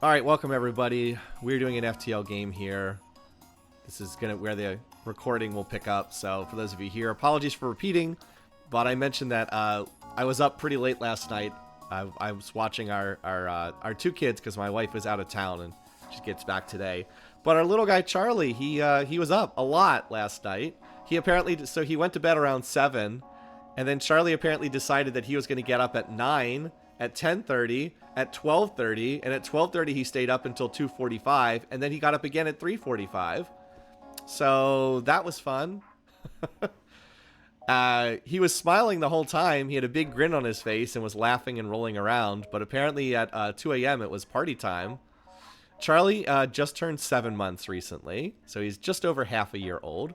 Alright, welcome everybody. We're doing an FTL game here. This is where the recording will pick up, so for those of you here, apologies for repeating, but I mentioned that I was up pretty late last night. I was watching our two kids because my wife was out of town and she gets back today. But our little guy Charlie, he was up a lot last night. He went to bed around 7, and then Charlie apparently decided that he was going to get up at 9, at 10:30, at 12:30, and at 12:30 he stayed up until 2:45, and then he got up again at 3:45. So that was fun. He was smiling the whole time. He had a big grin on his face and was laughing and rolling around, but apparently at 2 a.m. it was party time. Charlie just turned 7 months recently, so he's just over half a year old.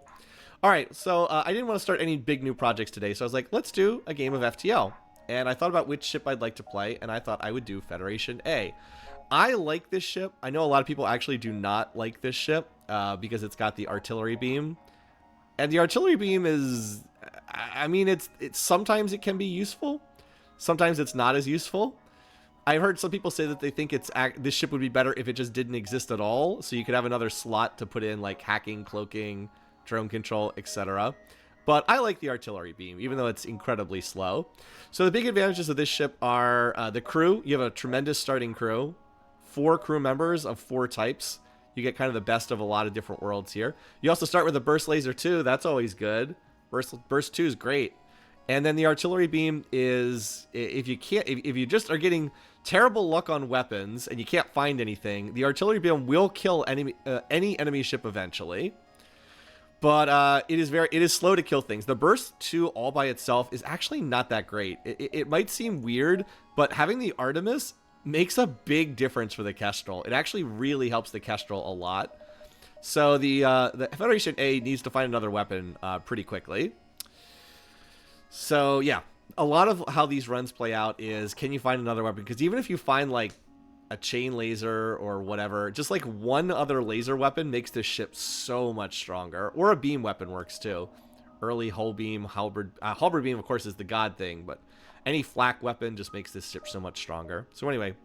All right, so I didn't want to start any big new projects today, so I was like, let's do a game of FTL. And I thought about which ship I'd like to play, and I thought I would do Federation A. I like this ship. I know a lot of people actually do not like this ship because it's got the artillery beam. And the artillery beam is, I mean, it's sometimes it can be useful. Sometimes it's not as useful. I've heard some people say that they think this ship would be better if it just didn't exist at all. So you could have another slot to put in like hacking, cloaking, drone control, etc. But I like the artillery beam, even though it's incredibly slow. So the big advantages of this ship are the crew. You have a tremendous starting crew. 4 crew members of 4 types. You get kind of the best of a lot of different worlds here. You also start with a burst laser too. That's always good. Burst 2 is great. And then the artillery beam is, if you just are getting terrible luck on weapons and you can't find anything, the artillery beam will kill any enemy ship eventually. But it is slow to kill things. The burst 2 all by itself is actually not that great. It might seem weird, but having the Artemis makes a big difference for the Kestrel. It actually really helps the Kestrel a lot. So the Federation A needs to find another weapon pretty quickly. So yeah, a lot of how these runs play out is, can you find another weapon? Because even if you find like a chain laser or whatever, just like one other laser weapon makes this ship so much stronger. Or a beam weapon works too. Early hull beam, halberd beam of course is the god thing, but any flak weapon just makes this ship so much stronger. So anyway,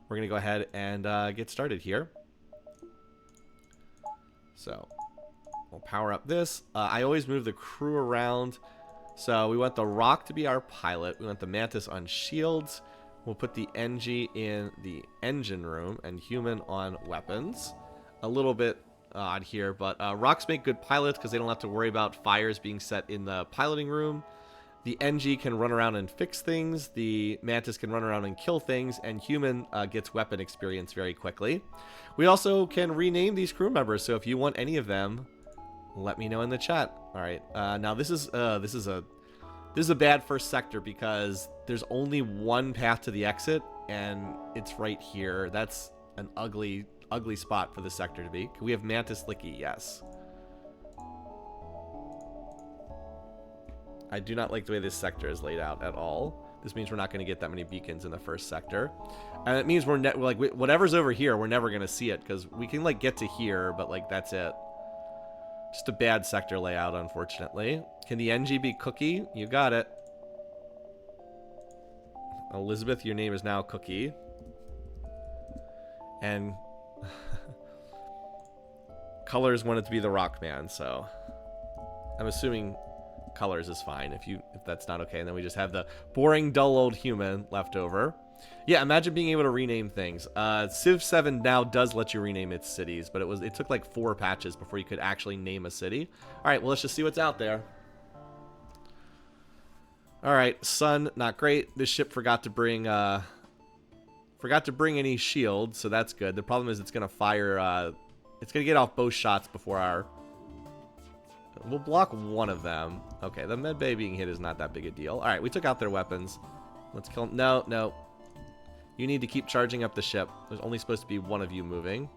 we're gonna go ahead and get started here. So we'll power up this. I always move the crew around. So we want the Rock to be our pilot. We want the Mantis on shields. We'll put the NG in the engine room and human on weapons. A little bit odd here, but Rocks make good pilots because they don't have to worry about fires being set in the piloting room. The NG can run around and fix things. The Mantis can run around and kill things, and human gets weapon experience very quickly. We also can rename these crew members, so if you want any of them, let me know in the chat. All right, now this is a bad first sector because there's only one path to the exit, and it's right here. That's an ugly spot for the sector to be. Can we have Mantis Licky? Yes. I do not like the way this sector is laid out at all. This means we're not going to get that many beacons in the first sector. And it means we're like, whatever's over here, we're never going to see it because we can like get to here, but like that's it. Just a bad sector layout, unfortunately. Can the NG be Cookie? You got it. Elizabeth, your name is now Cookie. And Colors wanted to be the Rock Man, so I'm assuming Colors is fine if that's not okay. And then we just have the boring, dull old human left over. Yeah, imagine being able to rename things. Civ 7 now does let you rename its cities, but it took like 4 patches before you could actually name a city. All right, well, let's just see what's out there. All right, sun, not great. This ship forgot to bring any shields, so that's good. The problem is it's gonna fire. It's gonna get off both shots before our. We'll block one of them. Okay, the med bay being hit is not that big a deal. All right, we took out their weapons. Let's kill them. No. You need to keep charging up the ship. There's only supposed to be one of you moving.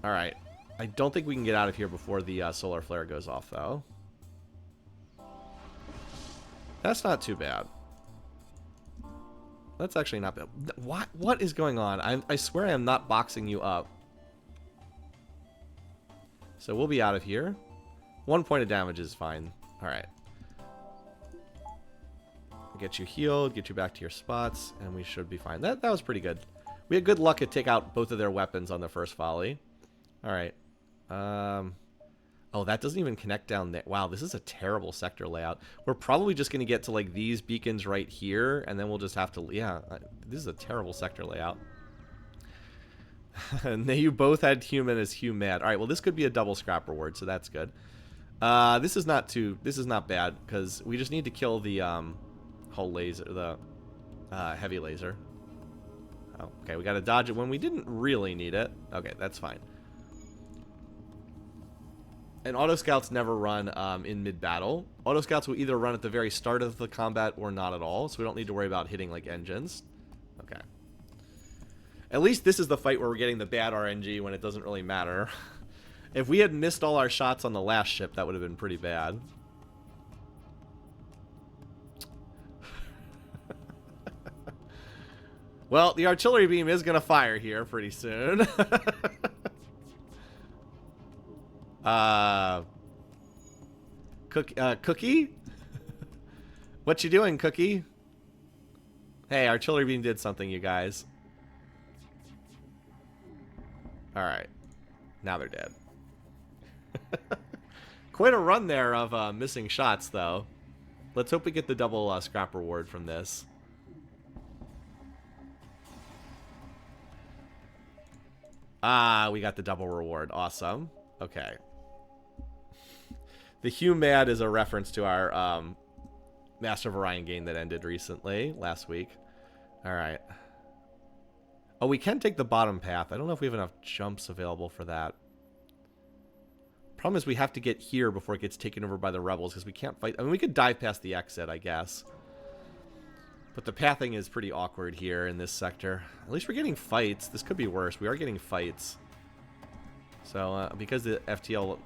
All right. I don't think we can get out of here before the solar flare goes off, though. That's not too bad. That's actually not bad. What is going on? I swear I am not boxing you up. So we'll be out of here. 1 point of damage is fine. All right. Get you healed, get you back to your spots, and we should be fine. That was pretty good. We had good luck to take out both of their weapons on the first volley. All right. Oh, that doesn't even connect down there. Wow, this is a terrible sector layout. We're probably just going to get to, like, these beacons right here, and then we'll just have to... Yeah, this is a terrible sector layout. And you both had human as human. All right, well, this could be a double scrap reward, so that's good. This is not bad, because we just need to kill the whole laser, the heavy laser. Oh, okay, we got to dodge it when we didn't really need it. Okay, that's fine. And auto scouts never run in mid-battle. Auto scouts will either run at the very start of the combat or not at all, so we don't need to worry about hitting like engines. Okay. At least this is the fight where we're getting the bad RNG when it doesn't really matter. If we had missed all our shots on the last ship, that would have been pretty bad. Well, the artillery beam is going to fire here pretty soon. Cookie? What you doing, Cookie? Hey, artillery beam did something, you guys. Alright. Now they're dead. Quite a run there of missing shots, though. Let's hope we get the double scrap reward from this. Ah, we got the double reward. Awesome. Okay. The Humad is a reference to our Master of Orion game that ended recently, last week. Alright. Oh, we can take the bottom path. I don't know if we have enough jumps available for that. Problem is we have to get here before it gets taken over by the rebels, because we can't fight. I mean, we could dive past the exit, I guess. But the pathing is pretty awkward here in this sector. At least we're getting fights. This could be worse. We are getting fights. So, because the FTL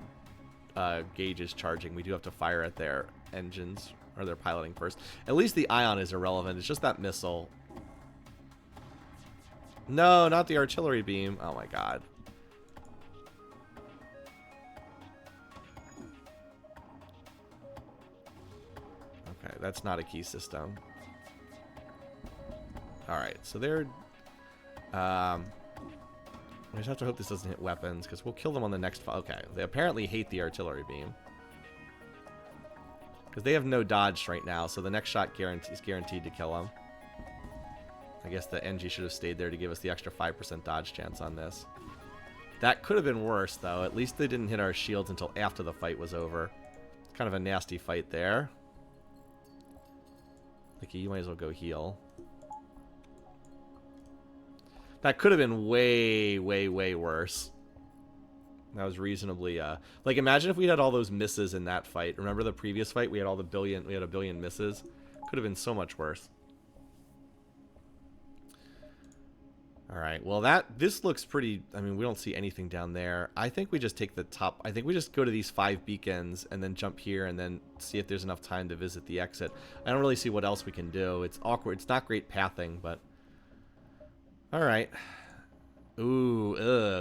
gauge is charging, we do have to fire at their engines, or their piloting first. At least the ion is irrelevant. It's just that missile. No, not the artillery beam. Oh my god. Okay, that's not a key system. Alright, so they're... I just have to hope this doesn't hit weapons, because we'll kill them on the next... Okay, they apparently hate the artillery beam. Because they have no dodge right now, so the next shot is guaranteed to kill them. I guess the NG should have stayed there to give us the extra 5% dodge chance on this. That could have been worse, though. At least they didn't hit our shields until after the fight was over. It's kind of a nasty fight there. Like, you might as well go heal. That could have been way, way, way worse. That was reasonably, like, imagine if we had all those misses in that fight. Remember the previous fight? We had a billion misses. Could have been so much worse. Alright, well this looks pretty, I mean, we don't see anything down there. I think we just take the top, I think we just go to these 5 beacons and then jump here and then see if there's enough time to visit the exit. I don't really see what else we can do. It's awkward. It's not great pathing, but... Alright. Ooh,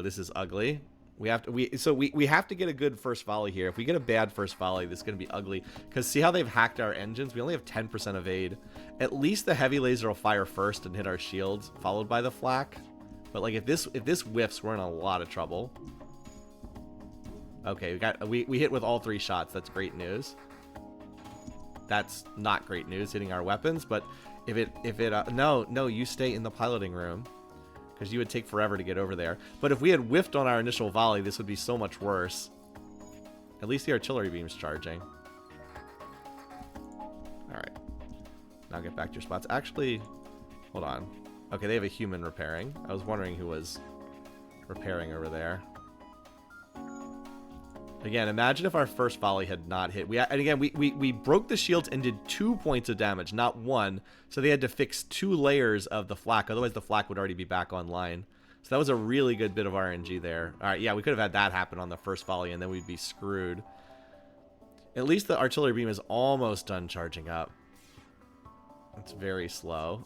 this is ugly. We have to we have to get a good first volley here. If we get a bad first volley, this is going to be ugly. Because see how they've hacked our engines? We only have 10% evade. At least the heavy laser will fire first and hit our shields, followed by the flak. But like if this whiffs, we're in a lot of trouble. Okay, we hit with all 3 shots. That's great news. That's not great news hitting our weapons, but if it no, you stay in the piloting room. Because you would take forever to get over there. But if we had whiffed on our initial volley, this would be so much worse. At least the artillery beam's charging. Alright. Now get back to your spots. Actually, hold on. Okay, they have a human repairing. I was wondering who was repairing over there. Again, imagine if our first volley had not hit. And again, we broke the shields and did 2 points of damage, not 1. So they had to fix 2 layers of the flak. Otherwise, the flak would already be back online. So that was a really good bit of RNG there. All right, yeah, we could have had that happen on the first volley, and then we'd be screwed. At least the artillery beam is almost done charging up. It's very slow.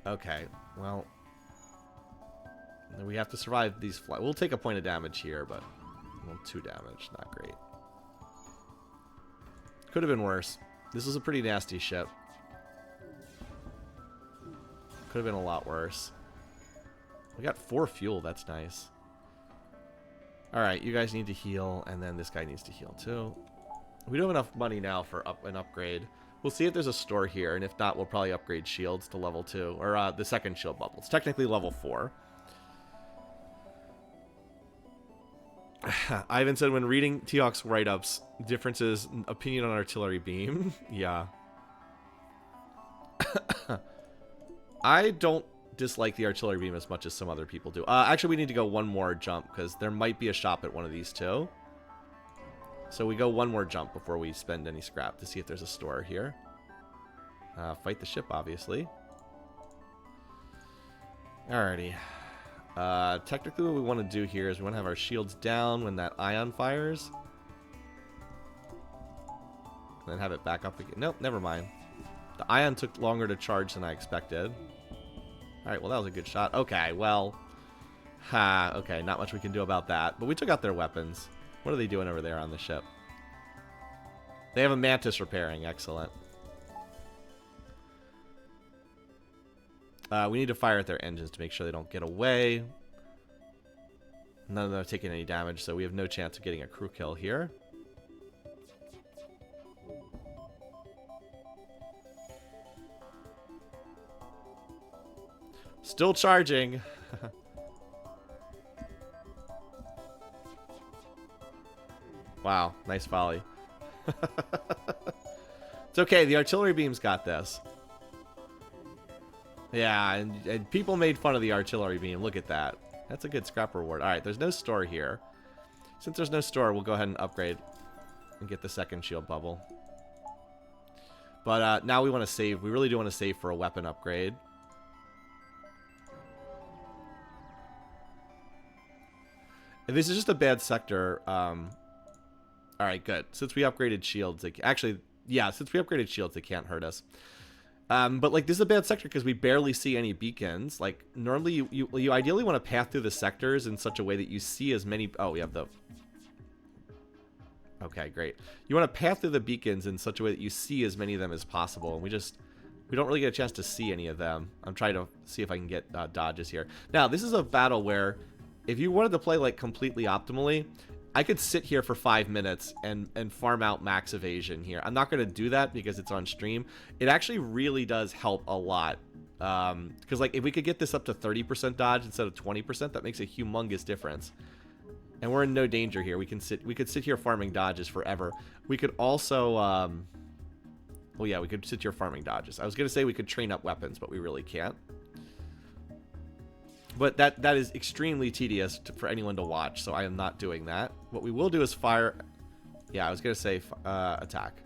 Okay, well, we have to survive these flights. We'll take a point of damage here, but... Well, 2 damage, not great. Could have been worse. This is a pretty nasty ship. Could have been a lot worse. We got 4 fuel. That's nice. Alright, you guys need to heal, and then this guy needs to heal too. We don't have enough money now for an upgrade. We'll see if there's a store here, and if not, we'll probably upgrade shields to level 2. Or the second shield bubble. It's technically level 4. Ivan said, when reading T-Hawk's write-ups, differences in opinion on artillery beam. Yeah. I don't dislike the artillery beam as much as some other people do. Actually, we need to go one more jump because there might be a shop at one of these too. So we go one more jump before we spend any scrap to see if there's a store here. Fight the ship, obviously. Alrighty. Technically what we want to do here is we want to have our shields down when that ion fires. And then have it back up again. Nope, never mind. The ion took longer to charge than I expected. Alright, well that was a good shot. Okay, well. Okay, not much we can do about that. But we took out their weapons. What are they doing over there on the ship? They have a mantis repairing. Excellent. We need to fire at their engines to make sure they don't get away. None of them have taken any damage, so we have no chance of getting a crew kill here. Still charging. Wow, nice volley. It's okay, the artillery beam's got this. Yeah, and people made fun of the artillery beam. Look at that. That's a good scrap reward. Alright, there's no store here. Since there's no store, we'll go ahead and upgrade and get the second shield bubble. But now we want to save. We really do want to save for a weapon upgrade. If this is just a bad sector, alright, good. Since we upgraded shields, actually, yeah, since we upgraded shields, they can't hurt us. But, like, this is a bad sector because we barely see any beacons. Like, normally, you ideally want to path through the sectors in such a way that you see as many... Oh, we have the... Okay, great. You want to path through the beacons in such a way that you see as many of them as possible. And we don't really get a chance to see any of them. I'm trying to see if I can get dodges here. Now, this is a battle where... If you wanted to play, like, completely optimally, I could sit here for 5 minutes and farm out max evasion here. I'm not going to do that because it's on stream. It actually really does help a lot. Because, like, if we could get this up to 30% dodge instead of 20%, that makes a humongous difference. And we're in no danger here. We could sit here farming dodges forever. We could also... well, yeah, we could sit here farming dodges. I was going to say we could train up weapons, but we really can't. But that is extremely tedious for anyone to watch, so I am not doing that. What we will do is fire... Yeah, I was going to say attack.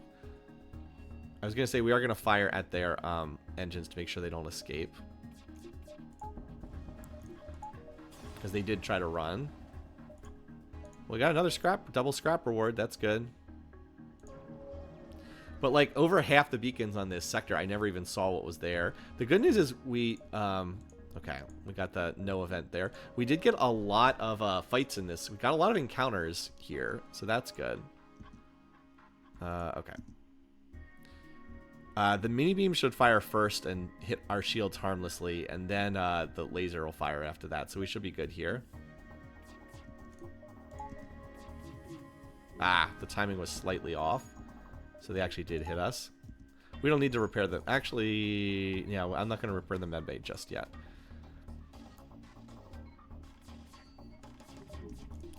I was going to say we are going to fire at their engines to make sure they don't escape. Because they did try to run. We got another double scrap reward. That's good. But, like, over half the beacons on this sector, I never even saw what was there. The good news is we... Okay, we got the no event there. We did get a lot of fights in this. We got a lot of encounters here, so that's good. Okay. The mini beam should fire first and hit our shields harmlessly, and then the laser will fire after that, so we should be good here. Ah, the timing was slightly off, so they actually did hit us. We don't need to repair them. Actually, yeah, I'm not going to repair the medbay just yet.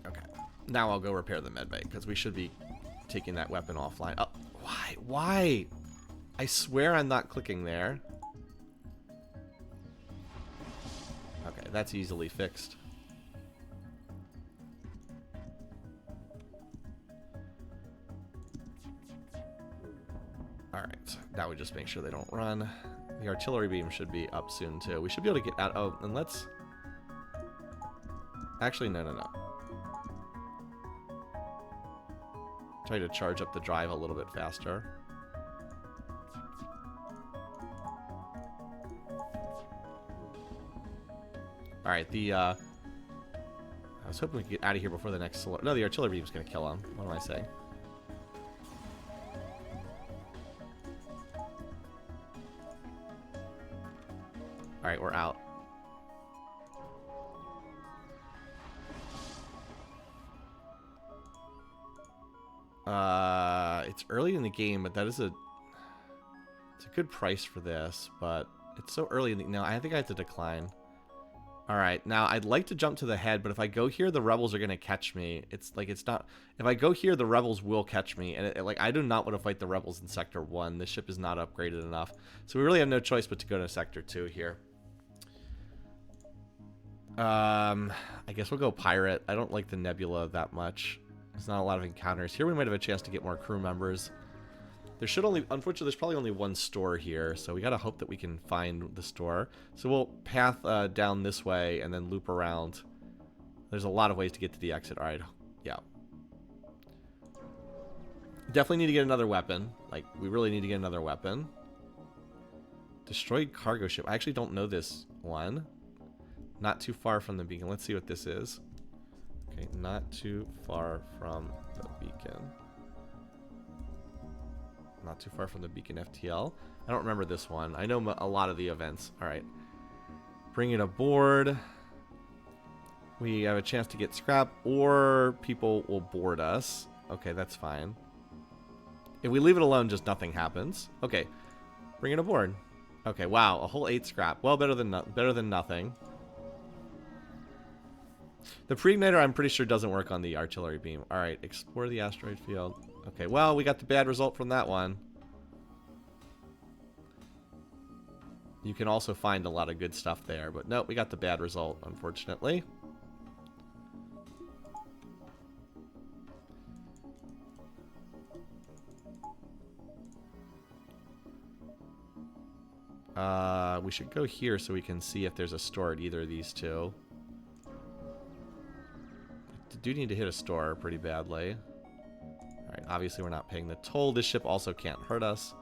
Okay, now I'll go repair the medbay because we should be taking that weapon offline. Oh, why? Why? I swear I'm not clicking there. Okay, that's easily fixed. Alright, now we just make sure they don't run. The artillery beam should be up soon too. We should be able to get out. Oh, and let's... Actually, no. Try to charge up the drive a little bit faster. Alright, I was hoping we could get out of here before the next... No, the artillery beam's going to kill him. What am I saying? Alright, we're out. It's early in the game, but that is it's a good price for this, but it's so early in the... No, I think I have to decline. Alright, now I'd like to jump to the head, but if I go here, the rebels are going to catch me. It's like, it's not... If I go here, the rebels will catch me, and like, I do not want to fight the rebels in Sector 1. This ship is not upgraded enough. So we really have no choice but to go to Sector 2 here. I guess we'll go pirate. I don't like the nebula that much. There's not a lot of encounters. Here we might have a chance to get more crew members. There should only... Unfortunately, there's probably only one store here, so we gotta hope that we can find the store. So we'll path down this way and then loop around. There's a lot of ways to get to the exit. Alright, yeah. Definitely need to get another weapon. Like, we really need to get another weapon. Destroyed cargo ship. I actually don't know this one. Not too far from the beacon. Let's see what this is. Okay, not too far from the beacon. Not too far from the beacon FTL. I don't remember this one. I know a lot of the events. Alright. Bring it aboard. We have a chance to get scrap, or people will board us. Okay, that's fine. If we leave it alone, just nothing happens. Okay. Bring it aboard. Okay, wow. A whole 8 scrap. Well, better than nothing. The pre-igniter, I'm pretty sure, doesn't work on the artillery beam. Alright, explore the asteroid field. Okay, well, we got the bad result from that one. You can also find a lot of good stuff there, but no, we got the bad result, unfortunately. We should go here so we can see if there's a store at either of these two. Do need to hit a store pretty badly. Alright, obviously we're not paying the toll. This ship also can't hurt us.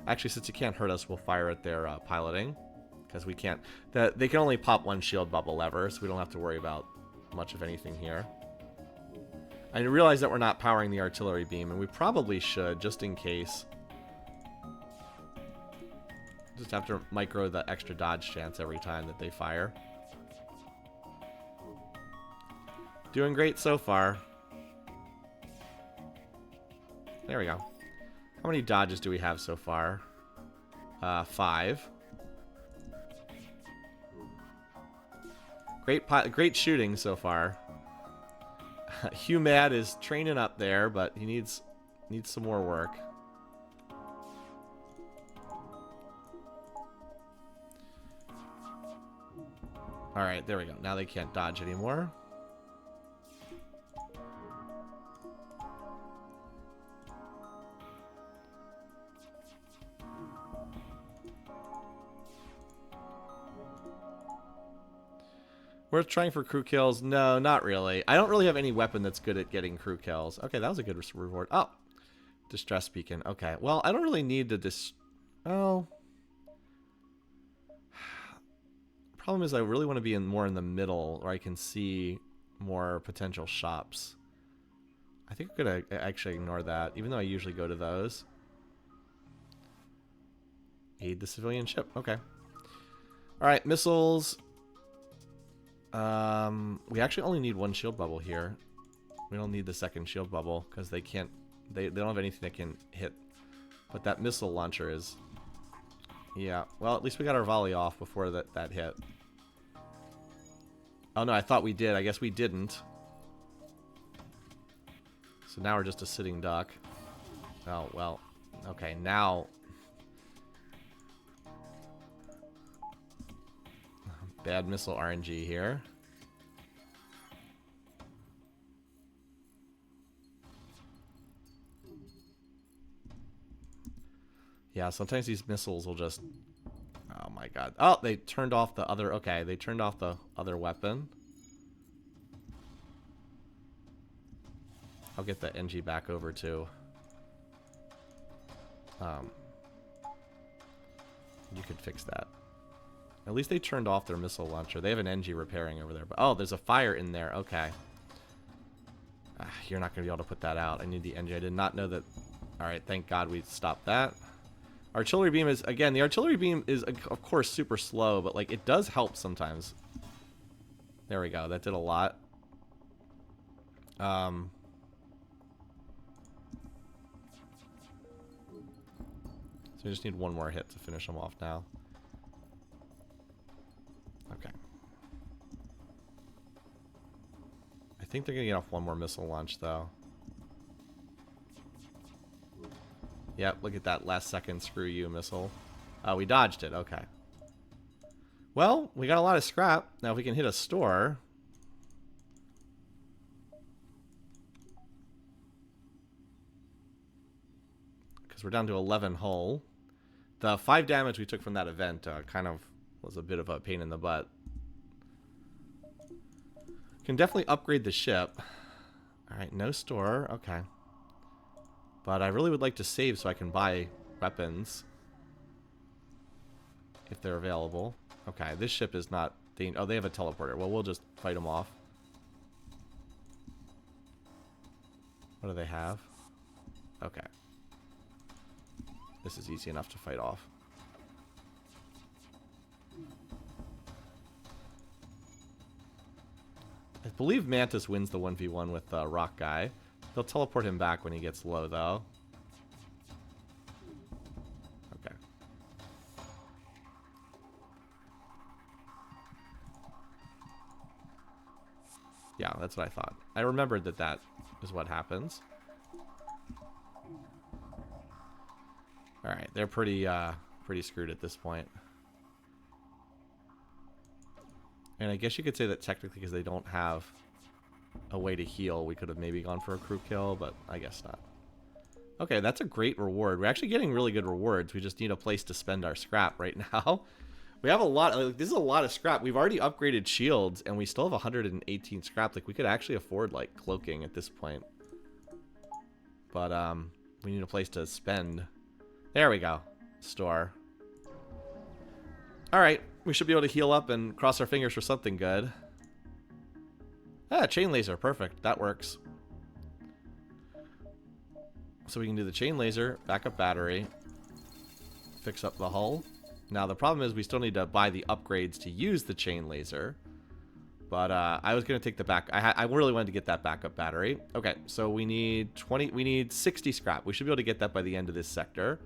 Actually, since it can't hurt us, we'll fire at their piloting. Because we can't... They can only pop one shield bubble lever, so we don't have to worry about much of anything here. I realize that we're not powering the artillery beam, and we probably should, just in case. Just have to micro the extra dodge chance every time that they fire. Doing great so far. There we go. How many dodges do we have so far? 5. Great shooting so far. Hugh Mad is training up there, but he needs some more work. Alright, there we go. Now they can't dodge anymore. Worth trying for crew kills? No, not really. I don't really have any weapon that's good at getting crew kills. Okay, that was a good reward. Oh, distress beacon. Okay, well, I don't really need to Oh. Problem is I really want to be more in the middle where I can see more potential shops. I think I'm going to actually ignore that, even though I usually go to those. Aid the civilian ship. Okay. Alright, missiles. We actually only need one shield bubble here. We don't need the second shield bubble because they can't... They don't have anything that can hit. But that missile launcher is... Yeah, well, at least we got our volley off before that hit. Oh no, I thought we did. I guess we didn't. So now we're just a sitting duck. Oh, well. Okay, now... Bad missile RNG here. Yeah, sometimes these missiles will just... Oh my god. Oh, they turned off the other... Okay, they turned off the other weapon. I'll get the NG back over too. You could fix that. At least they turned off their missile launcher. They have an NG repairing over there. But oh, there's a fire in there. Okay. You're not going to be able to put that out. I need the NG. I did not know that. Alright, thank God we stopped that. Artillery beam is, again, the artillery beam is, of course, super slow, but, like, it does help sometimes. There we go. That did a lot. So we just need one more hit to finish them off now. Okay. I think they're going to get off one more missile launch, though. Yep, look at that last second screw you missile. We dodged it, okay. Well, we got a lot of scrap. Now if we can hit a store. Because we're down to 11 hull. The 5 damage we took from that event kind of was a bit of a pain in the butt. Can definitely upgrade the ship. Alright, no store, okay. But I really would like to save so I can buy weapons. If they're available. Okay, this ship is not... Oh, they have a teleporter. Well, we'll just fight them off. What do they have? Okay. This is easy enough to fight off. I believe Mantis wins the 1v1 with the rock guy. They'll teleport him back when he gets low, though. Okay. Yeah, that's what I thought. I remembered that that is what happens. Alright, they're pretty screwed at this point. And I guess you could say that technically because they don't have a way to heal, we could have maybe gone for a crew kill, but I guess not. Okay, that's a great reward. We're actually getting really good rewards. We just need a place to spend our scrap right now. We have a lot. Like, this is a lot of scrap. We've already upgraded shields, and we still have 118 scrap. Like, we could actually afford, like, cloaking at this point. But, we need a place to spend. There we go. Store. Alright, we should be able to heal up and cross our fingers for something good. Ah, chain laser. Perfect. That works. So we can do the chain laser, backup battery, fix up the hull. Now, the problem is we still need to buy the upgrades to use the chain laser. But I was going to take the back... I really wanted to get that backup battery. Okay, so we need 20... We need 60 scrap. We should be able to get that by the end of this sector.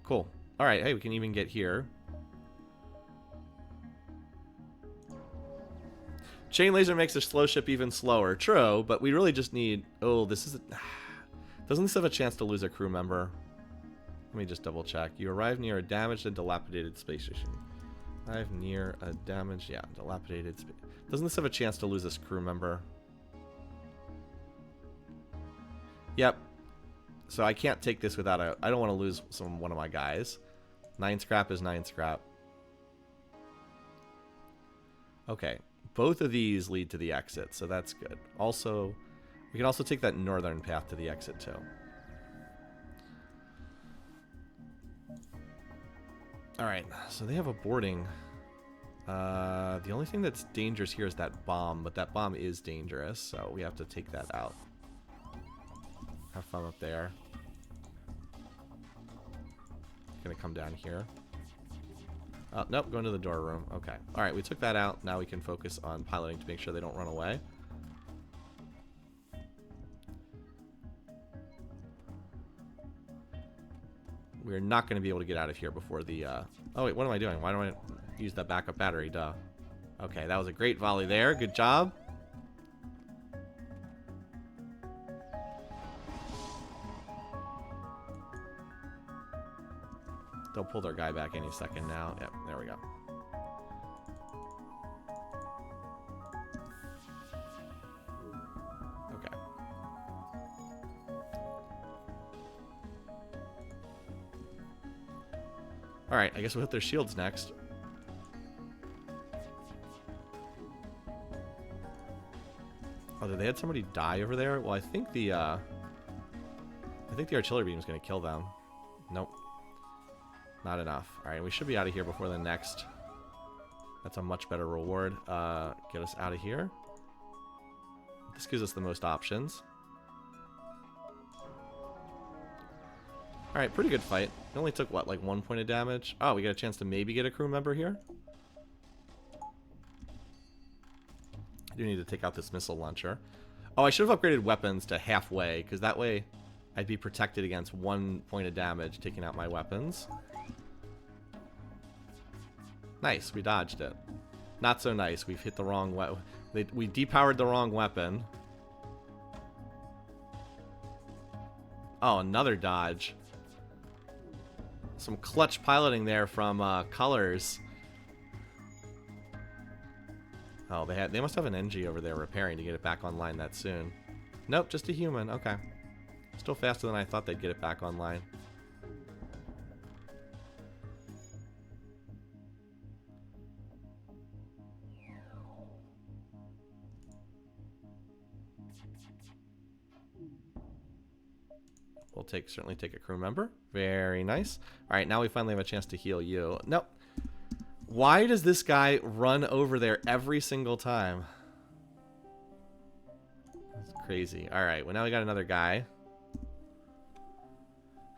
Cool. Alright, hey, we can even get here. Chain laser makes a slow ship even slower. True, but we really just need... Oh, this is... Doesn't this have a chance to lose a crew member? Let me just double check. You arrive near a damaged and dilapidated space station. Arrive near a damaged... Yeah, dilapidated space... Doesn't this have a chance to lose this crew member? Yep. So I can't take this without a... I don't want to lose one of my guys. 9 scrap is 9 scrap. Okay. Both of these lead to the exit, so that's good. Also, we can also take that northern path to the exit, too. Alright, so they have a boarding. The only thing that's dangerous here is that bomb, but that bomb is dangerous, so we have to take that out. Have fun up there. Gonna come down here. Oh, nope, going to the door room. Okay. Alright, we took that out. Now we can focus on piloting to make sure they don't run away. We're not going to be able to get out of here before the... Oh, wait, what am I doing? Why don't I use that backup battery? Duh. Okay, that was a great volley there. Good job. They'll pull their guy back any second now. Yep, there we go. Okay. Alright, I guess we'll hit their shields next. Oh, did they had somebody die over there? Well, I think the artillery beam is going to kill them. Nope. Not enough. Alright, we should be out of here before the next. That's a much better reward. Get us out of here. This gives us the most options. Alright, pretty good fight. It only took, what, like 1 point of damage? Oh, we got a chance to maybe get a crew member here? I do need to take out this missile launcher. Oh, I should have upgraded weapons to halfway, because that way I'd be protected against 1 point of damage taking out my weapons. Nice, we dodged it. Not so nice, we've hit the wrong weapon. We depowered the wrong weapon. Oh, another dodge. Some clutch piloting there from Colors. Oh, they must have an NG over there repairing to get it back online that soon. Nope, just a human. Okay. Still faster than I thought they'd get it back online. We'll certainly take a crew member. Very nice. All right, now we finally have a chance to heal you. Nope. Why does this guy run over there every single time? That's crazy. All right, well now we got another guy.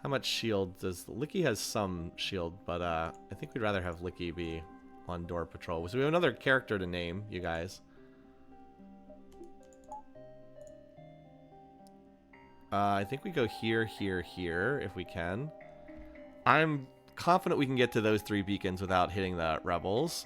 How much shield does... Licky has some shield, but I think we'd rather have Licky be on door patrol. So we have another character to name, you guys. I think we go here, here, here, if we can. I'm confident we can get to those 3 beacons without hitting the rebels.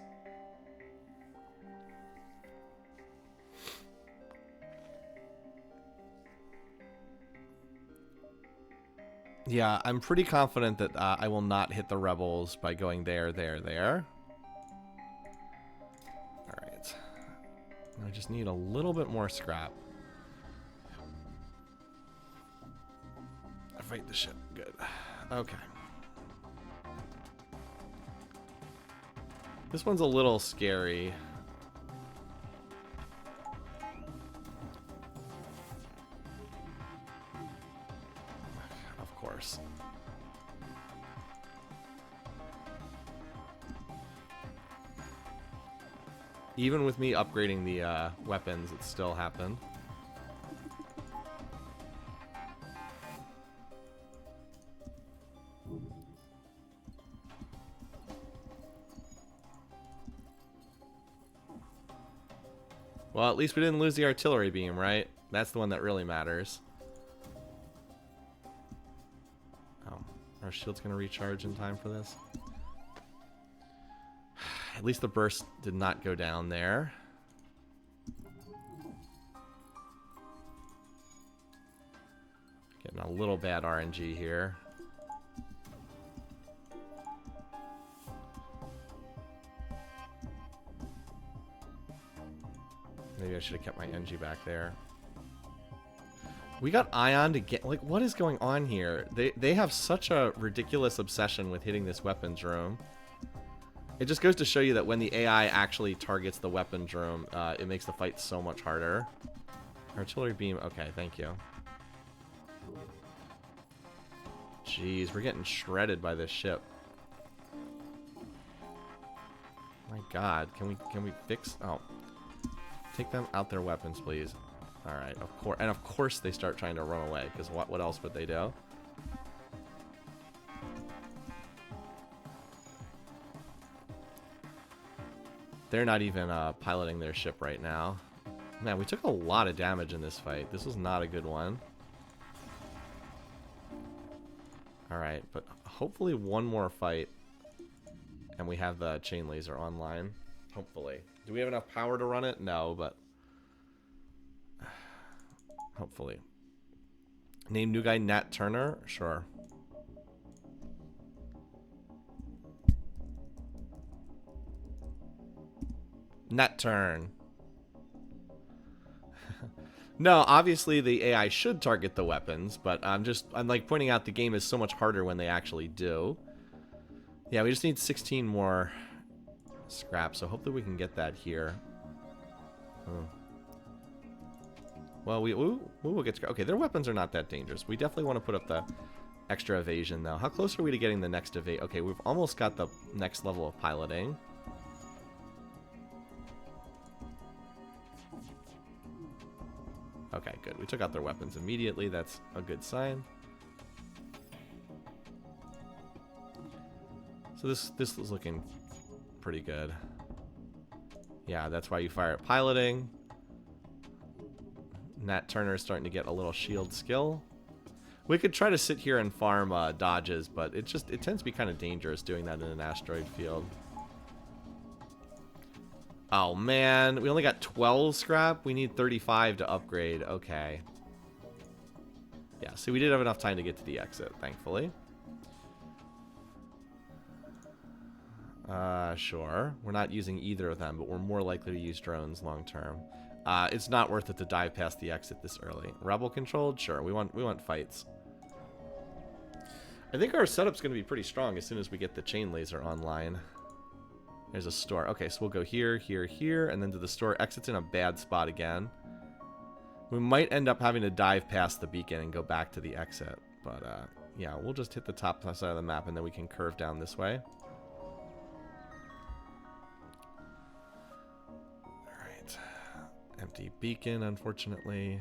Yeah, I'm pretty confident that I will not hit the rebels by going there, there, there. Alright. I just need a little bit more scrap. Fight the ship. Good. Okay. This one's a little scary. Of course. Even with me upgrading the weapons, it still happened. Well, at least we didn't lose the artillery beam, right? That's the one that really matters. Oh, our shield's gonna recharge in time for this. At least the burst did not go down there. Getting a little bad RNG here. Maybe I should have kept my NG back there. We got Ion to get... Like, what is going on here? They have such a ridiculous obsession with hitting this weapons room. It just goes to show you that when the AI actually targets the weapons room, it makes the fight so much harder. Artillery beam. Okay, thank you. Jeez, we're getting shredded by this ship. My God, can we fix... Oh. Take them out their weapons, please. Alright, of course. And of course they start trying to run away, because what else would they do? They're not even piloting their ship right now. Man, we took a lot of damage in this fight. This was not a good one. Alright, but hopefully one more fight, and we have the chain laser online. Hopefully. Do we have enough power to run it? No, but hopefully. Name new guy Nat Turner? Sure. Nat Turn. No, obviously the AI should target the weapons, but I'm like pointing out the game is so much harder when they actually do. Yeah, we just need 16 more scrap, so hopefully we can get that here. Oh. Well, we will get scrap. Okay, their weapons are not that dangerous. We definitely want to put up the extra evasion, though. How close are we to getting the next evade? Okay, we've almost got the next level of piloting. Okay, good. We took out their weapons immediately. That's a good sign. So this is looking pretty good. Yeah, that's why you fire at piloting. Nat Turner's starting to get a little shield skill. We could try to sit here and farm dodges, but it tends to be kind of dangerous doing that in an asteroid field. Oh man, we only got 12 scrap. We need 35 to upgrade. Okay. Yeah, so we did have enough time to get to the exit, thankfully. Sure. We're not using either of them, but we're more likely to use drones long term. It's not worth it to dive past the exit this early. Rebel controlled? Sure. We want fights. I think our setup's going to be pretty strong as soon as we get the chain laser online. There's a store. Okay, so we'll go here, here, here, and then to the store. Exit's in a bad spot again. We might end up having to dive past the beacon and go back to the exit. But, yeah, we'll just hit the top side of the map, and then we can curve down this way. Alright. Empty beacon, unfortunately.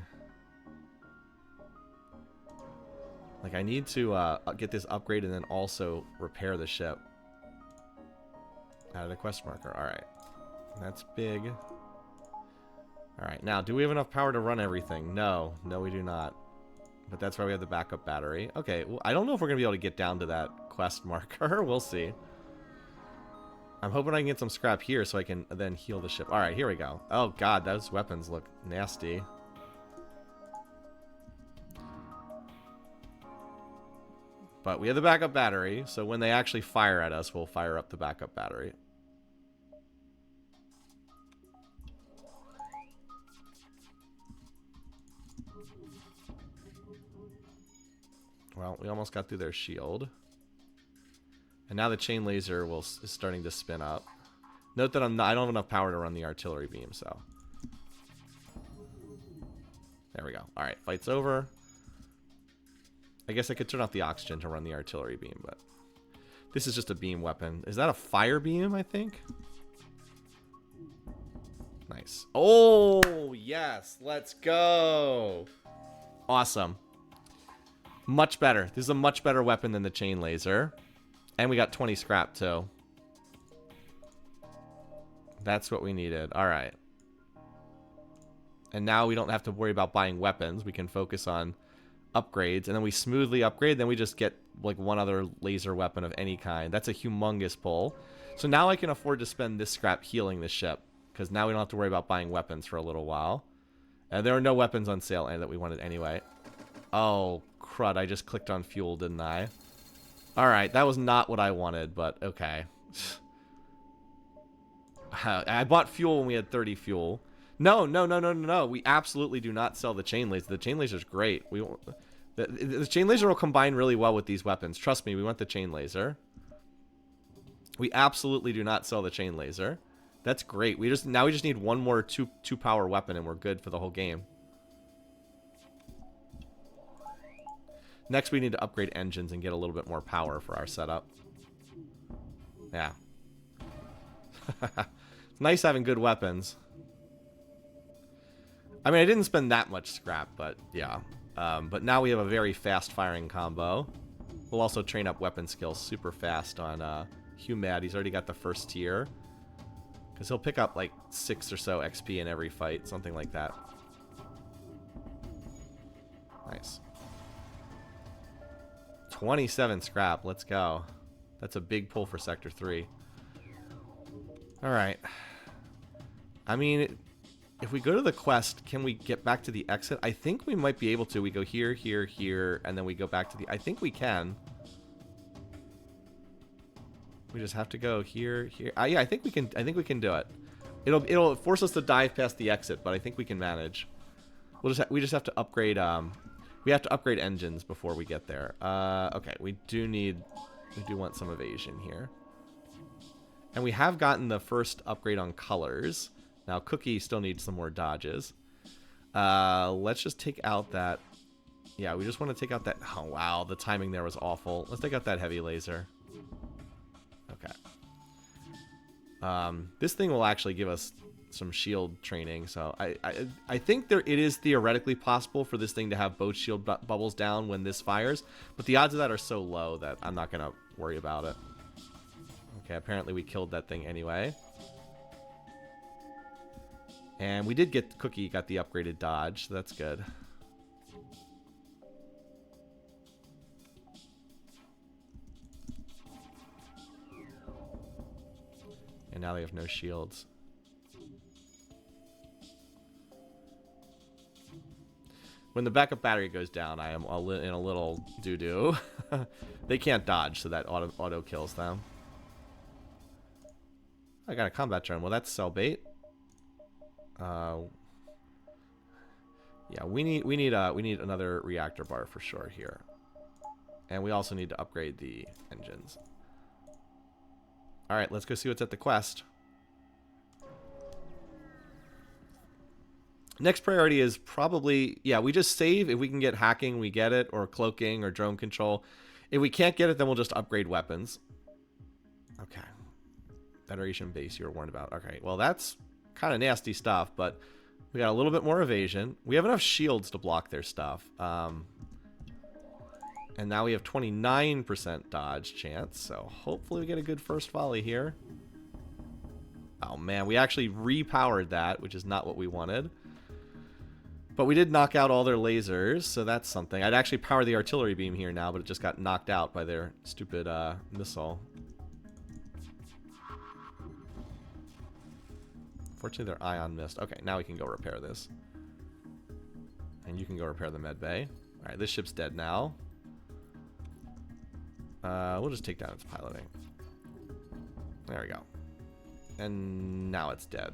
Like, I need to get this upgrade and then also repair the ship. Added a quest marker. Alright. That's big. Alright, now, do we have enough power to run everything? No. No, we do not. But that's why we have the backup battery. Okay, well, I don't know if we're going to be able to get down to that quest marker. We'll see. I'm hoping I can get some scrap here so I can then heal the ship. Alright, here we go. Oh, God, those weapons look nasty. But we have the backup battery, so when they actually fire at us, we'll fire up the backup battery. Well, we almost got through their shield. And now the chain laser is starting to spin up. Note that I don't have enough power to run the artillery beam, so. There we go. Alright, fight's over. I guess I could turn off the oxygen to run the artillery beam, but this is just a beam weapon. Is that a fire beam, I think? Nice. Oh, yes. Let's go. Awesome. Much better. This is a much better weapon than the chain laser. And we got 20 scrap, too. That's what we needed. All right. And now we don't have to worry about buying weapons. We can focus on upgrades. And then we smoothly upgrade. Then we just get, like, one other laser weapon of any kind. That's a humongous pull. So now I can afford to spend this scrap healing the ship. Because now we don't have to worry about buying weapons for a little while. There are no weapons on sale that we wanted anyway. Oh, crud. I just clicked on fuel, didn't I? Alright, that was not what I wanted, but okay. I bought fuel when we had 30 fuel. No. We absolutely do not sell the chain laser. The chain laser is great. The chain laser will combine really well with these weapons. Trust me, we want the chain laser. We absolutely do not sell the chain laser. That's great. Now we just need one more two power weapon and we're good for the whole game. Next, we need to upgrade engines and get a little bit more power for our setup. Yeah. It's nice having good weapons. I mean, I didn't spend that much scrap, but yeah. But now we have a very fast-firing combo. We'll also train up weapon skills super fast on Humad. He's already got the first tier. Because he'll pick up like 6 or so XP in every fight, something like that. Nice. 27 scrap. Let's go. That's a big pull for Sector 3. Alright. I mean, if we go to the quest, can we get back to the exit? I think we might be able to. We go here, here, here, and then we go back to the... I think we can. We just have to go here, here. Yeah, I think we can do it. It'll force us to dive past the exit, but I think we can manage. We just have to upgrade... We have to upgrade engines before we get there. Okay, we do want some evasion here. And we have gotten the first upgrade on colors. Now, Cookie still needs some more dodges. Let's just take out that... Yeah, we just want to take out that... Oh, wow, the timing there was awful. Let's take out that heavy laser. Okay. This thing will actually give us some shield training. So I think it is theoretically possible for this thing to have both shield bubbles down when this fires, but the odds of that are so low that I'm not gonna worry about it. Okay, apparently we killed that thing anyway. And we did get Cookie got the upgraded dodge, so that's good. And now they have no shields. When the backup battery goes down, I am in a little doo-doo. They can't dodge, so that auto kills them. I got a combat drone. Well, that's cell bait. Yeah, we need another reactor bar for sure here, and we also need to upgrade the engines. All right, let's go see what's at the quest. Next priority is probably, yeah, we just save. If we can get hacking, we get it, or cloaking, or drone control. If we can't get it, then we'll just upgrade weapons. Okay. Federation base you were warned about. Okay, well, that's kind of nasty stuff, but we got a little bit more evasion. We have enough shields to block their stuff. And now we have 29% dodge chance, so hopefully we get a good first volley here. Oh, man, we actually repowered that, which is not what we wanted. But we did knock out all their lasers, so that's something. I'd actually power the artillery beam here now, but it just got knocked out by their stupid missile. Fortunately, their ion missed. Okay, now we can go repair this. And you can go repair the med bay. All right, this ship's dead now. We'll just take down its piloting. There we go. And now it's dead.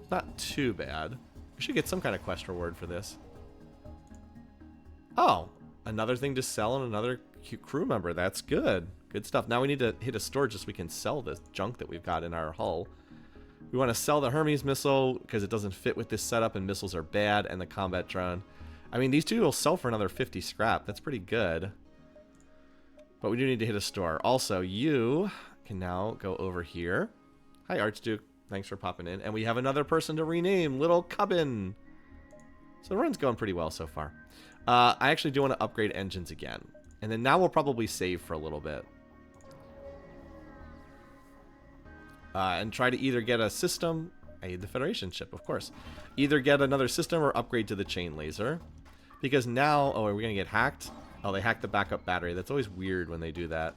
Not too bad. We should get some kind of quest reward for this. Oh, another thing to sell and another crew member. That's good. Good stuff. Now we need to hit a store just so we can sell the junk that we've got in our hull. We want to sell the Hermes missile because it doesn't fit with this setup and missiles are bad, and the combat drone. I mean, these two will sell for another 50 scrap. That's pretty good. But we do need to hit a store. Also, you can now go over here. Hi, Archduke. Thanks for popping in. And we have another person to rename, Little Cubbin. So the run's going pretty well so far. I actually do want to upgrade engines again. And then now we'll probably save for a little bit. And try to either get a system. I need the Federation ship, of course. Either get another system or upgrade to the chain laser. Because now... Oh, are we going to get hacked? Oh, they hacked the backup battery. That's always weird when they do that.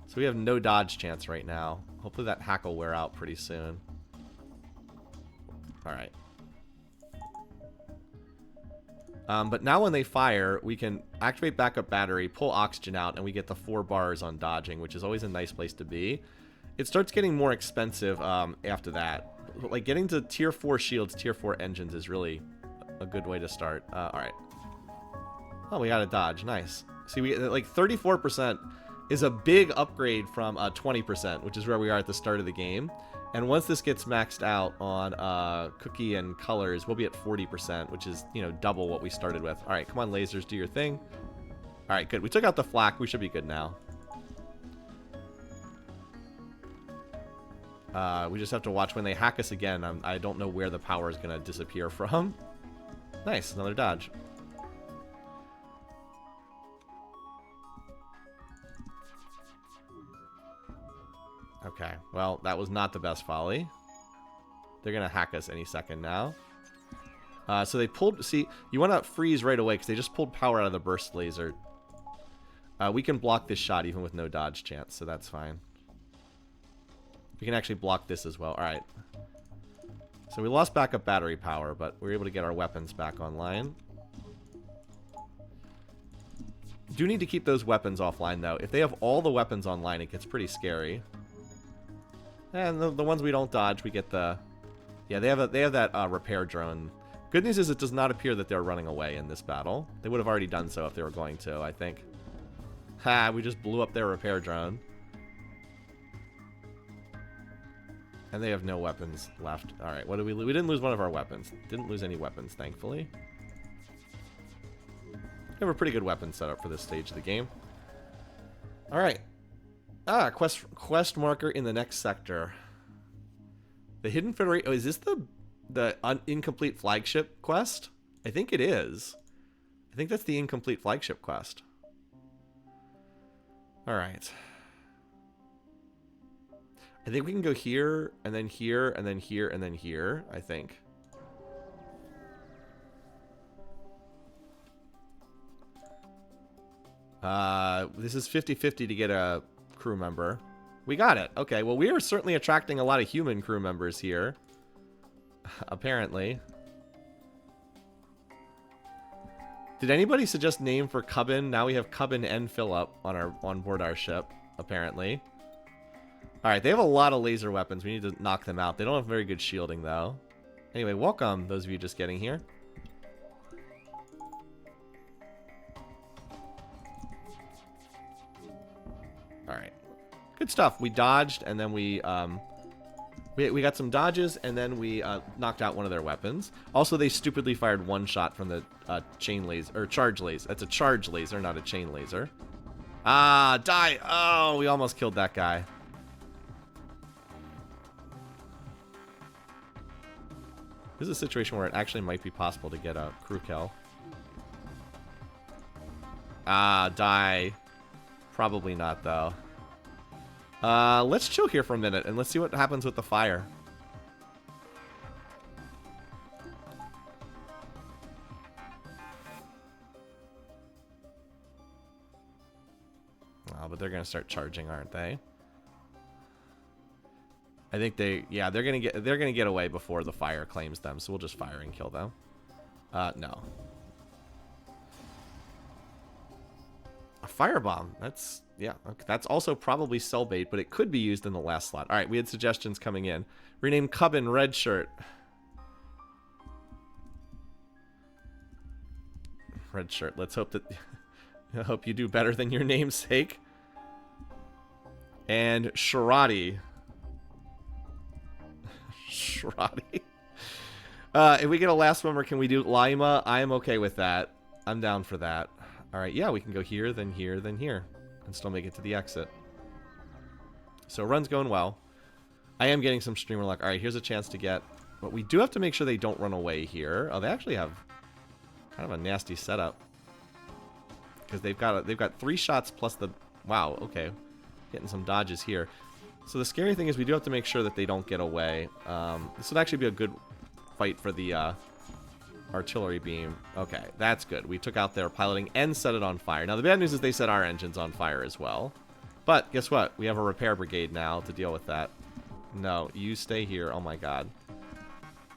So we have no dodge chance right now. Hopefully that hack will wear out pretty soon. Alright. But now when they fire, we can activate backup battery, pull oxygen out, and we get the 4 bars on dodging, which is always a nice place to be. It starts getting more expensive after that. Like getting to tier 4 shields, tier 4 engines is really a good way to start. Alright. Oh, we got a dodge. Nice. See, we like 34% is a big upgrade from 20%, which is where we are at the start of the game. And once this gets maxed out on Cookie and Colors, we'll be at 40%, which is, you know, double what we started with. All right, come on, lasers, do your thing. All right, good. We took out the flak. We should be good now. We just have to watch when they hack us again. I don't know where the power is going to disappear from. Nice, another dodge. Okay, well, that was not the best volley. They're going to hack us any second now. So they pulled... See, you want to freeze right away because they just pulled power out of the burst laser. We can block this shot even with no dodge chance, so that's fine. We can actually block this as well. All right. So we lost backup battery power, but we were able to get our weapons back online. Do need to keep those weapons offline, though. If they have all the weapons online, it gets pretty scary. And the ones we don't dodge, we get the... Yeah, they have that repair drone. Good news is it does not appear that they're running away in this battle. They would have already done so if they were going to, I think. Ha, we just blew up their repair drone. And they have no weapons left. Alright, what did we lose? We didn't lose one of our weapons. Didn't lose any weapons, thankfully. We have a pretty good weapon setup for this stage of the game. All right. Ah, quest marker in the next sector. The Hidden Federation. Oh, is this the incomplete flagship quest? I think it is. I think that's the incomplete flagship quest. All right. I think we can go here, and then here, and then here, and then here, I think. This is 50-50 to get a crew member. We got it. Okay, well, we are certainly attracting a lot of human crew members here. Apparently. Did anybody suggest name for Cubbin? Now we have Cubbin and Philip on board our ship, apparently. Alright, they have a lot of laser weapons. We need to knock them out. They don't have very good shielding, though. Anyway, welcome, those of you just getting here. Alright. Good stuff. We dodged, and then we got some dodges, and then we knocked out one of their weapons. Also, they stupidly fired one shot from the chain laser, or charge laser. That's a charge laser, not a chain laser. Ah, die! Oh, we almost killed that guy. This is a situation where it actually might be possible to get a crew kill. Ah, die. Probably not, though. Let's chill here for a minute, and let's see what happens with the fire. Oh, but they're gonna start charging, aren't they? I think they're gonna get away before the fire claims them, so we'll just fire and kill them. No. A firebomb. That's, yeah, okay. That's also probably cell bait, but it could be used in the last slot. All right, we had suggestions coming in. Rename Cubbin Red Shirt. Red Shirt. Let's hope that I hope you do better than your namesake. And Sharati. Sharati. If we get a last member, can we do Lima? I am okay with that. I'm down for that. All right, yeah, we can go here, then here, then here, and still make it to the exit. So run's going well. I am getting some streamer luck. All right, here's a chance to get, but we do have to make sure they don't run away here. Oh, they actually have kind of a nasty setup because they've got 3 shots plus the, wow, okay, getting some dodges here. So the scary thing is we do have to make sure that they don't get away. This would actually be a good fight for the artillery beam. Okay, that's good. We took out their piloting and set it on fire. Now, the bad news is they set our engines on fire as well. But guess what? We have a repair brigade now to deal with that. No, you stay here. Oh, my God.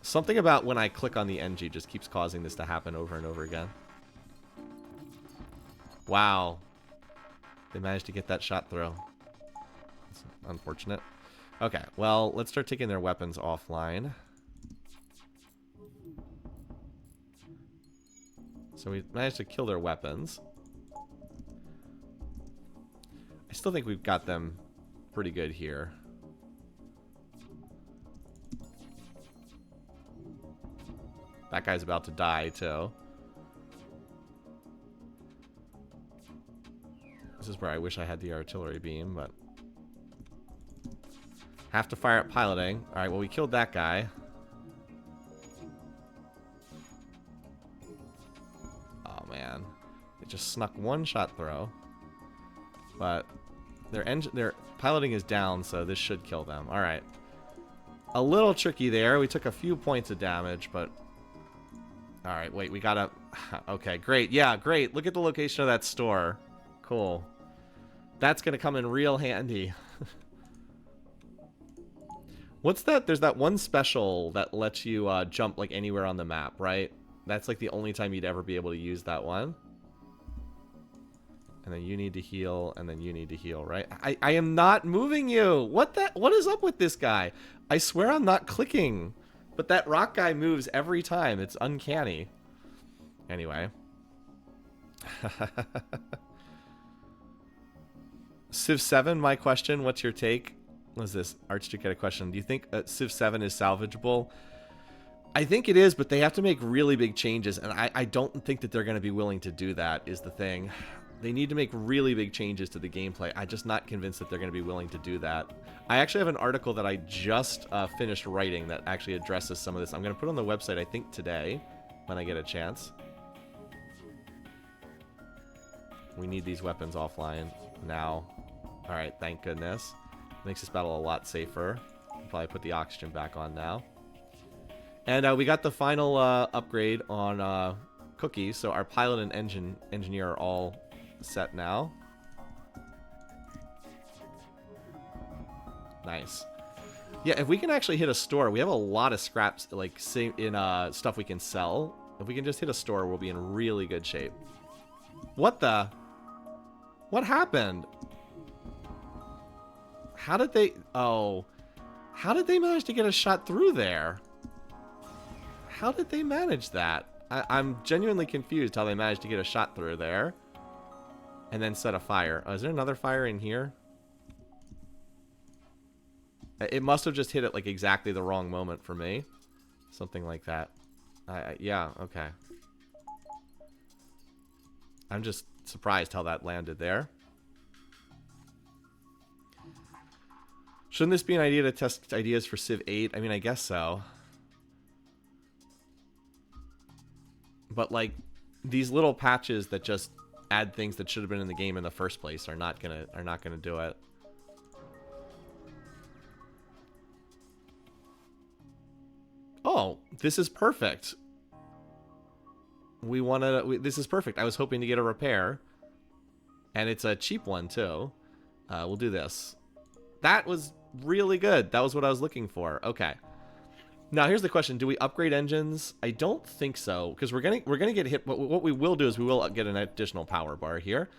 Something about when I click on the NG just keeps causing this to happen over and over again. Wow. They managed to get that shot through. That's unfortunate. Okay, well, let's start taking their weapons offline. So we managed to kill their weapons. I still think we've got them pretty good here. That guy's about to die, too. This is where I wish I had the artillery beam, but... have to fire at piloting. Alright, well, we killed that guy. Oh, man. They just snuck one shot throw. But their piloting is down, so this should kill them. Alright. A little tricky there. We took a few points of damage, but... Alright, wait, we gotta... Okay, great. Yeah, great. Look at the location of that store. Cool. That's gonna come in real handy. What's that? There's that one special that lets you jump like anywhere on the map, right? That's like the only time you'd ever be able to use that one. And then you need to heal, and then you need to heal, right? I am not moving you! What is up with this guy? I swear I'm not clicking. But that rock guy moves every time. It's uncanny. Anyway. Civ 7, my question. What's your take? What is this? Archduke had a question. Do you think Civ 7 is salvageable? I think it is, but they have to make really big changes, and I don't think that they're going to be willing to do that, is the thing. They need to make really big changes to the gameplay. I'm just not convinced that they're going to be willing to do that. I actually have an article that I just finished writing that actually addresses some of this. I'm going to put it on the website, I think, today when I get a chance. We need these weapons offline now. Alright, thank goodness. Makes this battle a lot safer. I'll probably put the oxygen back on now. And we got the final upgrade on Cookie, so our pilot and engineer are all set now. Nice. Yeah, if we can actually hit a store, we have a lot of scraps, like, in stuff we can sell. If we can just hit a store, we'll be in really good shape. What the? What happened? How did they... Oh. How did they manage to get a shot through there? How did they manage that? I'm genuinely confused how they managed to get a shot through there. And then set a fire. Oh, is there another fire in here? It must have just hit it like exactly the wrong moment for me. Something like that. Yeah, okay. I'm just surprised how that landed there. Shouldn't this be an idea to test ideas for Civ 8? I mean, I guess so. But, like, these little patches that just add things that should have been in the game in the first place are not gonna do it. Oh, this is perfect. This is perfect. I was hoping to get a repair. And it's a cheap one, too. We'll do this. That was really good. That was what I was looking for. Okay. Now, here's the question. Do we upgrade engines? I don't think so, because we're gonna get hit. What we will do is we will get an additional power bar here.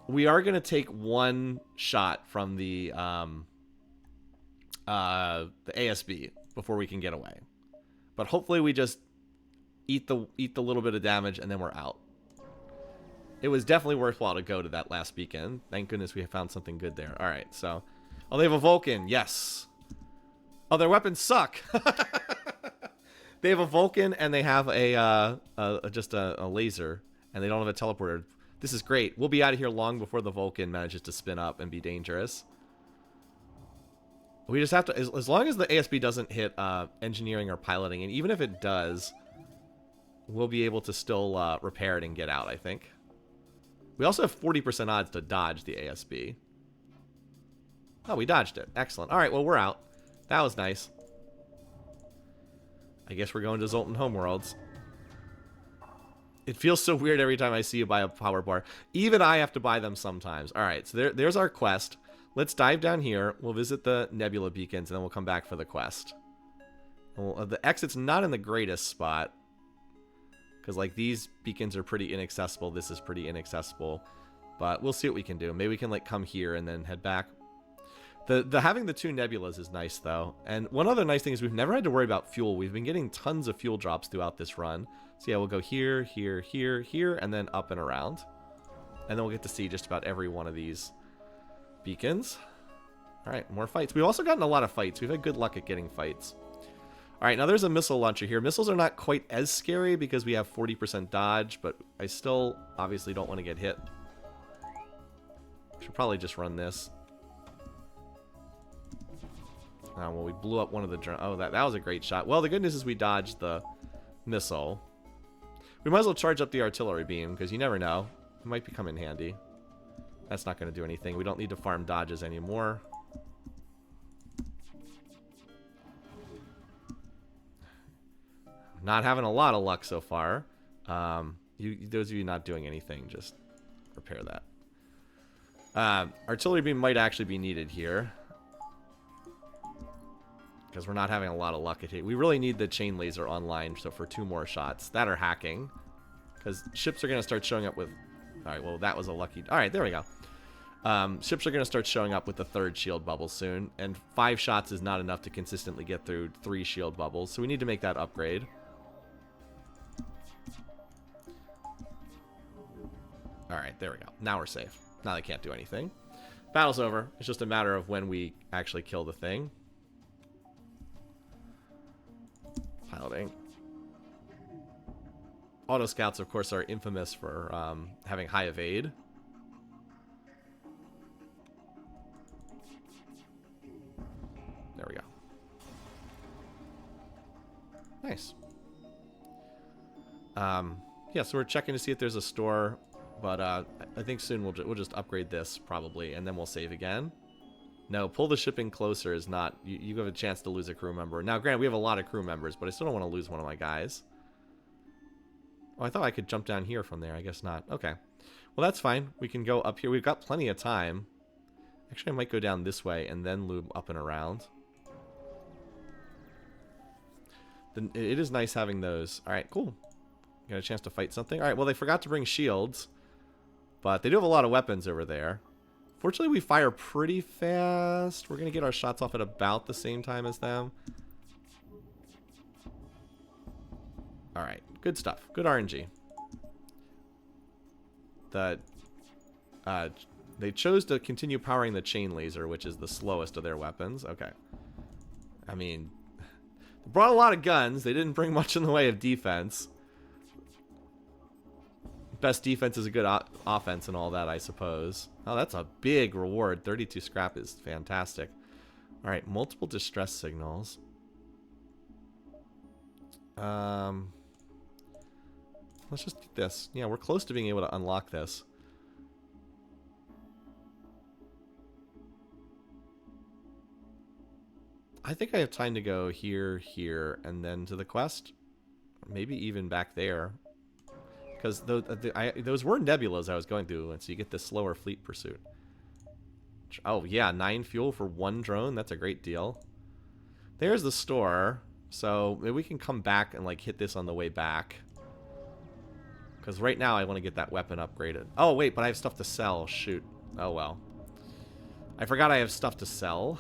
We are going to take one shot from the ASB before we can get away. But hopefully we just eat the little bit of damage and then we're out. It was definitely worthwhile to go to that last beacon. Thank goodness we found something good there. All right, so... Oh, they have a Vulcan. Yes. Oh, their weapons suck. They have a Vulcan and they have just a laser. And they don't have a teleporter. This is great. We'll be out of here long before the Vulcan manages to spin up and be dangerous. We just have to... As long as the ASB doesn't hit engineering or piloting, and even if it does, we'll be able to still repair it and get out, I think. We also have 40% odds to dodge the ASB. Oh, we dodged it. Excellent. All right, well, we're out. That was nice. I guess we're going to Zoltan Homeworlds. It feels so weird every time I see you buy a power bar. Even I have to buy them sometimes. All right, so there's our quest. Let's dive down here. We'll visit the Nebula beacons, and then we'll come back for the quest. Well, the exit's not in the greatest spot. Because, like, these beacons are pretty inaccessible. This is pretty inaccessible. But we'll see what we can do. Maybe we can, like, come here and then head back. Having the two nebulas is nice, though. And one other nice thing is we've never had to worry about fuel. We've been getting tons of fuel drops throughout this run. So, yeah, we'll go here, here, here, here, and then up and around. And then we'll get to see just about every one of these beacons. All right, more fights. We've also gotten a lot of fights. We've had good luck at getting fights. All right, now there's a missile launcher here. Missiles are not quite as scary because we have 40% dodge, but I still obviously don't want to get hit. Should probably just run this. Oh, well, we blew up one of the drones. Oh, that was a great shot. Well, the good news is we dodged the missile. We might as well charge up the artillery beam, because you never know. It might come in handy. That's not going to do anything. We don't need to farm dodges anymore. Not having a lot of luck so far. Those of you not doing anything, just repair that. Artillery beam might actually be needed here. Because we're not having a lot of luck at it. We really need the chain laser online so for 2 more shots. That are hacking. Because ships are going to start showing up with... Alright, well, that was a lucky... Alright, there we go. Ships are going to start showing up with the 3rd shield bubble soon. And 5 shots is not enough to consistently get through 3 shield bubbles. So we need to make that upgrade. Alright, there we go. Now we're safe. Now they can't do anything. Battle's over. It's just a matter of when we actually kill the thing. Piloting. Auto scouts, of course, are infamous for having high evade. There we go. Nice. Yeah, so we're checking to see if there's a store, but I think soon we'll just upgrade this probably, and then we'll save again. No, pull the shipping closer is not... You have a chance to lose a crew member. Now, granted, we have a lot of crew members, but I still don't want to lose one of my guys. Oh, I thought I could jump down here from there. I guess not. Okay. Well, that's fine. We can go up here. We've got plenty of time. Actually, I might go down this way and then loop up and around. Then it is nice having those. All right, cool. Got a chance to fight something. All right, well, they forgot to bring shields, but they do have a lot of weapons over there. Fortunately, we fire pretty fast. We're going to get our shots off at about the same time as them. All right, good stuff. Good RNG. They chose to continue powering the chain laser, which is the slowest of their weapons. Okay. I mean, they brought a lot of guns. They didn't bring much in the way of defense. Best defense is a good offense and all that, I suppose. Oh, that's a big reward. 32 scrap is fantastic. All right, multiple distress signals. Let's just get this. Yeah, we're close to being able to unlock this. I think I have time to go here, here, and then to the quest. Maybe even back there. Because those were nebulas I was going through, and so you get this slower fleet pursuit. Oh, yeah, 9 fuel for 1 drone. That's a great deal. There's the store. So maybe we can come back and like hit this on the way back. Because right now I want to get that weapon upgraded. Oh, wait, but I have stuff to sell. Shoot. Oh, well. I forgot I have stuff to sell.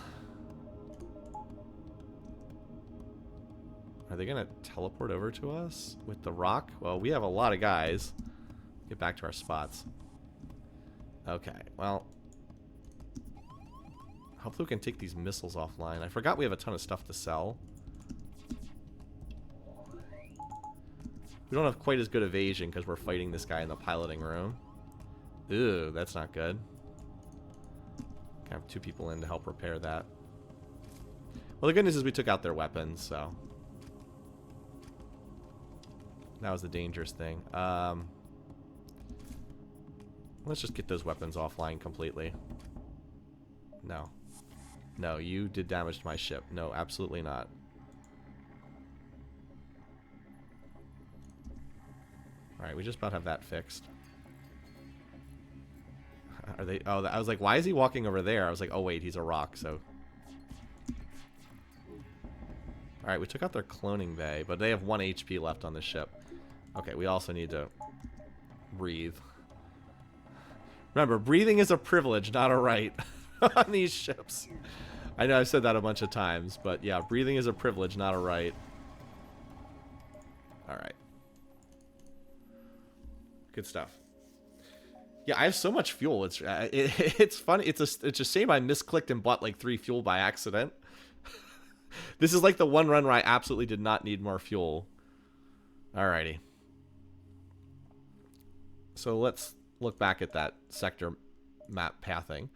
Are they going to teleport over to us with the rock? Well, we have a lot of guys. Get back to our spots. Okay, well. Hopefully we can take these missiles offline. I forgot we have a ton of stuff to sell. We don't have quite as good evasion because we're fighting this guy in the piloting room. Ooh, that's not good. I have 2 people in to help repair that. Well, the good news is we took out their weapons, so... That was the dangerous thing. Let's just get those weapons offline completely. No. No, you did damage to my ship. No, absolutely not. Alright, we just about have that fixed. Are they... Oh, I was like, why is he walking over there? I was like, oh wait, he's a rock, so... Alright, we took out their cloning bay, but they have 1 HP left on the ship. Okay, we also need to breathe. Remember, breathing is a privilege, not a right on these ships. I know I've said that a bunch of times, but yeah, breathing is a privilege, not a right. Alright. Good stuff. Yeah, I have so much fuel. It's funny. It's a shame I misclicked and bought like 3 fuel by accident. This is like the one run where I absolutely did not need more fuel. Alrighty. So let's look back at that sector map pathing.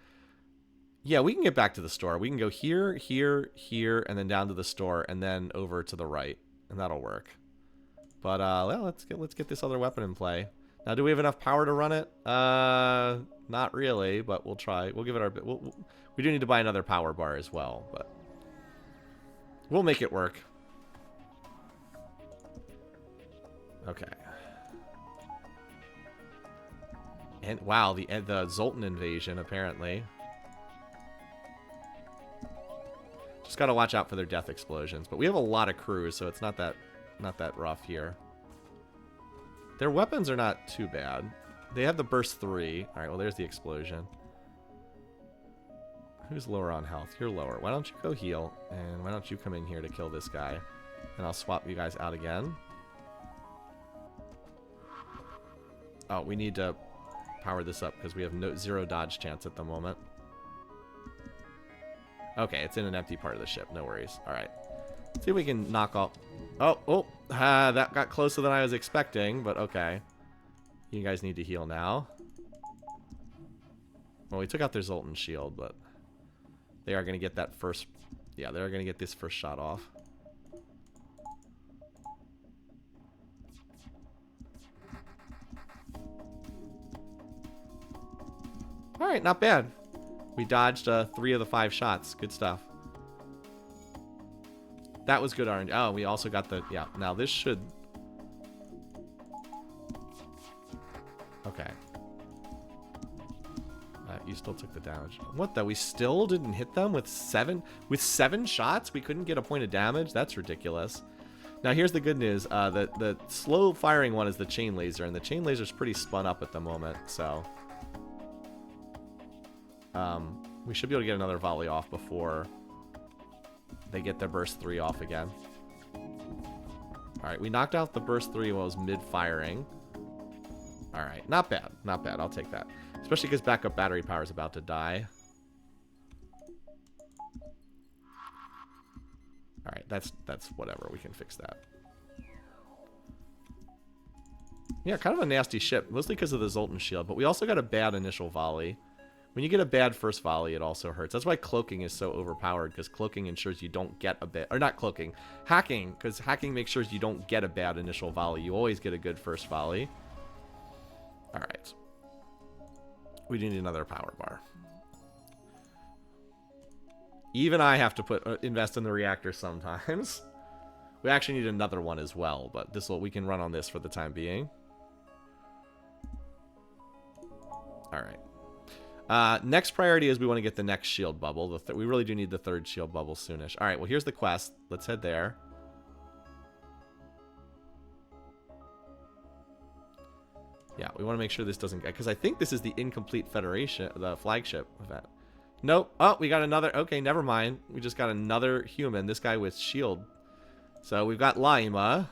Yeah, we can get back to the store. We can go here, here, here, and then down to the store, and then over to the right, and that'll work. But well, let's get this other weapon in play. Now, do we have enough power to run it? Not really, but we'll try. We'll give it our bit. We do need to buy another power bar as well, but we'll make it work. Okay. And wow, the Zoltan invasion apparently. Just gotta watch out for their death explosions. But we have a lot of crews, so it's not that rough here. Their weapons are not too bad. They have the burst 3. All right, well there's the explosion. Who's lower on health? You're lower. Why don't you go heal, and why don't you come in here to kill this guy, and I'll swap you guys out again. Oh, we need to power this up because we have 0 dodge chance at the moment. Okay, it's in an empty part of the ship. No worries. All right. See if we can knock off That got closer than I was expecting, but okay. You guys need to heal now. Well, we took out their Zoltan shield, but they are going to get that first... Yeah, they're going to get this first shot off. Alright, not bad. We dodged 3 of the 5 shots. Good stuff. That was good RNG. Oh, we also got the... Yeah, now this should... Okay. You still took the damage. What the? We still didn't hit them with 7... With 7 shots? We couldn't get a point of damage? That's ridiculous. Now, here's the good news. The slow firing one is the chain laser, and the chain laser is pretty spun up at the moment, so... we should be able to get another volley off before they get their burst 3 off again. Alright, we knocked out the burst 3 while it was mid-firing. Alright, not bad. Not bad. I'll take that. Especially because backup battery power is about to die. Alright, that's whatever. We can fix that. Yeah, kind of a nasty ship. Mostly because of the Zoltan shield. But we also got a bad initial volley. When you get a bad first volley, it also hurts. That's why cloaking is so overpowered, because cloaking ensures you don't get a bad... Or not cloaking. Hacking, because hacking makes sure you don't get a bad initial volley. You always get a good first volley. Alright. We need another power bar. Even I have to invest in the reactor sometimes. We actually need another one as well, but we can run on this for the time being. Alright. Next priority is we want to get the next shield bubble. We really do need the 3rd shield bubble soonish. Alright, well here's the quest. Let's head there. Yeah, we want to make sure this doesn't get... Because I think this is the incomplete Federation, the flagship event. Nope. Oh, we got another... Okay, never mind. We just got another human. This guy with shield. So we've got Laima.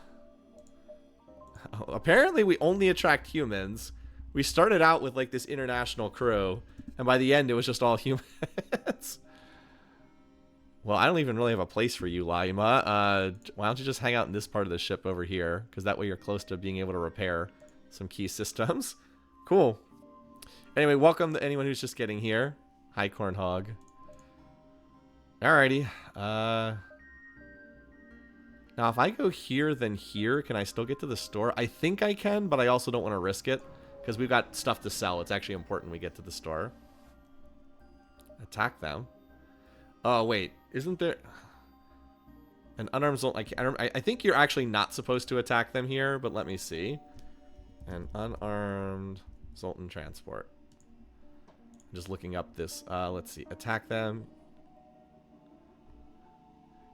Oh, apparently we only attract humans. We started out with like this international crew. And by the end, it was just all humans. Well, I don't even really have a place for you, Laima. Why don't you just hang out in this part of the ship over here? Because that way you're close to being able to repair some key systems. Cool. Anyway, welcome to anyone who's just getting here. Hi, Cornhog. Alrighty. Now, if I go here, then here, can I still get to the store? I think I can, but I also don't want to risk it. Because we've got stuff to sell. It's actually important we get to the store. Attack them. Oh, wait. Isn't there... An unarmed Zoltan... I think you're actually not supposed to attack them here, but let me see. An unarmed Zoltan transport. I'm just looking up this. Let's see. Attack them.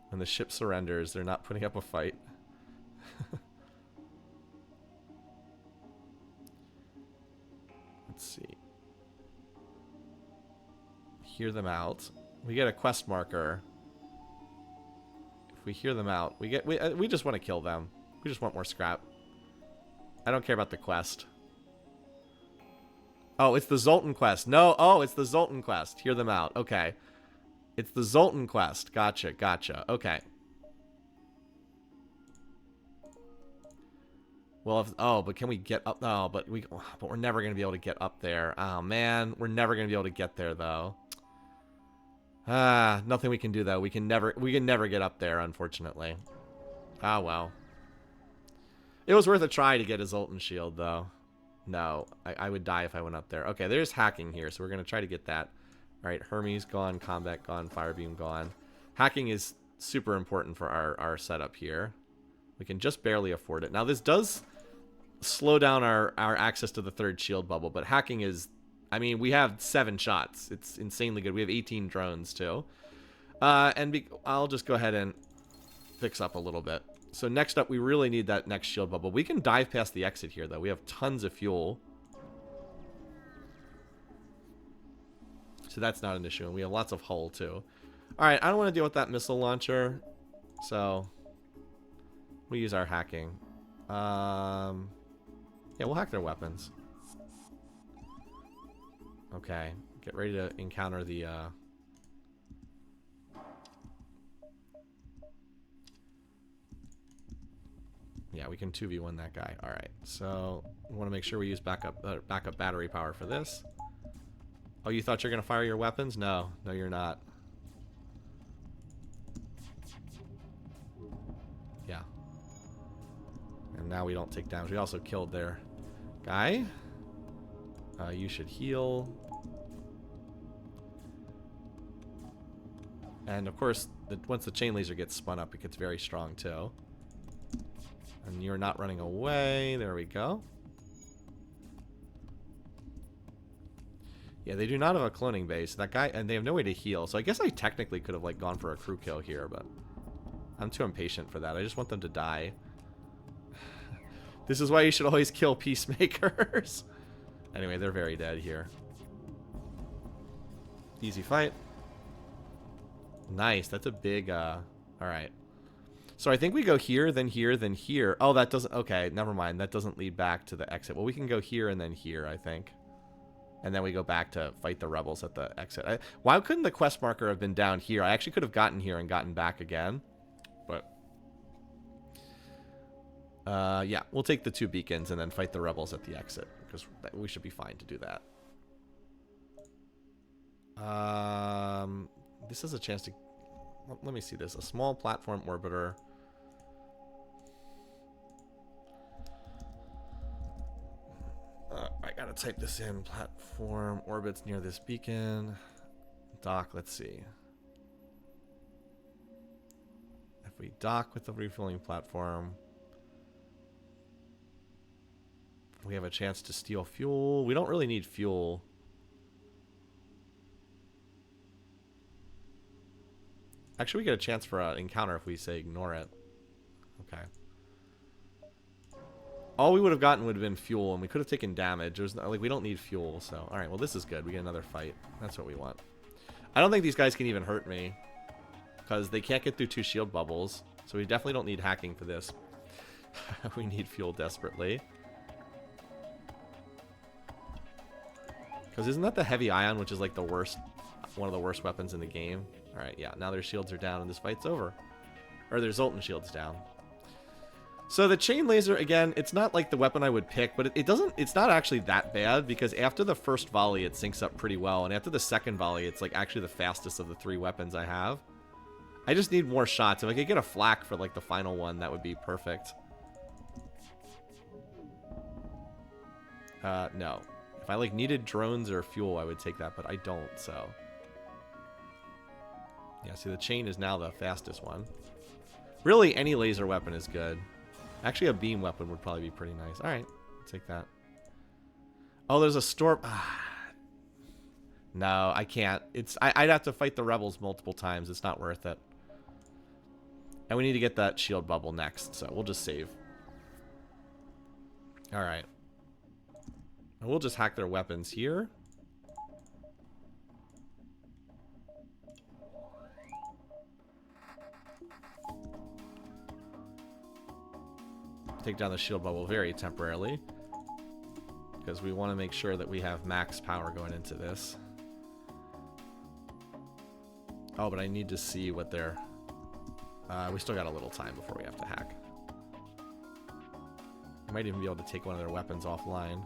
When the ship surrenders, they're not putting up a fight. Let's see. Hear them out. We get a quest marker. If we hear them out, we just want to kill them. We just want more scrap. I don't care about the quest. Oh, it's the Zoltan quest. No, oh, it's the Zoltan quest. Hear them out. Okay. It's the Zoltan quest. Gotcha, gotcha. Okay. Well, but can we get up? No, but we're never gonna be able to get up there. Oh man, we're never gonna be able to get there though. Nothing we can do though. We can never get up there, unfortunately. Oh well. It was worth a try to get a Zoltan shield though. No, I would die if I went up there. Okay, there's hacking here, so we're gonna try to get that. All right, Hermes gone, combat gone, firebeam gone. Hacking is super important for our setup here. We can just barely afford it. Now this does slow down our access to the 3rd shield bubble, but hacking is, I mean, we have 7 shots. It's insanely good. We have 18 drones too. I'll just go ahead and fix up a little bit. So next up, we really need that next shield bubble. We can dive past the exit here though. We have tons of fuel. So that's not an issue. And we have lots of hull too. Alright, I don't want to deal with that missile launcher. So we use our hacking. Yeah, we'll hack their weapons. Okay, get ready to encounter the Yeah, we can 2v1 that guy. All right, so we want to make sure we use backup battery power for this. Oh, you thought you're gonna fire your weapons? No, no, you're not. Yeah. And now we don't take damage. We also killed their guy. You should heal. And of course, once the chain laser gets spun up, it gets very strong too. And you're not running away. There we go. Yeah, they do not have a cloning base. That guy, and they have no way to heal. So I guess I technically could have like gone for a crew kill here, but I'm too impatient for that. I just want them to die. This is why you should always kill peacemakers. Anyway, they're very dead here. Easy fight. Nice. That's a big, all right. So I think we go here, then here, then here. Oh, that doesn't, okay, never mind. That doesn't lead back to the exit. Well, we can go here and then here, I think. And then we go back to fight the rebels at the exit. Why couldn't the quest marker have been down here? I actually could have gotten here and gotten back again. But, yeah, we'll take the 2 beacons and then fight the rebels at the exit. Because we should be fine to do that. This is a chance to... Let me see this. A small platform orbiter. I gotta type this in. Platform orbits near this beacon. Dock, let's see. If we dock with the refueling platform, we have a chance to steal fuel. We don't really need fuel. Actually, we get a chance for an encounter if we say ignore it. Okay. All we would have gotten would have been fuel, and we could have taken damage. There's no, like, we don't need fuel, so... Alright, well, this is good. We get another fight. That's what we want. I don't think these guys can even hurt me, because they can't get through 2 shield bubbles, so we definitely don't need hacking for this. We need fuel desperately. Because isn't that the heavy ion, which is like the worst... one of the worst weapons in the game? Alright, yeah, now their shields are down and this fight's over. Or their Zoltan shield's down. So the chain laser, again, it's not like the weapon I would pick, but it's not actually that bad, because after the first volley it syncs up pretty well, and after the second volley it's like actually the fastest of the 3 weapons I have. I just need more shots. If I could get a flak for like the final one, that would be perfect. No. If I like needed drones or fuel, I would take that, but I don't, so... Yeah, see, the chain is now the fastest one. Really, any laser weapon is good. Actually, a beam weapon would probably be pretty nice. Alright, I'll take that. Oh, there's a storm. No, I can't. I'd have to fight the rebels multiple times. It's not worth it. And we need to get that shield bubble next, so we'll just save. Alright. And we'll just hack their weapons here. Take down the shield bubble very temporarily, because we want to make sure that we have max power going into this. Oh, but I need to see what they're... we still got a little time before we have to hack. I might even be able to take one of their weapons offline.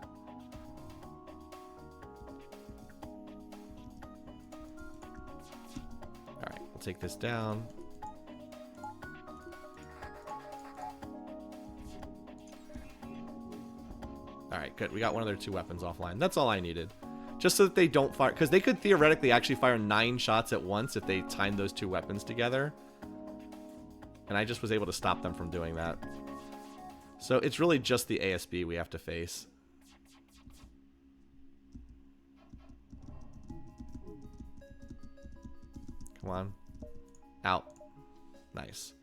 Alright, we'll take this down. Alright, good. We got one of their 2 weapons offline. That's all I needed. Just so that they don't fire... Because they could theoretically actually fire 9 shots at once if they timed those 2 weapons together. And I just was able to stop them from doing that. So it's really just the ASB we have to face. Come on. Out. Nice.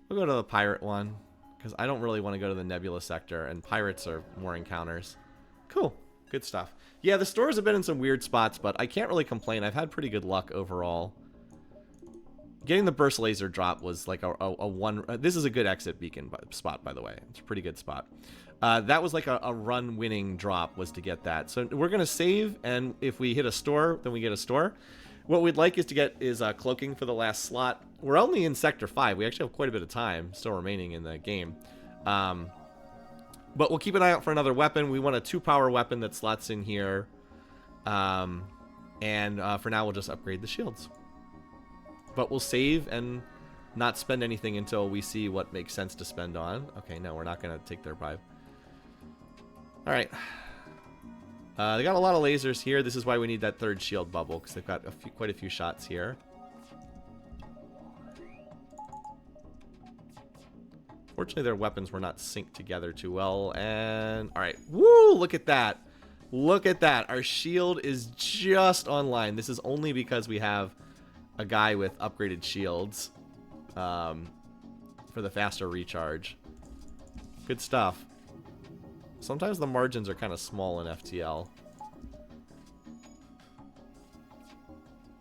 We'll go to the pirate one, because I don't really want to go to the Nebula sector, and pirates are more encounters. Cool. Good stuff. Yeah, the stores have been in some weird spots, but I can't really complain. I've had pretty good luck overall. Getting the burst laser drop was like a one... this is a good exit beacon spot, by the way. It's a pretty good spot. That was like a run-winning drop, was to get that. So we're going to save, and if we hit a store, then we get a store. What we'd like is to get cloaking for the last slot. We're only in Sector 5. We actually have quite a bit of time still remaining in the game. But we'll keep an eye out for another weapon. We want a 2-power weapon that slots in here. And for now, we'll just upgrade the shields. But we'll save and not spend anything until we see what makes sense to spend on. Okay, no, we're not going to take their bribe. All right. They got a lot of lasers here. This is why we need that 3rd shield bubble, because they've got quite a few shots here. Fortunately, their weapons were not synced together too well. And, all right. Woo, look at that. Look at that. Our shield is just online. This is only because we have a guy with upgraded shields for the faster recharge. Good stuff. Sometimes the margins are kind of small in FTL.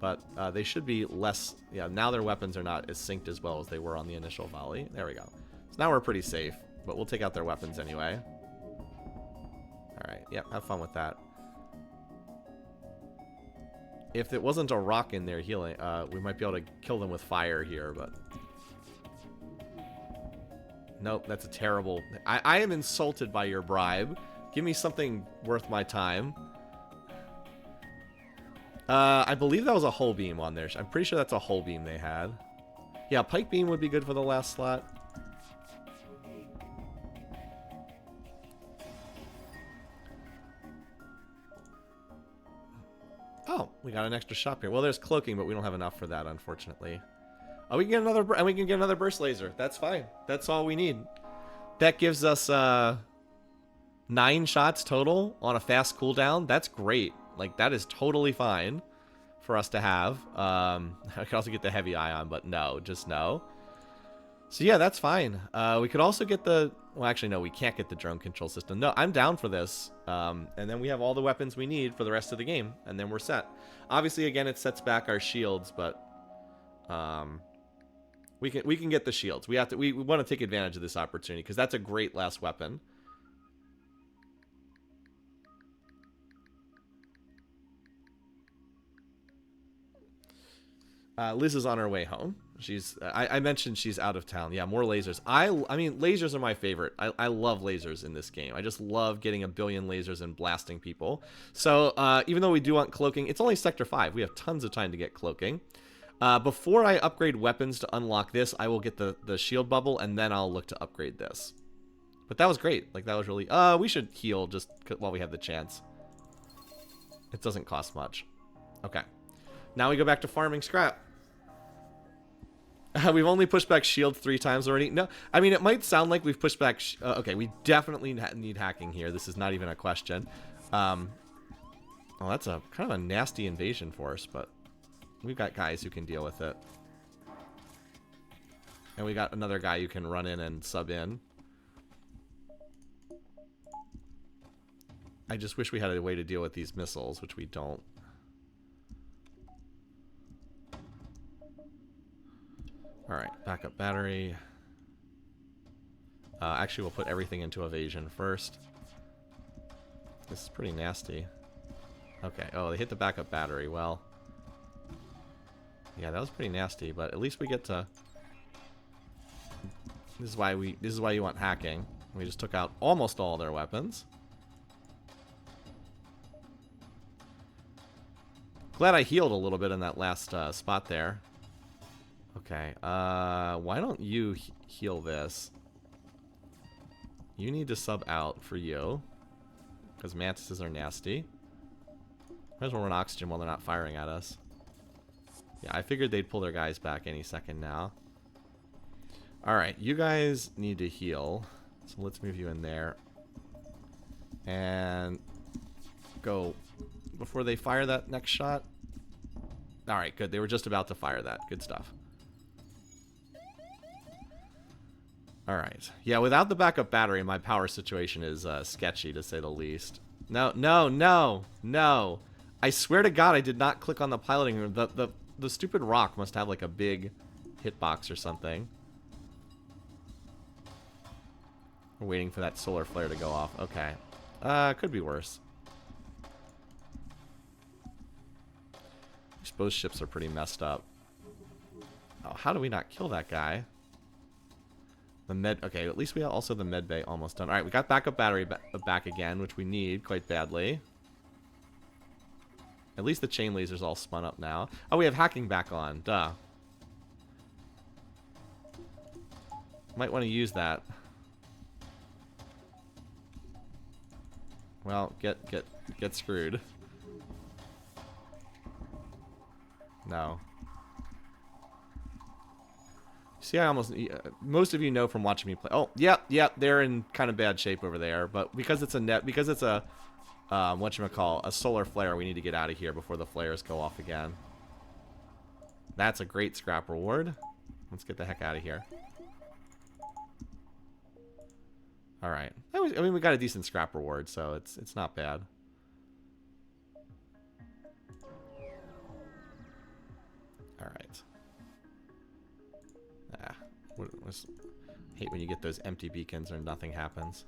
But they should be less... Yeah, now their weapons are not as synced as well as they were on the initial volley. There we go. So now we're pretty safe, but we'll take out their weapons anyway. Alright, yep, have fun with that. If it wasn't a rock in there healing, we might be able to kill them with fire here, but... Nope, that's a terrible... I am insulted by your bribe. Give me something worth my time. I believe that was a hull beam on there. I'm pretty sure that's a hull beam they had. Yeah, pike beam would be good for the last slot. Oh, we got an extra shop here. Well, there's cloaking, but we don't have enough for that, unfortunately. Oh, we can get another, and we can get another burst laser. That's fine. That's all we need. That gives us 9 shots total on a fast cooldown. That's great. Like, that is totally fine for us to have. I could also get the heavy ion, but no, just no. So yeah, that's fine. We could also get the... Well, actually, no, we can't get the drone control system. No, I'm down for this. And then we have all the weapons we need for the rest of the game, and then we're set. Obviously, again, it sets back our shields, but we can get the shields. We want to take advantage of this opportunity because that's a great last weapon. Liz is on her way home. She's I mentioned she's out of town. Yeah, more lasers. I mean, lasers are my favorite. I love lasers in this game. I just love getting a billion lasers and blasting people. So even though we do want cloaking, it's only Sector 5. We have tons of time to get cloaking. Before I upgrade weapons to unlock this, I will get the shield bubble, and then I'll look to upgrade this. But that was great. Like, that was really... we should heal just while we have the chance. It doesn't cost much. Okay. Now we go back to farming scrap. We've only pushed back shield 3 times already. No, I mean, it might sound like we've pushed back... okay, we definitely need hacking here. This is not even a question. Well, that's a kind of a nasty invasion force, but we've got guys who can deal with it. And we got another guy who can run in and sub in. I just wish we had a way to deal with these missiles, which we don't. Alright, backup battery. Actually, we'll put everything into evasion first. This is pretty nasty. Okay, oh, they hit the backup battery. Well, yeah, that was pretty nasty, but at least we get to... This is why you want hacking. We just took out almost all their weapons. Glad I healed a little bit in that last spot there. Okay, why don't you heal this? You need to sub out for you. Because mantises are nasty. Might as well run oxygen while they're not firing at us. Yeah, I figured they'd pull their guys back any second now. Alright, you guys need to heal. So let's move you in there. And go before they fire that next shot. Alright, good. They were just about to fire that. Good stuff. Alright. Yeah, without the backup battery, my power situation is sketchy, to say the least. No, no, no, no. I swear to God, I did not click on the piloting room. The stupid rock must have, like, a big hitbox or something. We're waiting for that solar flare to go off. Okay. Could be worse. Both ships are pretty messed up. Oh, how do we not kill that guy? The med... Okay, at least we have also the med bay almost done. All right, we got backup battery back again, which we need quite badly. At least the chain laser's all spun up now. Oh, we have hacking back on. Duh. Might want to use that. Well, get screwed. No. See, I almost... most of you know from watching me play... Oh, yep, they're in kind of bad shape over there. But because it's a net... Because it's a... whatchamacall, a solar flare, we need to get out of here before the flares go off again. That's a great scrap reward. Let's get the heck out of here. Alright. I mean, we got a decent scrap reward, so it's not bad. Alright. Hate when you get those empty beacons or nothing happens.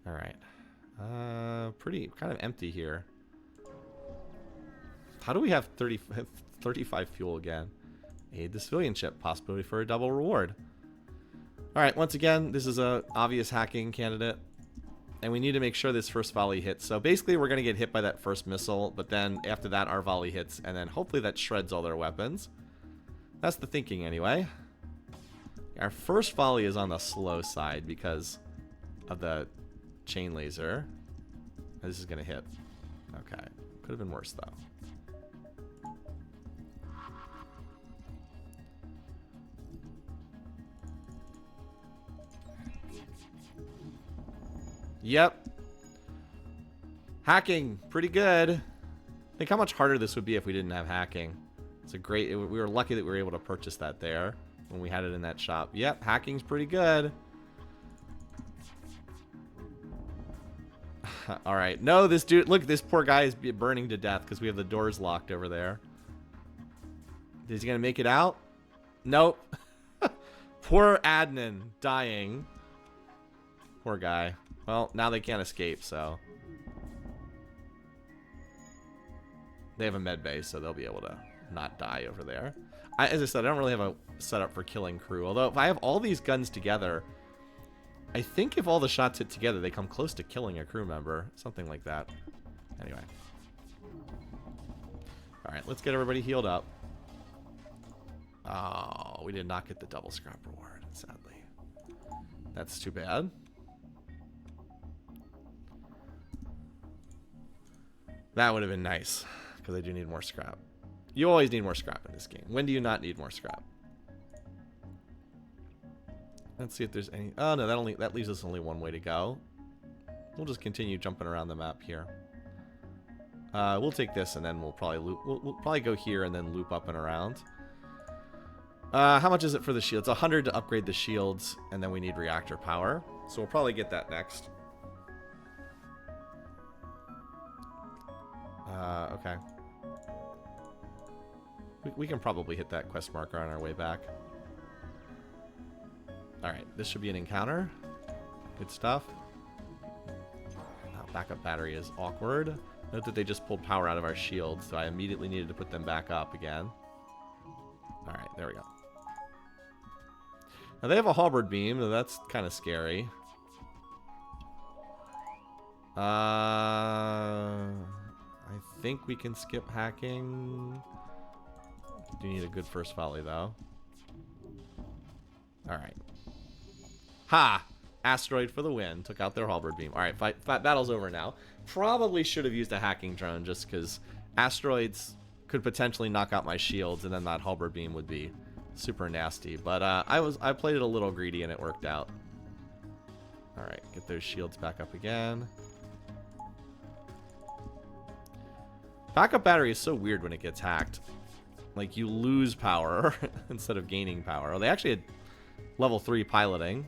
Alright. Pretty kind of empty here. How do we have 35 fuel again? Aid the civilian ship. Possibility for a double reward. Alright, once again, this is a obvious hacking candidate. And we need to make sure this first volley hits. So basically, we're going to get hit by that first missile, but then after that, our volley hits, and then hopefully that shreds all their weapons. That's the thinking, anyway. Our first volley is on the slow side because of the chain laser. This is going to hit. Okay. Could have been worse, though. Yep. Hacking. Pretty good. Think how much harder this would be if we didn't have hacking. It's a great... we were lucky that we were able to purchase that there when we had it in that shop. Yep, hacking's pretty good. Alright. No, this dude... Look, this poor guy is burning to death because we have the doors locked over there. Is he going to make it out? Nope. Poor Adnan dying. Poor guy. Well, now they can't escape, so... They have a med base, so they'll be able to not die over there. As I said, I don't really have a setup for killing crew. Although, if I have all these guns together... I think if all the shots hit together, they come close to killing a crew member. Something like that. Anyway. Alright, let's get everybody healed up. Oh, we did not get the double scrap reward, sadly. That's too bad. That would have been nice, because I do need more scrap. You always need more scrap in this game. When do you not need more scrap? Let's see if there's any... Oh, no, that leaves us only one way to go. We'll just continue jumping around the map here. We'll take this, and then we'll probably loop... We'll probably go here and then loop up and around. How much is it for the shields? 100 to upgrade the shields, and then we need reactor power. So we'll probably get that next. Okay. We can probably hit that quest marker on our way back. Alright, this should be an encounter. Good stuff. Backup battery is awkward. Note that they just pulled power out of our shields, so I immediately needed to put them back up again. Alright, there we go. Now they have a halberd beam, so that's kind of scary. I think we can skip hacking. Do need a good first volley, though. Alright. Ha! Asteroid for the win. Took out their halberd beam. Alright, battle's over now. Probably should have used a hacking drone just because asteroids could potentially knock out my shields, and then that halberd beam would be super nasty. But I played it a little greedy and it worked out. Alright, get those shields back up again. Backup battery is so weird when it gets hacked. Like, you lose power instead of gaining power. Oh, they actually had level 3 piloting.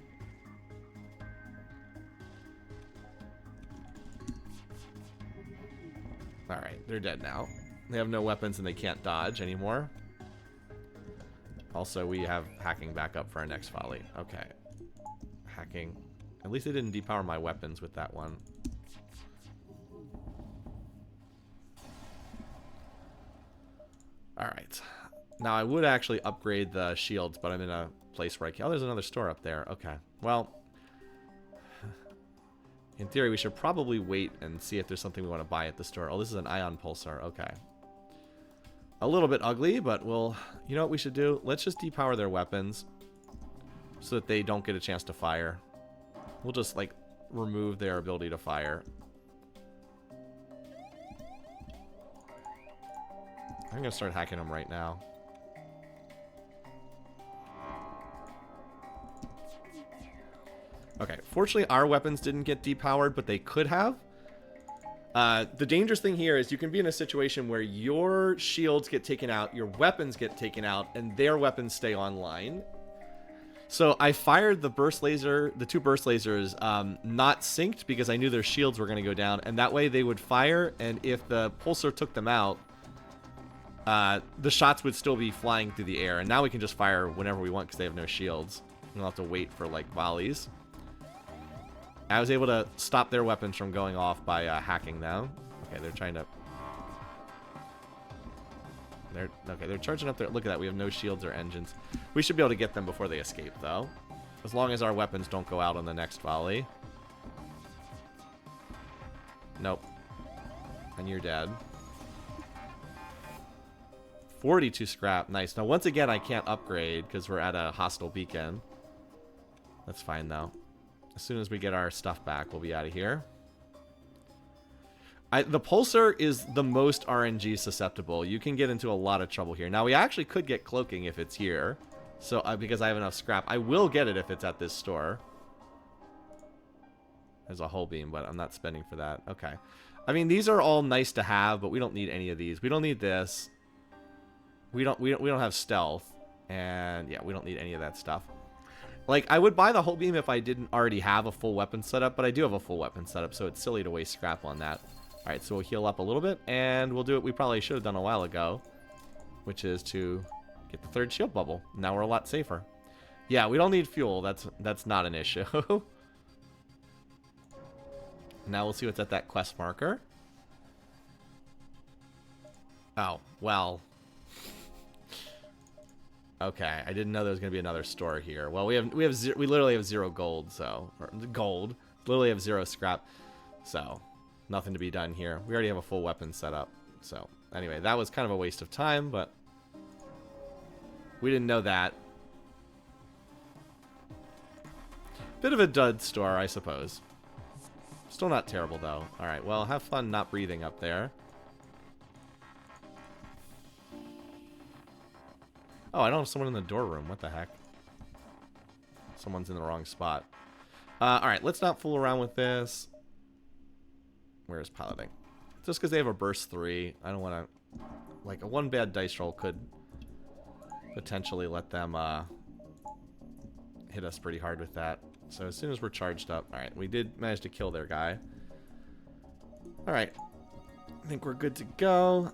Alright, they're dead now. They have no weapons and they can't dodge anymore. Also, we have hacking back up for our next volley. Okay. Hacking. At least they didn't depower my weapons with that one. Alright. Now, I would actually upgrade the shields, but I'm in a place where I can... Oh, there's another store up there. Okay. Well, in theory, we should probably wait and see if there's something we want to buy at the store. Oh, this is an ion pulsar. Okay. A little bit ugly, but we'll... You know what we should do? Let's just depower their weapons so that they don't get a chance to fire. We'll just, like, remove their ability to fire. I'm going to start hacking them right now. Okay, fortunately our weapons didn't get depowered, but they could have. The dangerous thing here is you can be in a situation where your shields get taken out, your weapons get taken out, and their weapons stay online. So I fired the burst laser, the 2 burst lasers, not synced because I knew their shields were going to go down, and that way they would fire, and if the pulsar took them out, the shots would still be flying through the air, and now we can just fire whenever we want because they have no shields. We don't have to wait for, like, volleys. I was able to stop their weapons from going off by hacking them. Okay, they're trying to... They're charging up there. Look at that. We have no shields or engines. We should be able to get them before they escape, though. As long as our weapons don't go out on the next volley. Nope. And you're dead. 42 scrap. Nice. Now, once again, I can't upgrade because we're at a hostile beacon. That's fine, though. As soon as we get our stuff back, we'll be out of here. The pulsar is the most RNG susceptible. You can get into a lot of trouble here. Now, we actually could get cloaking if it's here. So, because I have enough scrap. I will get it if it's at this store. There's a hull beam, but I'm not spending for that. Okay. I mean, these are all nice to have, but we don't need any of these. We don't need this. We don't have stealth. And, yeah, we don't need any of that stuff. Like, I would buy the hull beam if I didn't already have a full weapon setup, but I do have a full weapon setup, so it's silly to waste scrap on that. Alright, so we'll heal up a little bit, and we'll do what we probably should have done a while ago, which is to get the 3rd shield bubble. Now we're a lot safer. Yeah, we don't need fuel. That's not an issue. Now we'll see what's at that quest marker. Oh, well... Okay, I didn't know there was going to be another store here. Well, we literally have 0 gold, so... Or gold. Literally have 0 scrap. So, nothing to be done here. We already have a full weapon set up. So, anyway, that was kind of a waste of time, but... We didn't know that. Bit of a dud store, I suppose. Still not terrible, though. Alright, well, have fun not breathing up there. Oh, I don't have someone in the door room. What the heck? Someone's in the wrong spot. Alright, let's not fool around with this. Where is piloting? Just because they have a burst 3, I don't want to... Like, a 1 bad dice roll could potentially let them hit us pretty hard with that. So as soon as we're charged up... Alright, we did manage to kill their guy. Alright. I think we're good to go.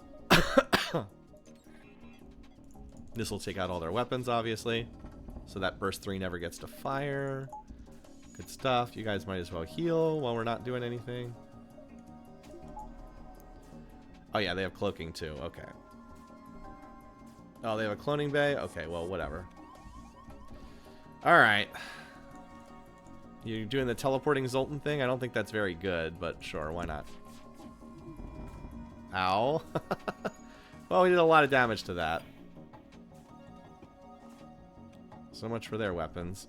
This will take out all their weapons, obviously. So that burst 3 never gets to fire. Good stuff. You guys might as well heal while we're not doing anything. Oh, yeah, they have cloaking, too. Okay. Oh, they have a cloning bay? Okay, well, whatever. Alright. You're doing the teleporting Zoltan thing? I don't think that's very good, but sure, why not? Ow. Well, we did a lot of damage to that. So much for their weapons.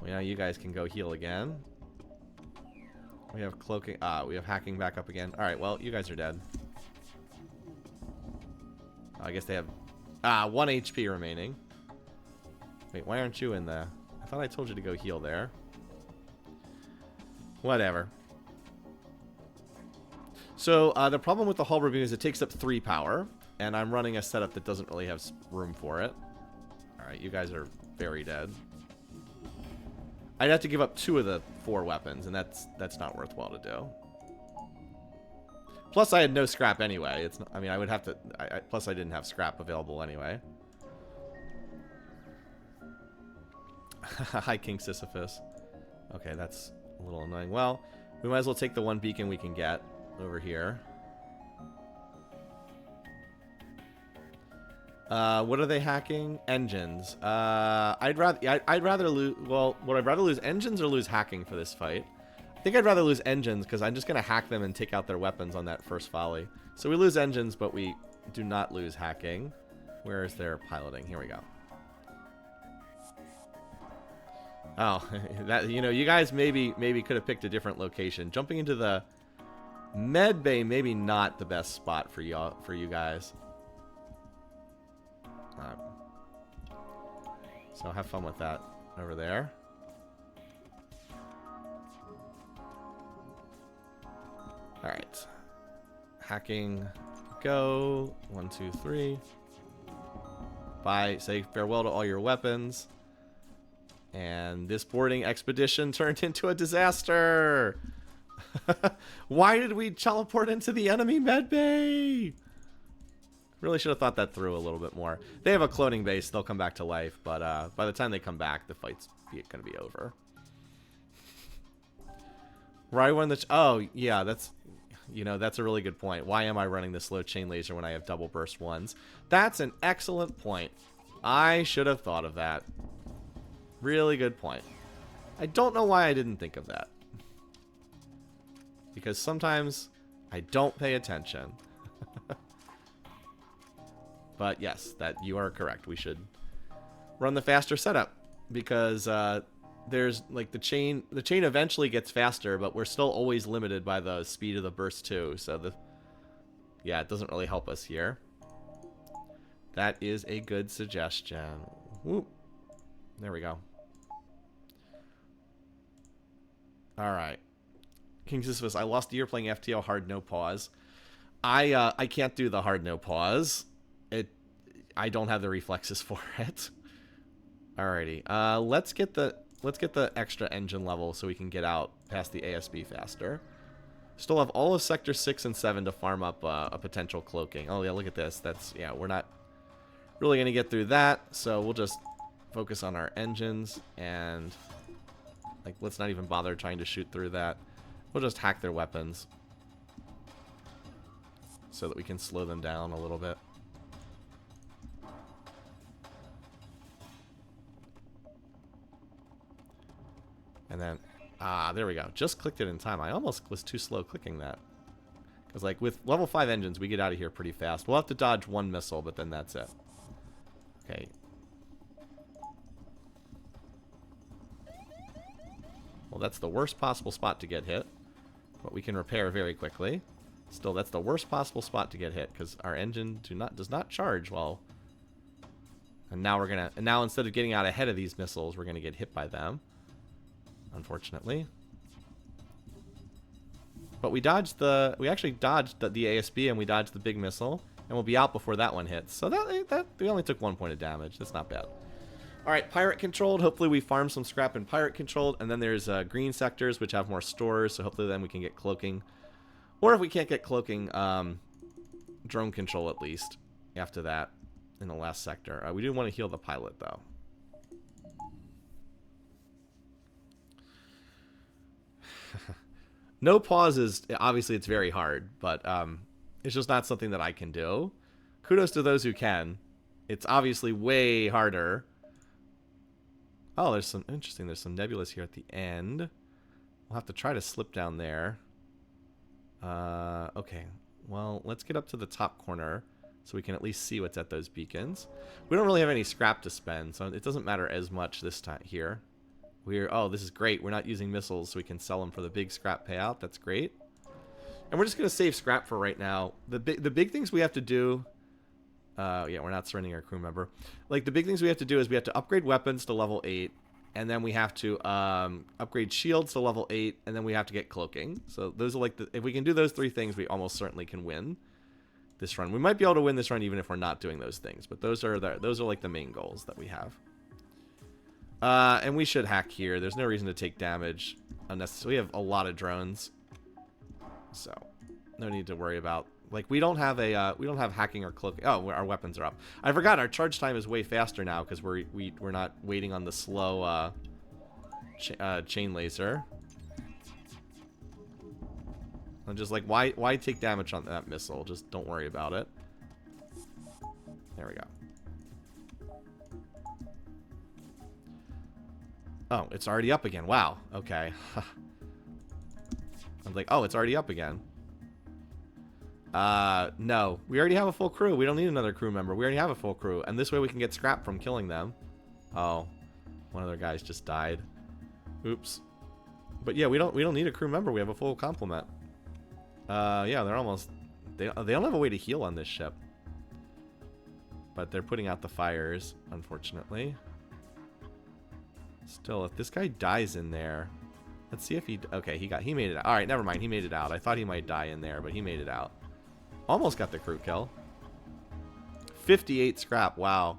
Well, now you guys can go heal again. We have cloaking. We have hacking back up again. Alright, well, you guys are dead. I guess they have 1 HP remaining. Wait, why aren't you in there? I thought I told you to go heal there. Whatever. So, the problem with the hull review is it takes up 3 power. And I'm running a setup that doesn't really have room for it. Alright, you guys are very dead. I'd have to give up 2 of the 4 weapons, and that's not worthwhile to do. Plus, I had no scrap anyway. It's not, I mean, I would have to... plus, I didn't have scrap available anyway. Hi, King Sisyphus. Okay, that's a little annoying. Well, we might as well take the 1 beacon we can get over here. What are they hacking? Engines. I'd rather lose. Well, would I rather lose engines or lose hacking for this fight? I think I'd rather lose engines because I'm just gonna hack them and take out their weapons on that first volley. So we lose engines, but we do not lose hacking. Where is their piloting? Here we go. Oh, that, you know, you guys maybe could have picked a different location. Jumping into the med bay, maybe not the best spot for you guys. So have fun with that over there. All right, hacking, go 1, 2, 3. Bye. Say farewell to all your weapons. And this boarding expedition turned into a disaster. Why did we teleport into the enemy medbay? Really should have thought that through a little bit more. They have a cloning base. They'll come back to life. But by the time they come back, the fight's going to be over. Right when the... Oh, yeah, that's... You know, that's a really good point. Why am I running the slow chain laser when I have double burst ones? That's an excellent point. I should have thought of that. Really good point. I don't know why I didn't think of that. Because sometimes I don't pay attention. But yes, that you are correct. We should run the faster setup because there's like the chain eventually gets faster, but we're still always limited by the speed of the burst too. So yeah, it doesn't really help us here. That is a good suggestion. Whoop. There we go. All right. King Sisyphus, I lost a year playing FTL hard no pause. I can't do the hard no pause. I don't have the reflexes for it. Alrighty. Let's get the extra engine level so we can get out past the ASB faster. Still have all of sector 6 and 7 to farm up a potential cloaking. Oh yeah, look at this. Yeah, we're not really gonna get through that, so we'll just focus on our engines and like let's not even bother trying to shoot through that. We'll just hack their weapons so that we can slow them down a little bit. And then, there we go. Just clicked it in time. I almost was too slow clicking that. Because, like, with level 5 engines, we get out of here pretty fast. We'll have to dodge one missile, but then that's it. Okay. Well, that's the worst possible spot to get hit. But we can repair very quickly. Still, that's the worst possible spot to get hit, because our engine does not charge well. And now instead of getting out ahead of these missiles, we're gonna get hit by them. Unfortunately. But we actually dodged the ASB and we dodged the big missile, and we'll be out before that one hits. So that we only took 1 point of damage. That's not bad. All right, pirate controlled. Hopefully we farm some scrap in pirate controlled, and then there's green sectors which have more stores. So hopefully then we can get cloaking, or if we can't get cloaking, drone control at least after that in the last sector. We do want to heal the pilot though. No pauses. Obviously, it's very hard, but it's just not something that I can do. Kudos to those who can. It's obviously way harder. Oh, there's some interesting. There's some nebulas here at the end. We'll have to try to slip down there. Okay. Well, let's get up to the top corner so we can at least see what's at those beacons. We don't really have any scrap to spend, so it doesn't matter as much this time here. Oh, this is great. We're not using missiles, so we can sell them for the big scrap payout. That's great. And we're just going to save scrap for right now. The big things we have to do... yeah, we're not surrendering our crew member. Like, the big things we have to do is we have to upgrade weapons to level 8. And then we have to upgrade shields to level 8. And then we have to get cloaking. So those are like if we can do those 3 things, we almost certainly can win this run. We might be able to win this run even if we're not doing those things. But those are like the main goals that we have. And we should hack here. There's no reason to take damage unnecessarily. We have a lot of drones, so no need to worry about. Like we don't have hacking or cloaking. Oh, our weapons are up. I forgot our charge time is way faster now because we're not waiting on the slow chain laser. And just like why take damage on that missile? Just don't worry about it. There we go. Oh, it's already up again. Wow. Okay. I was like, oh, it's already up again. No. We already have a full crew. We don't need another crew member. We already have a full crew. And this way we can get scrap from killing them. Oh. One of their guys just died. Oops. But yeah, we don't need a crew member. We have a full complement. Yeah, they're almost... They don't have a way to heal on this ship. But they're putting out the fires, unfortunately. Still, if this guy dies in there... Let's see if he... Okay, he made it out. Alright, never mind. He made it out. I thought he might die in there, but he made it out. Almost got the crew kill. 58 scrap. Wow.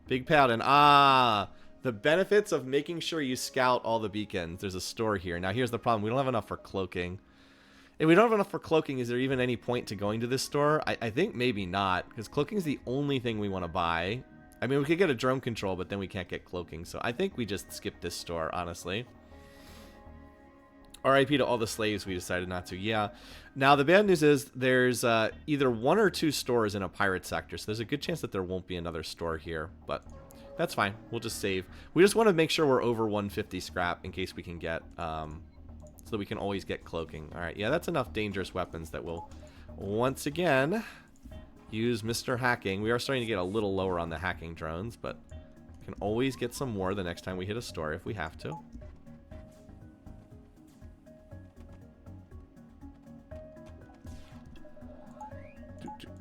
Big paladin. Ah! The benefits of making sure you scout all the beacons. There's a store here. Now, here's the problem. We don't have enough for cloaking. If we don't have enough for cloaking, is there even any point to going to this store? I think maybe not, because cloaking is the only thing we want to buy. I mean, we could get a drone control, but then we can't get cloaking. So I think we just skip this store, honestly. RIP to all the slaves we decided not to. Yeah. Now, the bad news is there's either 1 or 2 stores in a pirate sector, so there's a good chance that there won't be another store here, but that's fine. We'll just save. We just want to make sure we're over 150 scrap in case we can get, so that we can always get cloaking. All right, yeah, that's enough dangerous weapons that we'll, once again, use Mr. Hacking. We are starting to get a little lower on the hacking drones, but we can always get some more the next time we hit a store if we have to.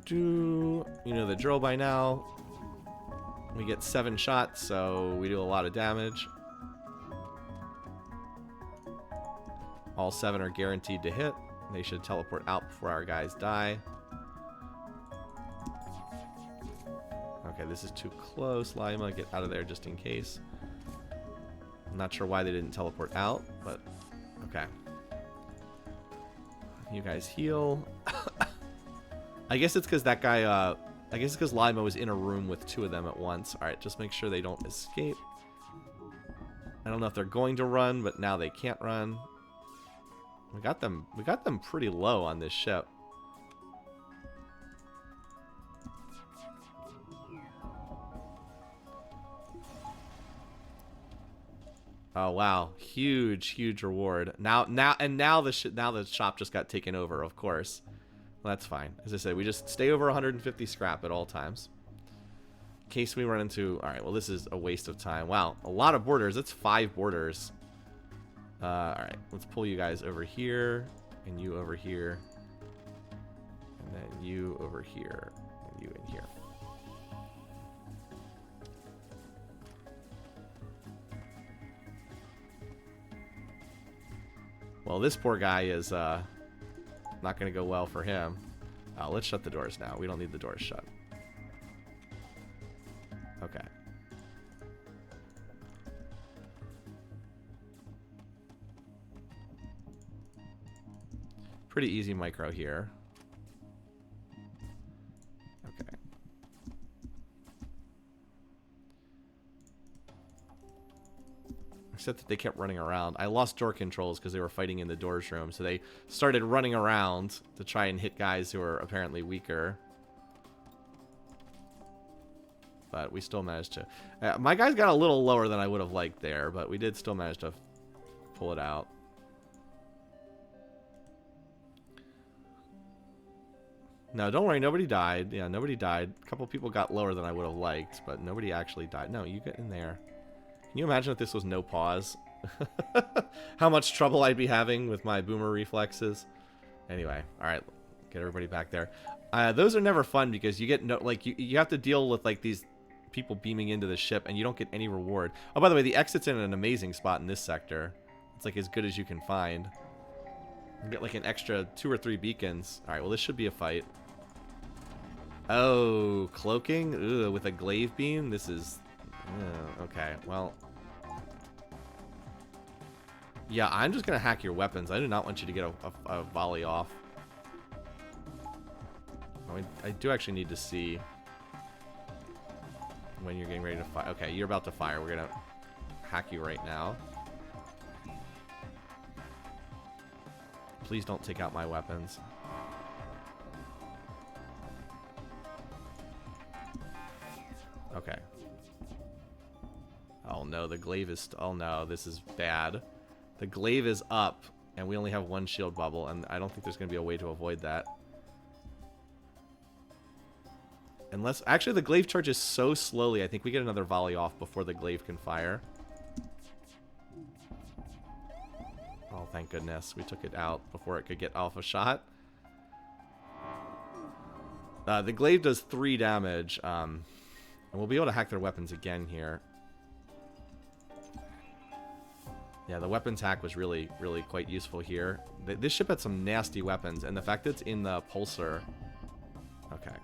You know the drill by now. We get 7 shots, so we do a lot of damage. All 7 are guaranteed to hit. They should teleport out before our guys die. Okay, this is too close. Lima, get out of there just in case. I'm not sure why they didn't teleport out, but okay. You guys heal. I guess it's because that guy, I guess it's because Lima was in a room with 2 of them at once. Alright, just make sure they don't escape. I don't know if they're going to run, but now they can't run. We got them pretty low on this ship. Oh wow, huge reward. Now the shop just got taken over, of course. Well, that's fine. As I said, we just stay over 150 scrap at all times. In case we run into... Alright, well, this is a waste of time. Wow, a lot of borders. That's 5 borders. Alright, let's pull you guys over here. And you over here. And then you over here. And you in here. Well, this poor guy is... not going to go well for him. Let's shut the doors now. We don't need the doors shut. Okay. Pretty easy micro here. Okay. Except that they kept running around. I lost door controls because they were fighting in the doors room, so they started running around to try and hit guys who are apparently weaker. But we still managed to... my guys got a little lower than I would have liked there, but we did still manage to pull it out. No, don't worry, nobody died. Yeah, nobody died. A couple people got lower than I would have liked, but nobody actually died. No, you get in there. Can you imagine if this was no pause? How much trouble I'd be having with my boomer reflexes. Anyway, alright, get everybody back there. Those are never fun because you get no, like, you have to deal with like these people beaming into the ship and you don't get any reward. Oh, by the way, the exit's in an amazing spot in this sector. It's like as good as you can find. You get like an extra 2 or 3 beacons. Alright, well this should be a fight. Oh, cloaking? Ugh, with a glaive beam? This is... okay, well... Yeah, I'm just going to hack your weapons. I do not want you to get a volley off. I do actually need to see when you're getting ready to fire. Okay, you're about to fire. We're going to hack you right now. Please don't take out my weapons. Okay. Oh, Oh no, the glaive is... Oh no, this is bad. The glaive is up, and we only have one shield bubble, and I don't think there's going to be a way to avoid that. Unless... Actually, the glaive charges so slowly, I think we get another volley off before the glaive can fire. Oh, thank goodness. We took it out before it could get off a shot. The glaive does 3 damage, and we'll be able to hack their weapons again here. Yeah, the weapons hack was really, really quite useful here. This ship had some nasty weapons, and the fact that it's in the pulsar... Okay.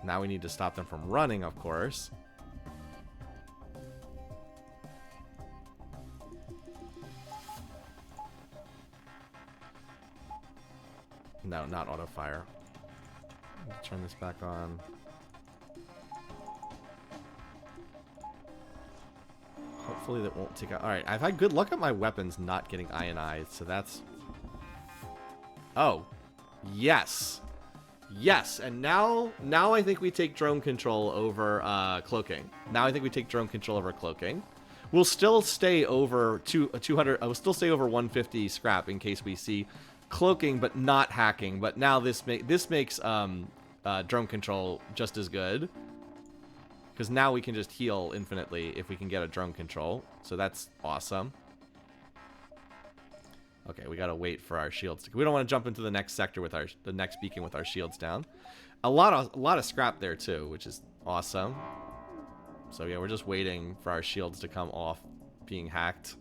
Now we need to stop them from running, of course. No, not auto fire. Turn this back on. Hopefully that won't take out... Alright, I've had good luck at my weapons not getting ionized, so that's... Oh. Yes. Yes, and now I think we take drone control over cloaking. Now I think we take drone control over cloaking. We'll still stay over 200... We'll still stay over 150 scrap in case we see cloaking, but not hacking. But now this makes drone control just as good. Because now we can just heal infinitely if we can get a drone control. So that's awesome. Okay, we gotta wait for our shields. We don't want to jump into the next sector with the next beacon with our shields down. A lot of scrap there too, which is awesome. So yeah, we're just waiting for our shields to come off being hacked.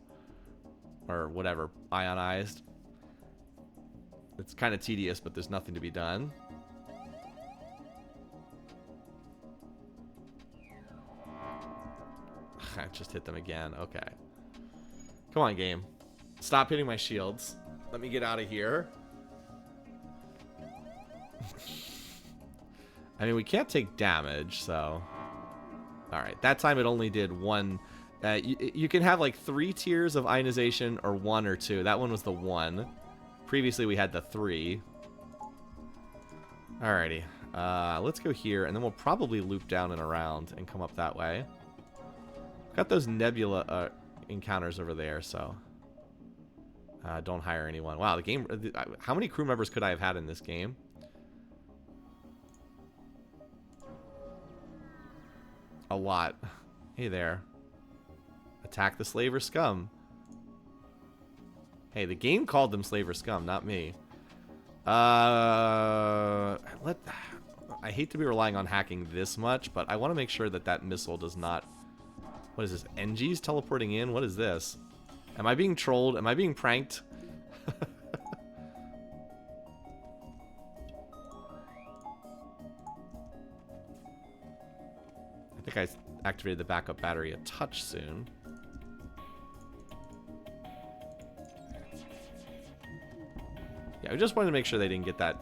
Or whatever, ionized. It's kind of tedious, but there's nothing to be done. I just hit them again. Okay. Come on, game. Stop hitting my shields. Let me get out of here. I mean, we can't take damage, so... Alright, that time it only did 1... you can have like 3 tiers of ionization, or 1 or 2. That one was the 1. Previously we had the 3. Alrighty. Let's go here, and then we'll probably loop down and around and come up that way. Got those nebula encounters over there, so... don't hire anyone. Wow, the game... How many crew members could I have had in this game? A lot. Hey there. Attack the slaver scum. Hey, the game called them slaver scum, not me. I hate to be relying on hacking this much, but I want to make sure that that missile does not... What is this? NG's teleporting in? What is this? Am I being trolled? Am I being pranked? I think I activated the backup battery a touch soon. Yeah, I just wanted to make sure they didn't get that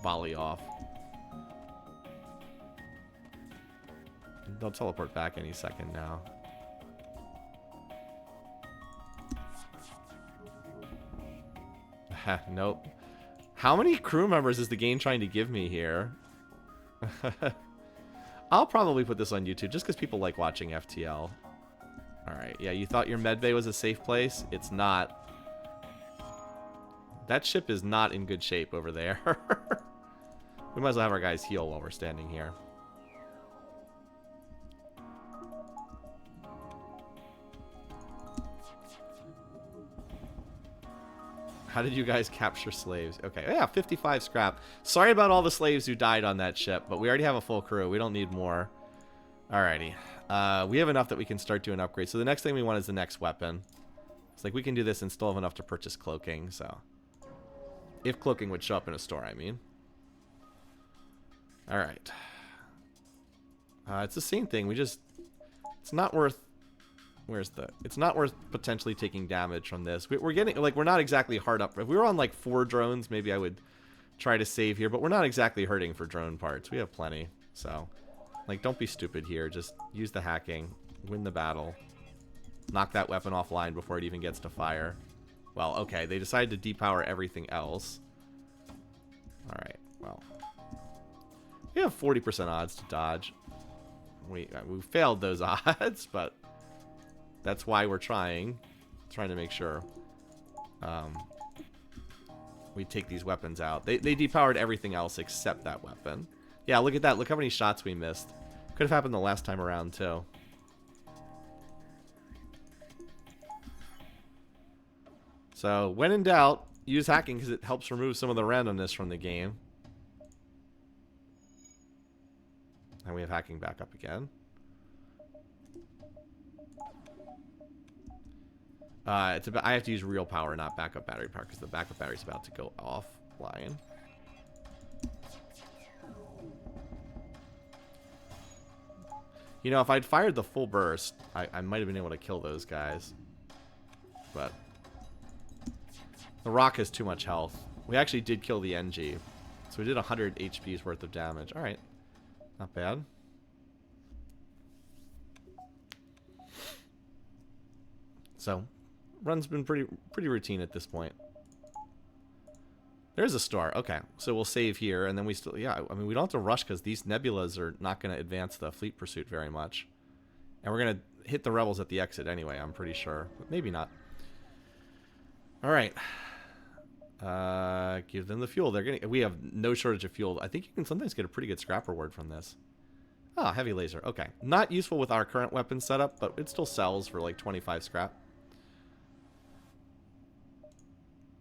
volley off. They'll teleport back any second now. Nope. How many crew members is the game trying to give me here? I'll probably put this on YouTube just because people like watching FTL. Alright, yeah, you thought your medbay was a safe place? It's not. That ship is not in good shape over there. We might as well have our guys heal while we're standing here. How did you guys capture slaves? Okay, yeah, 55 scrap. Sorry about all the slaves who died on that ship, but we already have a full crew. We don't need more. Alrighty. We have enough that we can start doing upgrades. So the next thing we want is the next weapon. It's like we can do this and still have enough to purchase cloaking, so... If cloaking would show up in a store, I mean. Alright. It's the same thing. We just... It's not worth... Where's the... It's not worth potentially taking damage from this. We're getting... Like, we're not exactly hard up. If we were on, like, 4 drones, maybe I would try to save here. But we're not exactly hurting for drone parts. We have plenty. So, like, don't be stupid here. Just use the hacking. Win the battle. Knock that weapon offline before it even gets to fire. Well, okay. They decided to depower everything else. Alright, well. We have 40% odds to dodge. we failed those odds, but that's why we're trying to make sure we take these weapons out. They depowered everything else except that weapon. Yeah, look at that. Look how many shots we missed. Could have happened the last time around, too. So, when in doubt, use hacking because it helps remove some of the randomness from the game. And we have hacking back up again. I have to use real power, not backup battery power, because the backup battery is about to go offline. You know, if I'd fired the full burst, I might have been able to kill those guys. But the rock has too much health. We actually did kill the NG. So we did 100 HP's worth of damage. Alright. Not bad. So, run's been pretty routine at this point. There's a star. Okay, so we'll save here, and then we still... Yeah, I mean, we don't have to rush because these nebulas are not going to advance the fleet pursuit very much. And we're going to hit the rebels at the exit anyway, I'm pretty sure. But maybe not. Alright. Give them the fuel. We have no shortage of fuel. I think you can sometimes get a pretty good scrap reward from this. Ah, heavy laser. Okay. Not useful with our current weapon setup, but it still sells for like 25 scrap.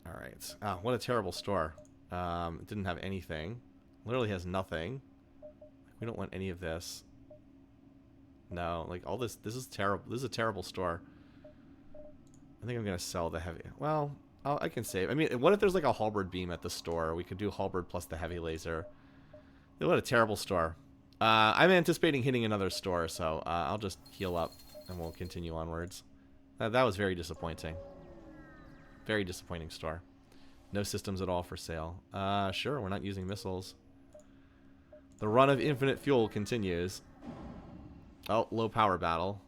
Alright. Ah, what a terrible store. It didn't have anything. Literally has nothing. We don't want any of this. No, like all this is terrible. This is a terrible store. I think I'm going to sell the heavy. Well, I can save. I mean, what if there's like a halberd beam at the store? We could do halberd plus the heavy laser. What a terrible store. I'm anticipating hitting another store, so I'll just heal up and we'll continue onwards. That was very disappointing. Very disappointing store. No systems at all for sale. Sure, we're not using missiles. The run of infinite fuel continues. Oh, low power battle.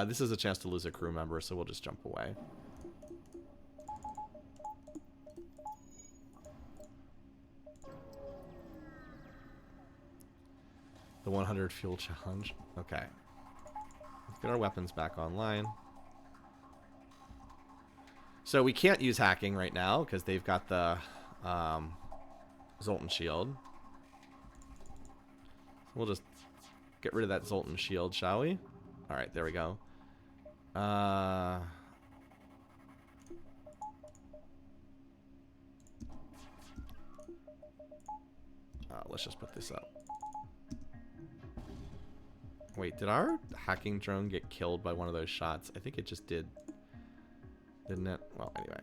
This is a chance to lose a crew member, so we'll just jump away. The 100 fuel challenge. Okay. Let's get our weapons back online. So we can't use hacking right now because they've got the Zoltan shield. We'll just get rid of that Zoltan shield, shall we? Alright, there we go. Let's just put this up. Wait, did our hacking drone get killed by one of those shots? I think it just did. Didn't it? Well, anyway.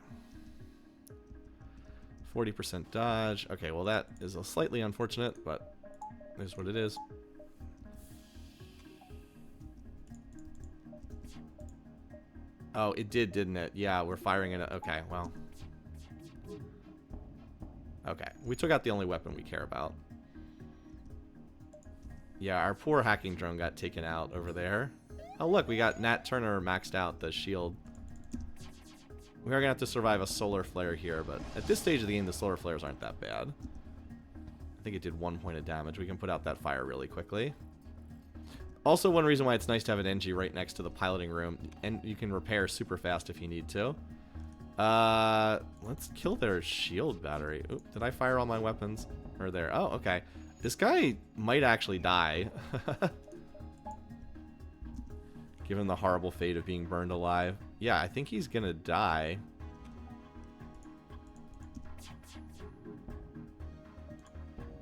40% dodge. Okay, well that is a slightly unfortunate, but it is what it is. Oh, it did, didn't it? Yeah, we're firing it. Okay, well. Okay, we took out the only weapon we care about. Yeah, our poor hacking drone got taken out over there. Oh, look, we got Nat Turner maxed out the shield. We are going to have to survive a solar flare here, but at this stage of the game, the solar flares aren't that bad. I think it did 1 point of damage. We can put out that fire really quickly. Also, one reason why it's nice to have an NG right next to the piloting room, and you can repair super fast if you need to. Let's kill their shield battery. Oop, did I fire all my weapons? Or there? Oh, okay. This guy might actually die. Given the horrible fate of being burned alive. Yeah, I think he's gonna die.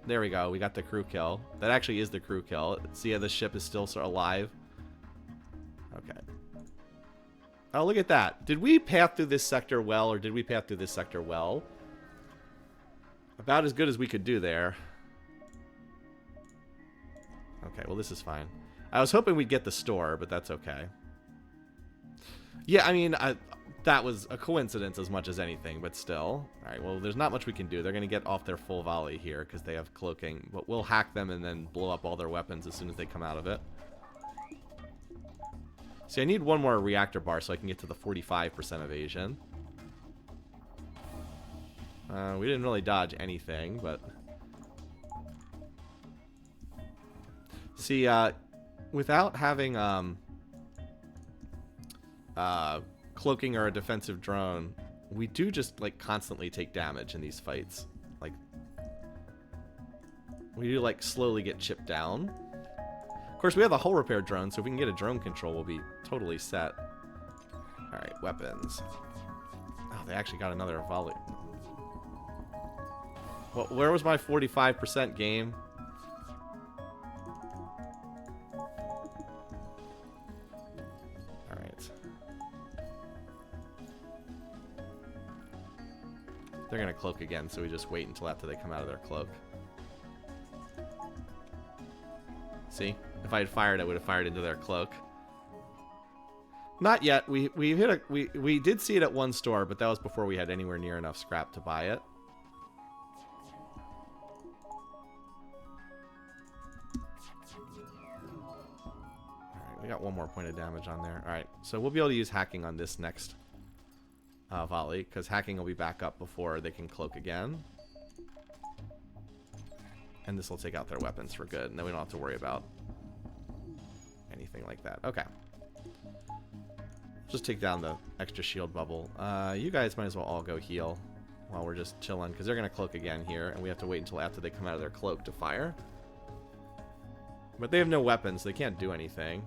There we go. We got the crew kill. That actually is the crew kill. See how the ship is still sort of alive? Okay. Oh, look at that. Did we path through this sector well, or did we path through this sector well? About as good as we could do there. Okay, well, this is fine. I was hoping we'd get the store, but that's okay. Yeah, I mean, that was a coincidence as much as anything, but still. Alright, well, there's not much we can do. They're going to get off their full volley here because they have cloaking. But we'll hack them and then blow up all their weapons as soon as they come out of it. See, I need one more reactor bar so I can get to the 45% evasion. We didn't really dodge anything, but... See, without having cloaking or a defensive drone, we do just like constantly take damage in these fights. Like we do like slowly get chipped down. Of course, we have the hull repair drone, so if we can get a drone control, we'll be totally set. All right, weapons. Oh, they actually got another volley. Well, where was my 45% game? All right. They're gonna cloak again, so we just wait until after they come out of their cloak. See? If I had fired, I would have fired into their cloak. Not yet. We did see it at one store, but that was before we had anywhere near enough scrap to buy it. Alright, we got one more point of damage on there. Alright, so we'll be able to use hacking on this next volley, because hacking will be back up before they can cloak again. And this will take out their weapons for good, and then we don't have to worry about anything like that. Okay. Just take down the extra shield bubble. You guys might as well all go heal while we're just chilling, because they're going to cloak again here, and we have to wait until after they come out of their cloak to fire. But they have no weapons, so they can't do anything.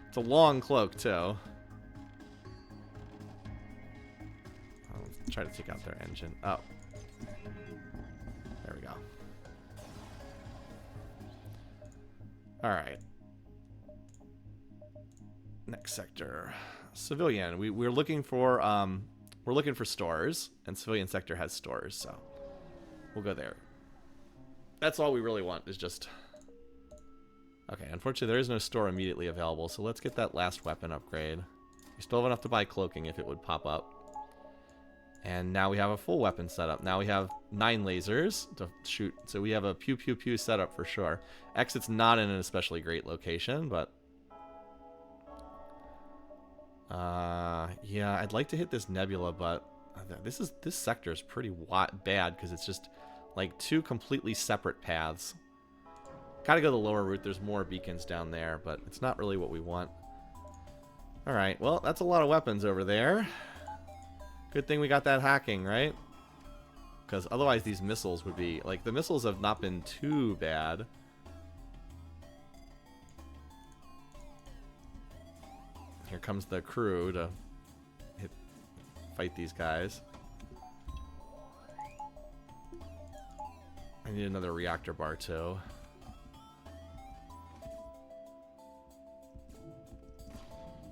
It's a long cloak, too. Try to take out their engine. Oh. There we go. Alright. Next sector. Civilian. We're looking for stores, and civilian sector has stores, so we'll go there. That's all we really want, is just... Okay, unfortunately there is no store immediately available, so let's get that last weapon upgrade. We still have enough to buy cloaking if it would pop up. And now we have a full weapon setup. Now we have 9 lasers to shoot. So we have a pew pew pew setup for sure. Exit's not in an especially great location, but... yeah, I'd like to hit this nebula, but this sector is pretty bad because it's just like 2 completely separate paths. Gotta go the lower route. There's more beacons down there, but it's not really what we want. Alright, well, that's a lot of weapons over there. Good thing we got that hacking, right? Because otherwise these missiles would be... Like, the missiles have not been too bad. Here comes the crew to fight these guys. I need another reactor bar, too.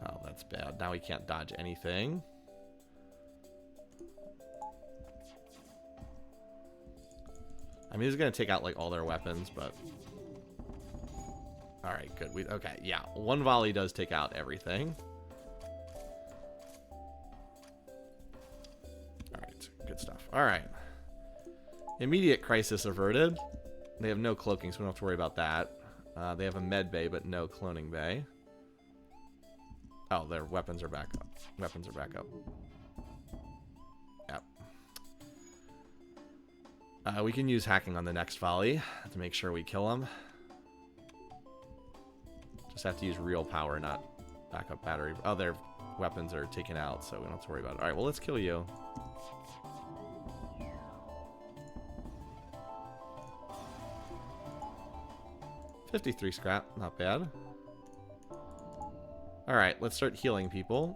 Oh, that's bad. Now we can't dodge anything. I mean, this is going to take out, like, all their weapons, but... Alright, good. Okay, yeah. One volley does take out everything. Alright, good stuff. Alright. Immediate crisis averted. They have no cloaking, so we don't have to worry about that. They have a med bay, but no cloning bay. Oh, their weapons are back up. Weapons are back up. Yep. We can use hacking on the next volley to make sure we kill them. Just have to use real power, not backup battery. Oh, their weapons are taken out, so we don't have to worry about it. Alright, well, let's kill you. $53 scrap, not bad. Alright, let's start healing people.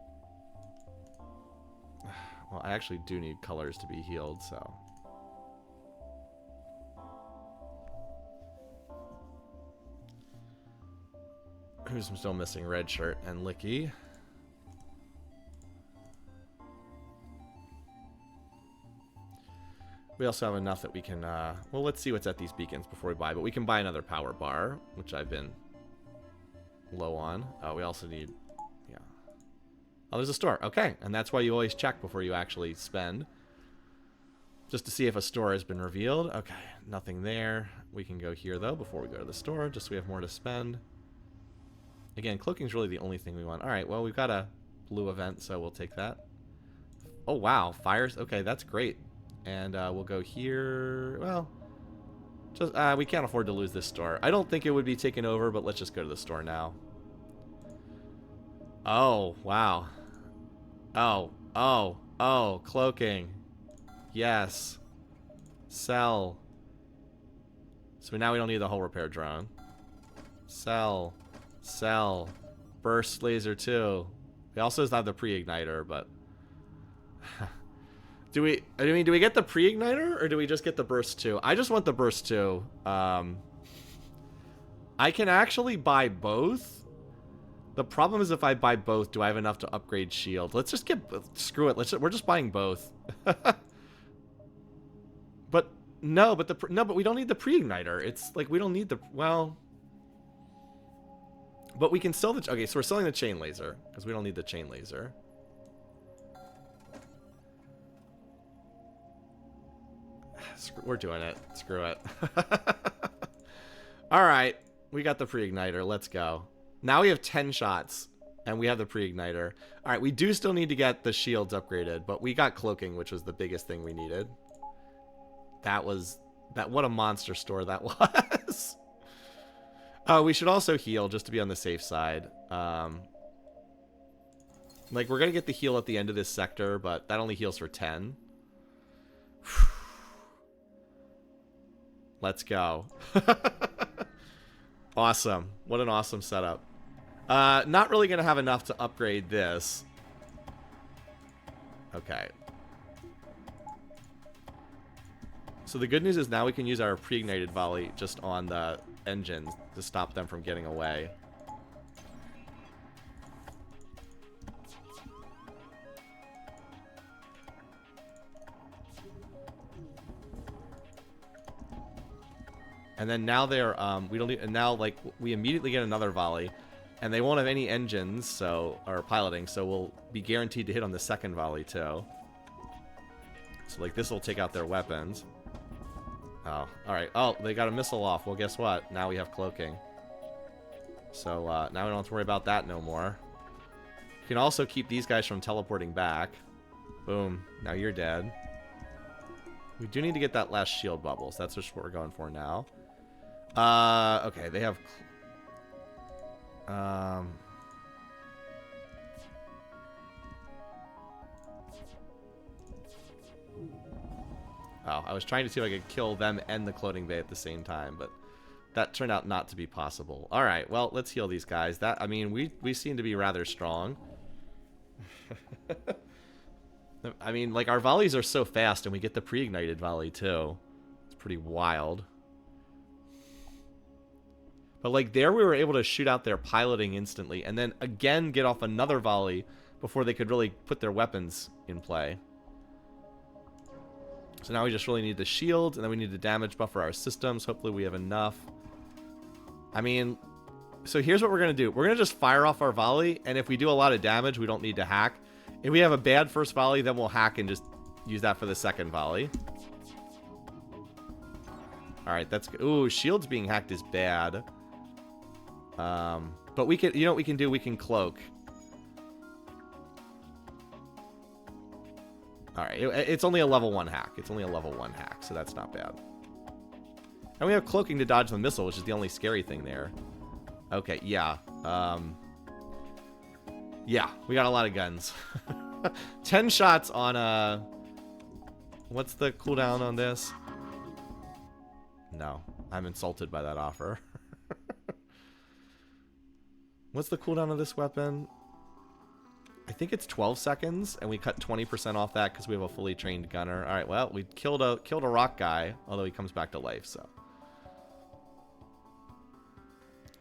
Well, I actually do need colors to be healed, so... Who's still missing? Red shirt and Licky. We also have enough that we can, well, let's see what's at these beacons before we buy, but we can buy another power bar, which I've been low on. We also need, yeah. Oh, there's a store. Okay, and that's why you always check before you actually spend. Just to see if a store has been revealed. Okay, nothing there. We can go here, though, before we go to the store, just so we have more to spend. Again, cloaking's really the only thing we want. Alright, well, we've got a blue event, so we'll take that. Oh, wow. Fires. Okay, that's great. And we'll go here. Well, just we can't afford to lose this store. I don't think it would be taken over, but let's just go to the store now. Oh, wow. Oh, cloaking. Yes. Sell. So now we don't need the hull repair drone. Sell. Sell. Burst laser 2. We also have the pre-igniter, but... do we get the pre-igniter, or do we just get the burst 2? I just want the burst 2. I can actually buy both. The problem is if I buy both, do I have enough to upgrade shield? Let's just get... Screw it. We're just buying both. But but we don't need the pre-igniter. It's like we don't need the... Well... But we can sell the... Okay, so we're selling the chain laser, because we don't need the chain laser. We're doing it. Screw it. Alright, we got the pre-igniter. Let's go. Now we have 10 shots, and we have the pre-igniter. Alright, we do still need to get the shields upgraded, but we got cloaking, which was the biggest thing we needed. What a monster store that was. We should also heal, just to be on the safe side. Like, we're going to get the heal at the end of this sector, but that only heals for 10. Let's go. Awesome. What an awesome setup. Not really going to have enough to upgrade this. Okay. So the good news is now we can use our pre-ignited volley just on the engines to stop them from getting away. And then now they're we don't need, and now like we immediately get another volley, and they won't have any engines, so or piloting, so we'll be guaranteed to hit on the second volley too. So like this will take out their weapons. Oh, all right. Oh, they got a missile off. Well, guess what? Now we have cloaking. So now we don't have to worry about that no more. You can also keep these guys from teleporting back. Boom. Now you're dead. We do need to get that last shield bubble, so that's just what we're going for now. Okay, they have... Oh, I was trying to see if I could kill them and the clothing bay at the same time, but that turned out not to be possible. All right, well, let's heal these guys. I mean, we seem to be rather strong. I mean, like, our volleys are so fast, and we get the pre-ignited volley, too. It's pretty wild. But, like, there we were able to shoot out their piloting instantly, and then again get off another volley before they could really put their weapons in play. So now we just really need the shields, and then we need to damage buffer our systems. Hopefully we have enough. I mean, so here's what we're going to do. We're going to just fire off our volley, and if we do a lot of damage, we don't need to hack. If we have a bad first volley, then we'll hack and just use that for the second volley. Alright, that's good. Ooh, shields being hacked is bad. But we can, you know what we can do? We can cloak. Alright, it's only a level 1 hack. It's only a level 1 hack, so that's not bad. And we have cloaking to dodge the missile, which is the only scary thing there. Okay, yeah. Yeah, we got a lot of guns. 10 shots on, what's the cooldown on this? No, I'm insulted by that offer. What's the cooldown of this weapon? I think it's 12 seconds, and we cut 20% off that because we have a fully trained gunner. All right, well, we killed a rock guy, although he comes back to life, so.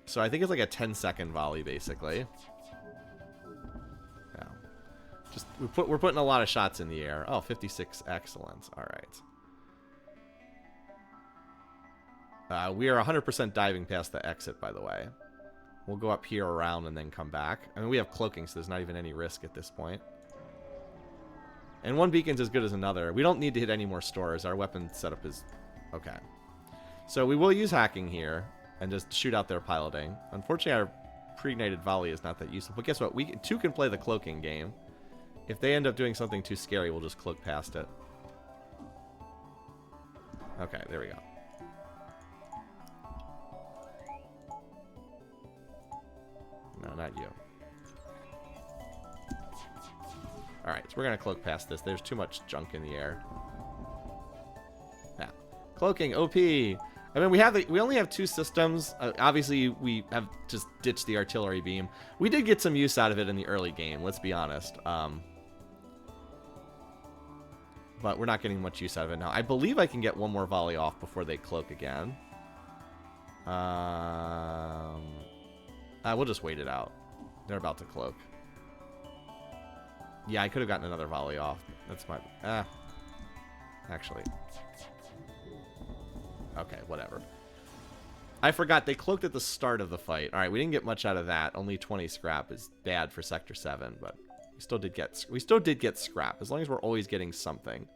So I think it's like a 10-second volley, basically. Yeah. Just we're putting a lot of shots in the air. Oh, 56, excellent. All right. We are 100% diving past the exit, by the way. We'll go up here around and then come back. I mean, we have cloaking, so there's not even any risk at this point. And one beacon's as good as another. We don't need to hit any more stores. Our weapon setup is okay. So we will use hacking here and just shoot out their piloting. Unfortunately, our pre-ignited volley is not that useful. But guess what? We too can play the cloaking game. If they end up doing something too scary, we'll just cloak past it. Okay, there we go. No, not you. Alright, so we're going to cloak past this. There's too much junk in the air. Yeah. Cloaking, OP. I mean, we only have 2 systems. Obviously, we have just ditched the artillery beam. We did get some use out of it in the early game, let's be honest. But we're not getting much use out of it now. I believe I can get one more volley off before they cloak again. We'll just wait it out. They're about to cloak. Yeah, I could have gotten another volley off. That's my... Actually. Okay, whatever. I forgot, they cloaked at the start of the fight. Alright, we didn't get much out of that. Only 20 scrap is bad for Sector 7, but we still did get scrap, as long as we're always getting something.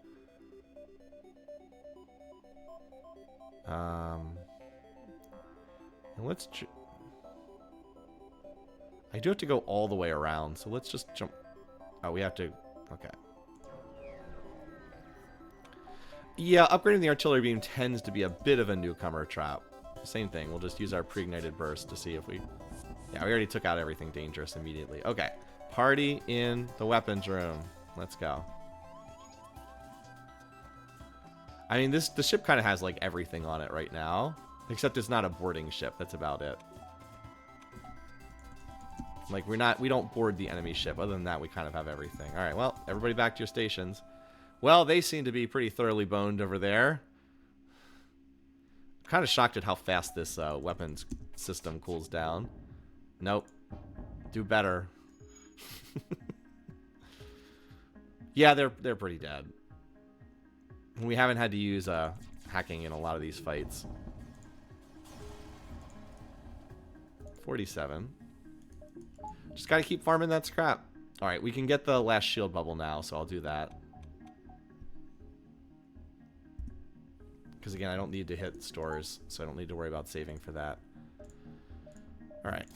Let's... I do have to go all the way around, so let's just jump... Oh, we have to... Okay. Yeah, upgrading the artillery beam tends to be a bit of a newcomer trap. Same thing, we'll just use our pre-ignited burst to see if we... Yeah, we already took out everything dangerous immediately. Okay. Party in the weapons room. Let's go. I mean, the ship kind of has, like, everything on it right now. Except it's not a boarding ship. That's about it. Like, we don't board the enemy ship. Other than that, we kind of have everything. All right, well, everybody back to your stations. Well, they seem to be pretty thoroughly boned over there. I'm kind of shocked at how fast this weapons system cools down. Nope. Do better. Yeah, they're pretty dead. We haven't had to use hacking in a lot of these fights. 47. Just gotta keep farming that scrap. Alright, we can get the last shield bubble now, so I'll do that. Because again, I don't need to hit stores, so I don't need to worry about saving for that. Alright.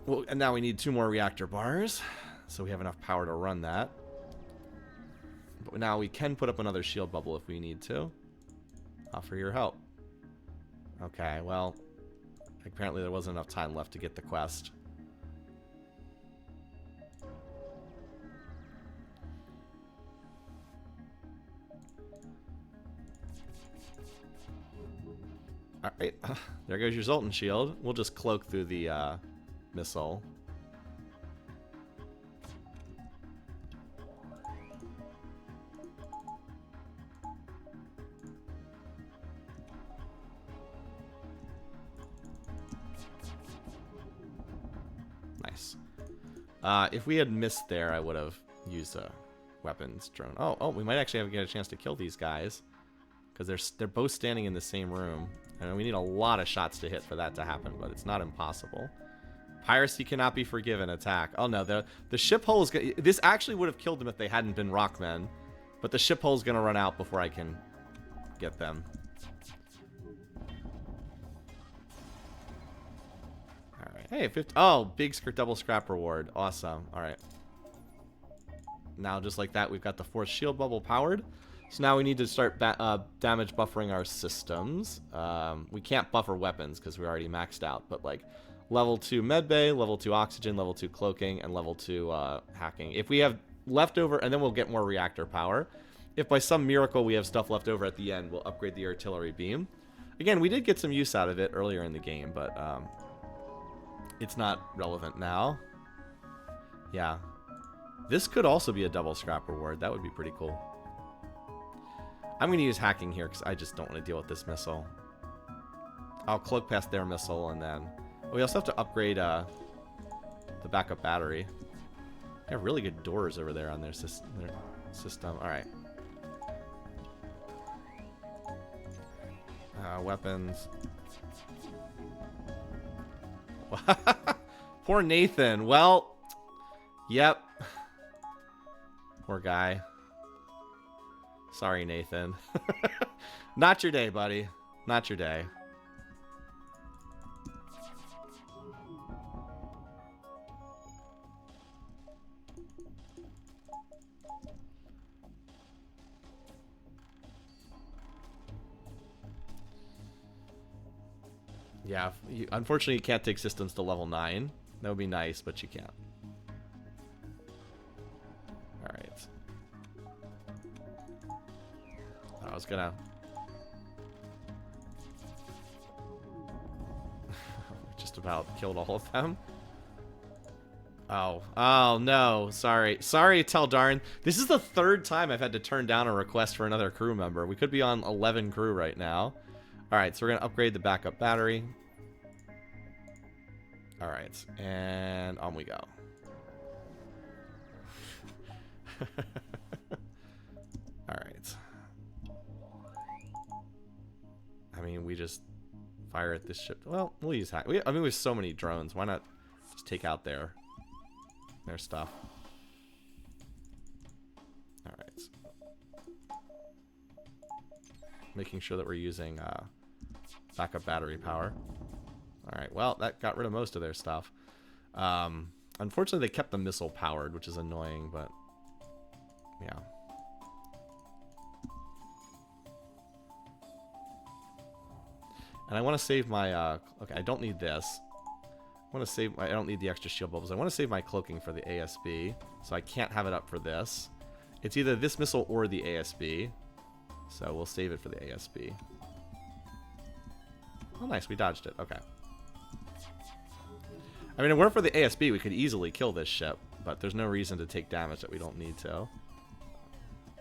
Well, and now we need 2 more reactor bars, so we have enough power to run that. But now we can put up another shield bubble if we need to. Offer your help. Okay, well, apparently there wasn't enough time left to get the quest. Alright, there goes your Zoltan shield. We'll just cloak through the missile. Nice. If we had missed there, I would have used a weapons drone. Oh, we might actually get a chance to kill these guys. Because they're both standing in the same room. And we need a lot of shots to hit for that to happen, but it's not impossible. Piracy cannot be forgiven. Attack. Oh no, the ship hull is... This actually would have killed them if they hadn't been rockmen. But the ship hull is going to run out before I can get them. Alright. Hey, 50... Oh, big double scrap reward. Awesome. Alright. Now, just like that, we've got the 4th shield bubble powered. So now we need to start damage buffering our systems. We can't buffer weapons because we're already maxed out. But like level 2 medbay, level 2 oxygen, level 2 cloaking, and level 2 hacking. If we have leftover, and then we'll get more reactor power. If by some miracle we have stuff left over at the end, we'll upgrade the artillery beam. Again, we did get some use out of it earlier in the game, but it's not relevant now. Yeah. This could also be a double scrap reward. That would be pretty cool. I'm going to use hacking here because I just don't want to deal with this missile. I'll cloak past their missile and then... We also have to upgrade the backup battery. They have really good doors over there on their system. Alright. Weapons. Poor Nathan. Well, yep. Poor guy. Sorry, Nathan. Not your day, buddy. Not your day. Yeah, unfortunately you can't take systems to level 9. That would be nice, but you can't. Alright. I was gonna... just about killed all of them. Oh. Oh, no. Sorry. Sorry, Teldarn. This is the 3rd time I've had to turn down a request for another crew member. We could be on 11 crew right now. Alright, so we're going to upgrade the backup battery. Alright, and on we go. Alright. I mean, we just fire at this ship. Well, we'll use hack. I mean, we have so many drones. Why not just take out their stuff? Alright. Making sure that we're using backup battery power. Alright, well, that got rid of most of their stuff. Unfortunately, they kept the missile powered, which is annoying, but yeah. And I want to save my, okay, I don't need this. I want to save, I don't need the extra shield bubbles. I want to save my cloaking for the ASB, so I can't have it up for this. It's either this missile or the ASB, so we'll save it for the ASB. Oh, nice, we dodged it, okay. I mean, if it weren't for the ASB, we could easily kill this ship, but there's no reason to take damage that we don't need to.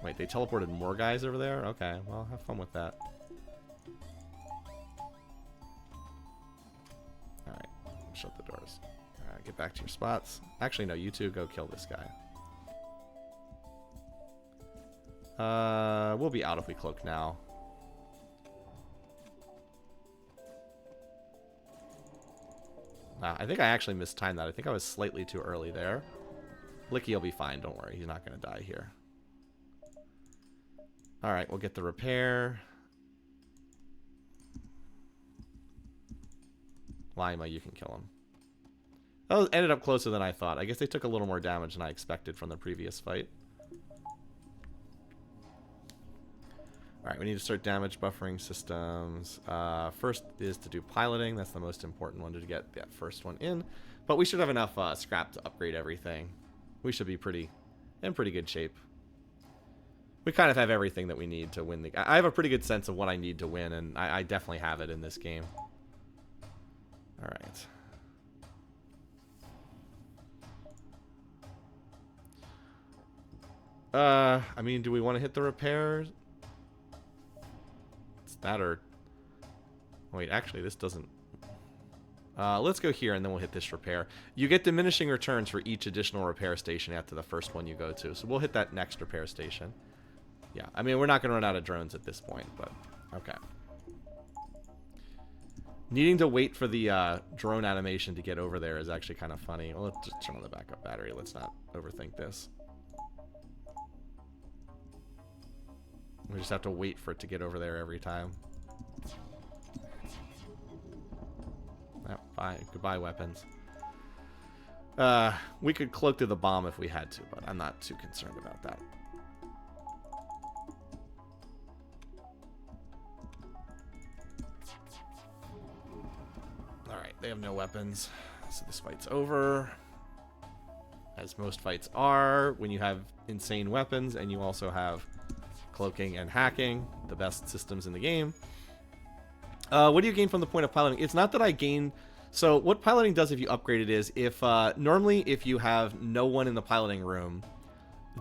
Wait, they teleported more guys over there? Okay, well, have fun with that. Alright, shut the doors. Alright, get back to your spots. Actually, no, you two go kill this guy. We'll be out if we cloak now. I think I actually mistimed that. I think I was slightly too early there. Licky will be fine, don't worry. He's not going to die here. Alright, we'll get the repair. Lima, you can kill him. Oh, ended up closer than I thought. I guess they took a little more damage than I expected from the previous fight. Alright, we need to start damage buffering systems. First is to do piloting. That's the most important one to get that first one in. But we should have enough scrap to upgrade everything. We should be in pretty good shape. We kind of have everything that we need to win the... I have a pretty good sense of what I need to win, and I definitely have it in this game. Alright. I mean, do we want to hit the repairs? It's that or... Wait, actually, this doesn't... let's go here, and then we'll hit this repair. You get diminishing returns for each additional repair station after the first one you go to. So we'll hit that next repair station. Yeah, I mean, we're not going to run out of drones at this point, but... Okay. Needing to wait for the drone animation to get over there is actually kind of funny. Well, let's just turn on the backup battery. Let's not overthink this. We just have to wait for it to get over there every time. Oh, bye. Goodbye, weapons. We could cloak through the bomb if we had to, but I'm not too concerned about that. Alright, they have no weapons. So this fight's over. As most fights are, when you have insane weapons and you also have cloaking and hacking, the best systems in the game. What do you gain from the point of piloting? It's not that I gain... So what piloting does if you upgrade it is, if normally if you have no one in the piloting room,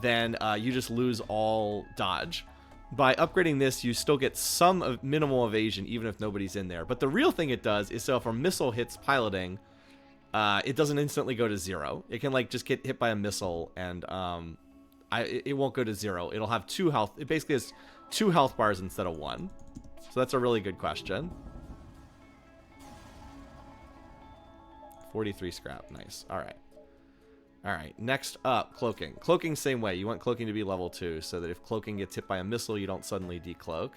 then you just lose all dodge. By upgrading this, you still get some minimal evasion, even if nobody's in there. But the real thing it does is, so if a missile hits piloting, it doesn't instantly go to 0. It can like just get hit by a missile, and it won't go to 0. It'll have 2 health. It basically has 2 health bars instead of 1. So that's a really good question. 43 scrap. Nice. All right. All right. Next up, cloaking. Cloaking, same way. You want cloaking to be level 2 so that if cloaking gets hit by a missile, you don't suddenly decloak.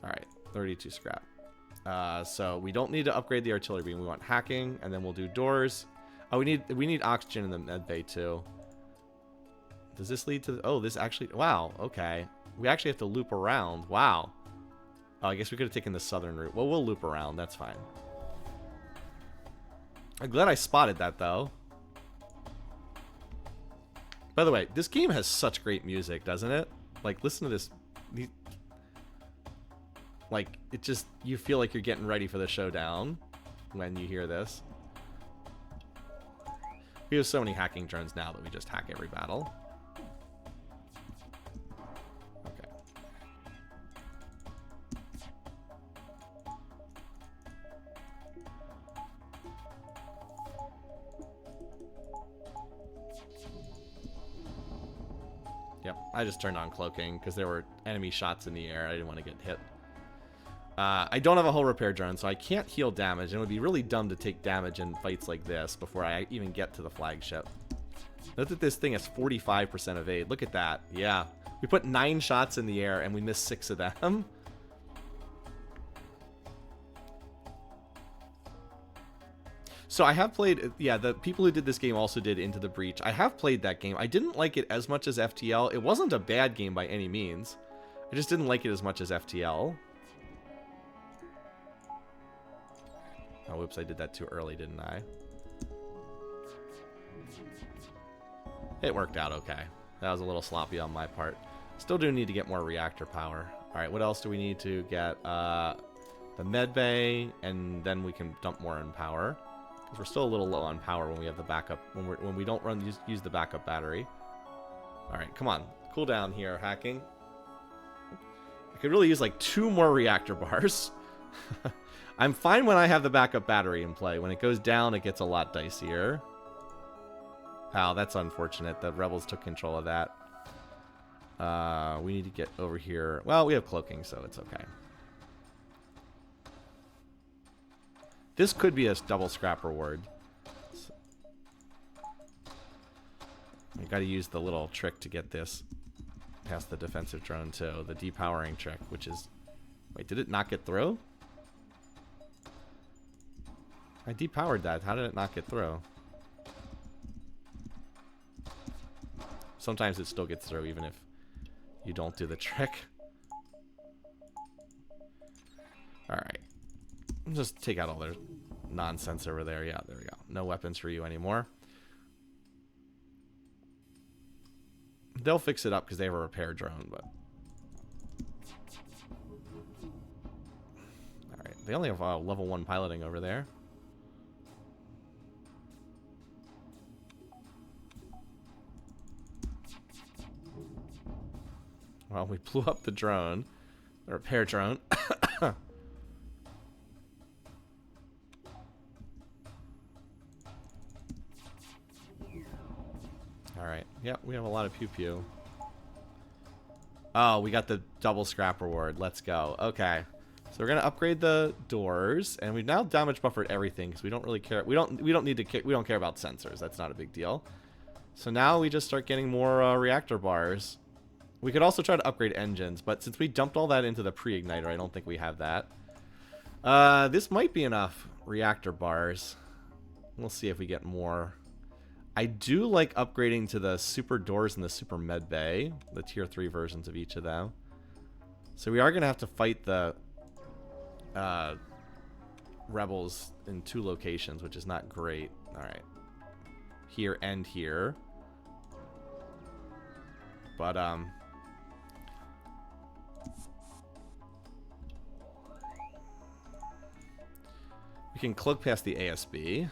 All right. 32 scrap. So we don't need to upgrade the artillery beam. We want hacking, and then we'll do doors. Oh, we need oxygen in the med bay too. Does this lead to... Oh, this actually... Wow, okay. We actually have to loop around. Wow. Oh, I guess we could have taken the southern route. Well, we'll loop around. That's fine. I'm glad I spotted that, though. By the way, this game has such great music, doesn't it? Like, listen to this. Like, it just... You feel like you're getting ready for the showdown when you hear this. We have so many hacking drones now that we just hack every battle. Okay. Yep, I just turned on cloaking because there were enemy shots in the air. I didn't want to get hit. I don't have a hull repair drone, so I can't heal damage, and it would be really dumb to take damage in fights like this before I even get to the flagship. Note that this thing has 45% evade. Look at that. Yeah. We put 9 shots in the air, and we missed 6 of them. So I have played... Yeah, the people who did this game also did Into the Breach. I have played that game. I didn't like it as much as FTL. It wasn't a bad game by any means. I just didn't like it as much as FTL. Oh, whoops, I did that too early, didn't I? It worked out okay. That was a little sloppy on my part. Still do need to get more reactor power. Alright, what else do we need to get? The med bay, and then we can dump more in power. Because we're still a little low on power when we have the backup, when we don't use the backup battery. Alright, come on. Cool down here, hacking. I could really use like 2 more reactor bars. I'm fine when I have the backup battery in play. When it goes down, it gets a lot dicier. Wow, that's unfortunate. The rebels took control of that. We need to get over here. Well, we have cloaking, so it's okay. This could be a double scrap reward. I gotta use the little trick to get this past the defensive drone, too. The depowering trick, which is... Wait, did it not get through? I depowered that. How did it not get through? Sometimes it still gets through even if you don't do the trick. Alright. Just take out all their nonsense over there. Yeah, there we go. No weapons for you anymore. They'll fix it up because they have a repair drone, but... Alright. They only have level 1 piloting over there. Well, we blew up the drone. The repair drone. Alright. Yeah, we have a lot of pew-pew. Oh, we got the double scrap reward. Let's go. Okay. So we're going to upgrade the doors. And we've now damage buffered everything because we don't really care. We don't care about sensors. That's not a big deal. So now we just start getting more reactor bars. We could also try to upgrade engines, but since we dumped all that into the pre-igniter, I don't think we have that. This might be enough reactor bars. We'll see if we get more. I do like upgrading to the super doors and the super med bay, the tier 3 versions of each of them. So we are going to have to fight the rebels in 2 locations, which is not great. Alright. Here and here. But, we can cloak past the ASB.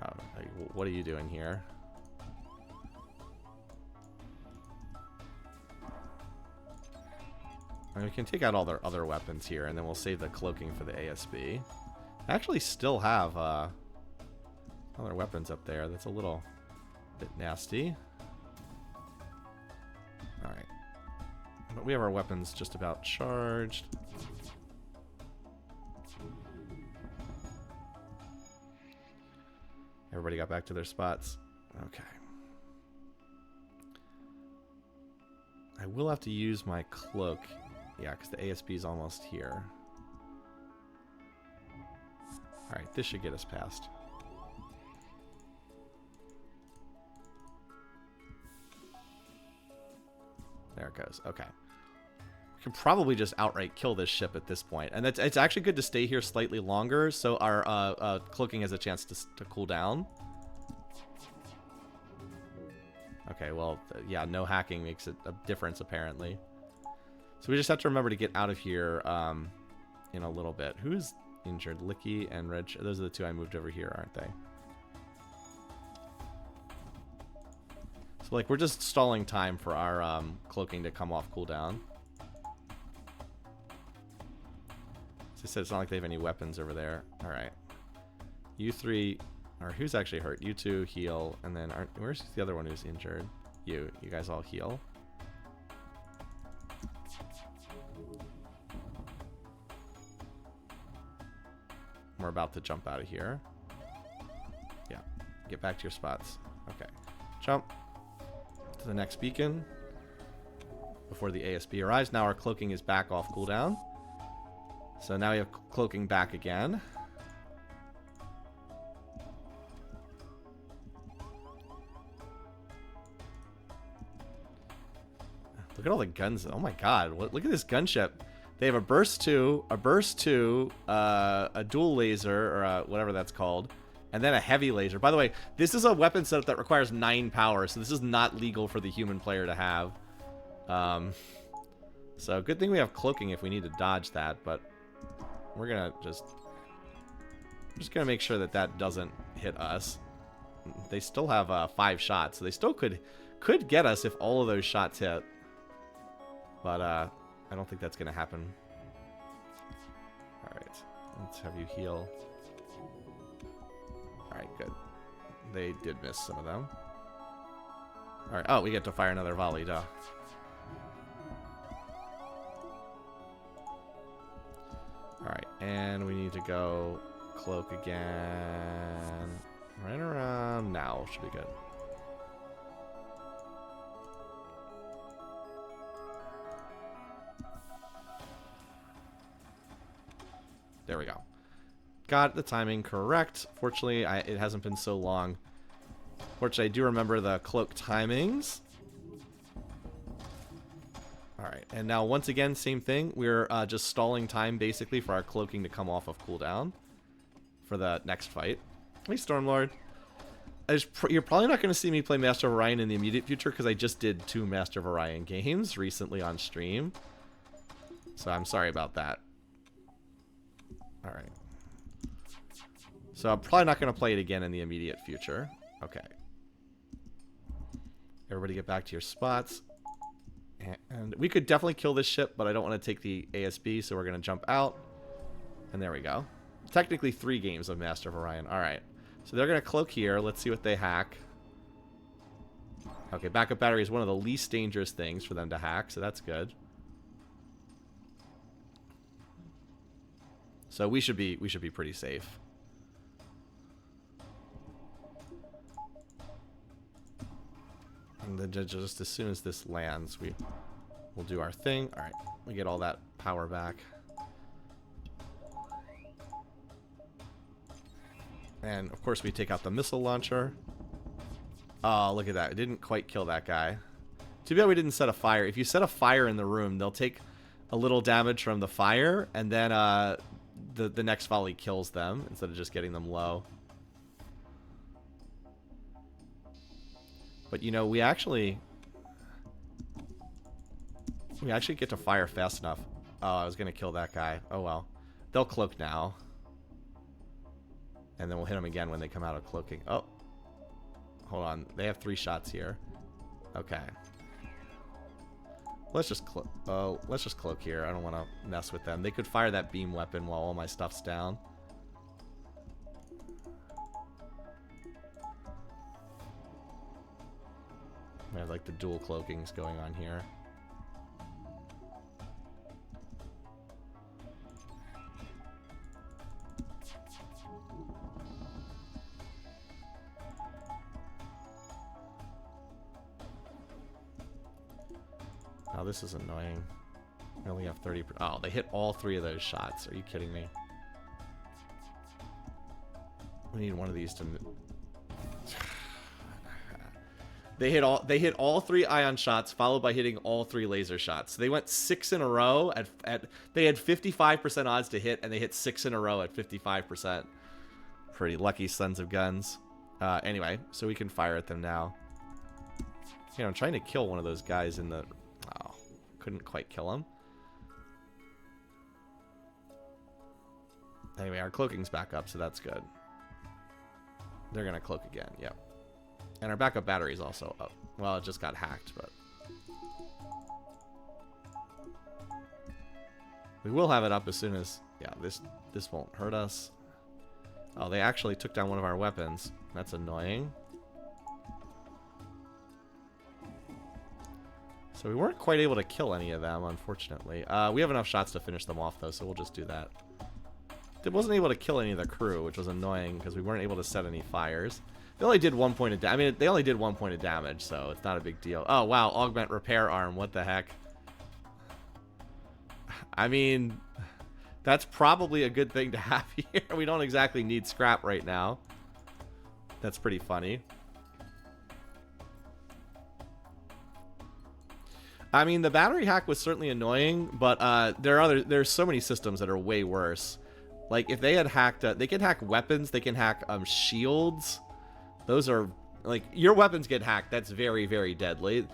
Oh, what are you doing here? And we can take out all their other weapons here, and then we'll save the cloaking for the ASB. I actually still have other weapons up there. That's a little bit nasty. Alright. But we have our weapons just about charged. Everybody got back to their spots. Okay. I will have to use my cloak. Yeah, because the ASB is almost here. Alright, this should get us past. There it goes. Okay. could probably just outright kill this ship at this point. And it's actually good to stay here slightly longer so our cloaking has a chance to cool down. Okay, well, yeah, no hacking makes it a difference, apparently. So we just have to remember to get out of here in a little bit. Who's injured? Licky and Reg. Those are the two I moved over here, aren't they? So, like, we're just stalling time for our cloaking to come off cooldown. As I said, it's not like they have any weapons over there. All right. You three, or who's actually hurt? You two heal, and then where's the other one who's injured? You guys all heal. We're about to jump out of here. Yeah, get back to your spots. Okay, jump to the next beacon before the ASB arrives. Now our cloaking is back off cooldown. So now we have cloaking back again. Look at all the guns. Oh my god. Look at this gunship. They have a burst 2, a dual laser, or whatever that's called, and then a heavy laser. By the way, this is a weapon setup that requires 9 power, so this is not legal for the human player to have. So good thing we have cloaking if we need to dodge that, but we're gonna just gonna make sure that that doesn't hit us. They still have 5 shots, so they still could get us if all of those shots hit. But I don't think that's gonna happen. All right, let's have you heal. All right, good. They did miss some of them. All right. Oh, we get to fire another volley, duh. All right, and we need to go cloak again. Right around now should be good. There we go. Got the timing correct. Fortunately, it hasn't been so long. Fortunately, I do remember the cloak timings. Alright, and now once again, same thing. We're just stalling time, basically, for our cloaking to come off of cooldown for the next fight. Hey, Stormlord. You're probably not going to see me play Master of Orion in the immediate future, because I just did 2 Master of Orion games recently on stream. So I'm sorry about that. Alright. So I'm probably not going to play it again in the immediate future. Okay. Everybody get back to your spots. And we could definitely kill this ship, but I don't want to take the ASB, so we're going to jump out. And there we go. Technically 3 games of Master of Orion. Alright. So they're going to cloak here. Let's see what they hack. Okay, backup battery is one of the least dangerous things for them to hack, so that's good. So we should be pretty safe. And then just as soon as this lands, we'll do our thing. All right, we get all that power back. And of course we take out the missile launcher. Oh, look at that. It didn't quite kill that guy. Too bad we didn't set a fire. If you set a fire in the room, they'll take a little damage from the fire, and then the next volley kills them instead of just getting them low. But you know, we actually get to fire fast enough. Oh, I was gonna kill that guy. Oh well. They'll cloak now. And then we'll hit them again when they come out of cloaking. Oh. Hold on. They have 3 shots here. Okay. Let's just cloak here. I don't want to mess with them. They could fire that beam weapon while all my stuff's down. I have like the dual cloakings going on here. Oh, this is annoying. I only have 30%. Oh, they hit all 3 of those shots. Are you kidding me? We need one of these to... They hit all 3 ion shots, followed by hitting all 3 laser shots. So they went 6 in a row they had 55% odds to hit, and they hit 6 in a row at 55%. Pretty lucky sons of guns. Anyway, so we can fire at them now. You know, I'm trying to kill one of those guys in the... Oh, couldn't quite kill him. Anyway, our cloaking's back up, so that's good. They're going to cloak again, yep. And our backup battery's also up. Well, it just got hacked, but... We will have it up as soon as... Yeah, this won't hurt us. Oh, they actually took down one of our weapons. That's annoying. So we weren't quite able to kill any of them, unfortunately. We have enough shots to finish them off, though, so we'll just do that. It wasn't able to kill any of the crew, which was annoying because we weren't able to set any fires. They only did 1 point of damage. I mean, they only did 1 point of damage, so it's not a big deal. Oh, wow. Augment repair arm. What the heck? I mean, that's probably a good thing to have here. We don't exactly need scrap right now. That's pretty funny. I mean, the battery hack was certainly annoying, but there's so many systems that are way worse. Like, if they had hacked... they can hack weapons. They can hack shields. Those are... Like, your weapons get hacked. That's very, very deadly.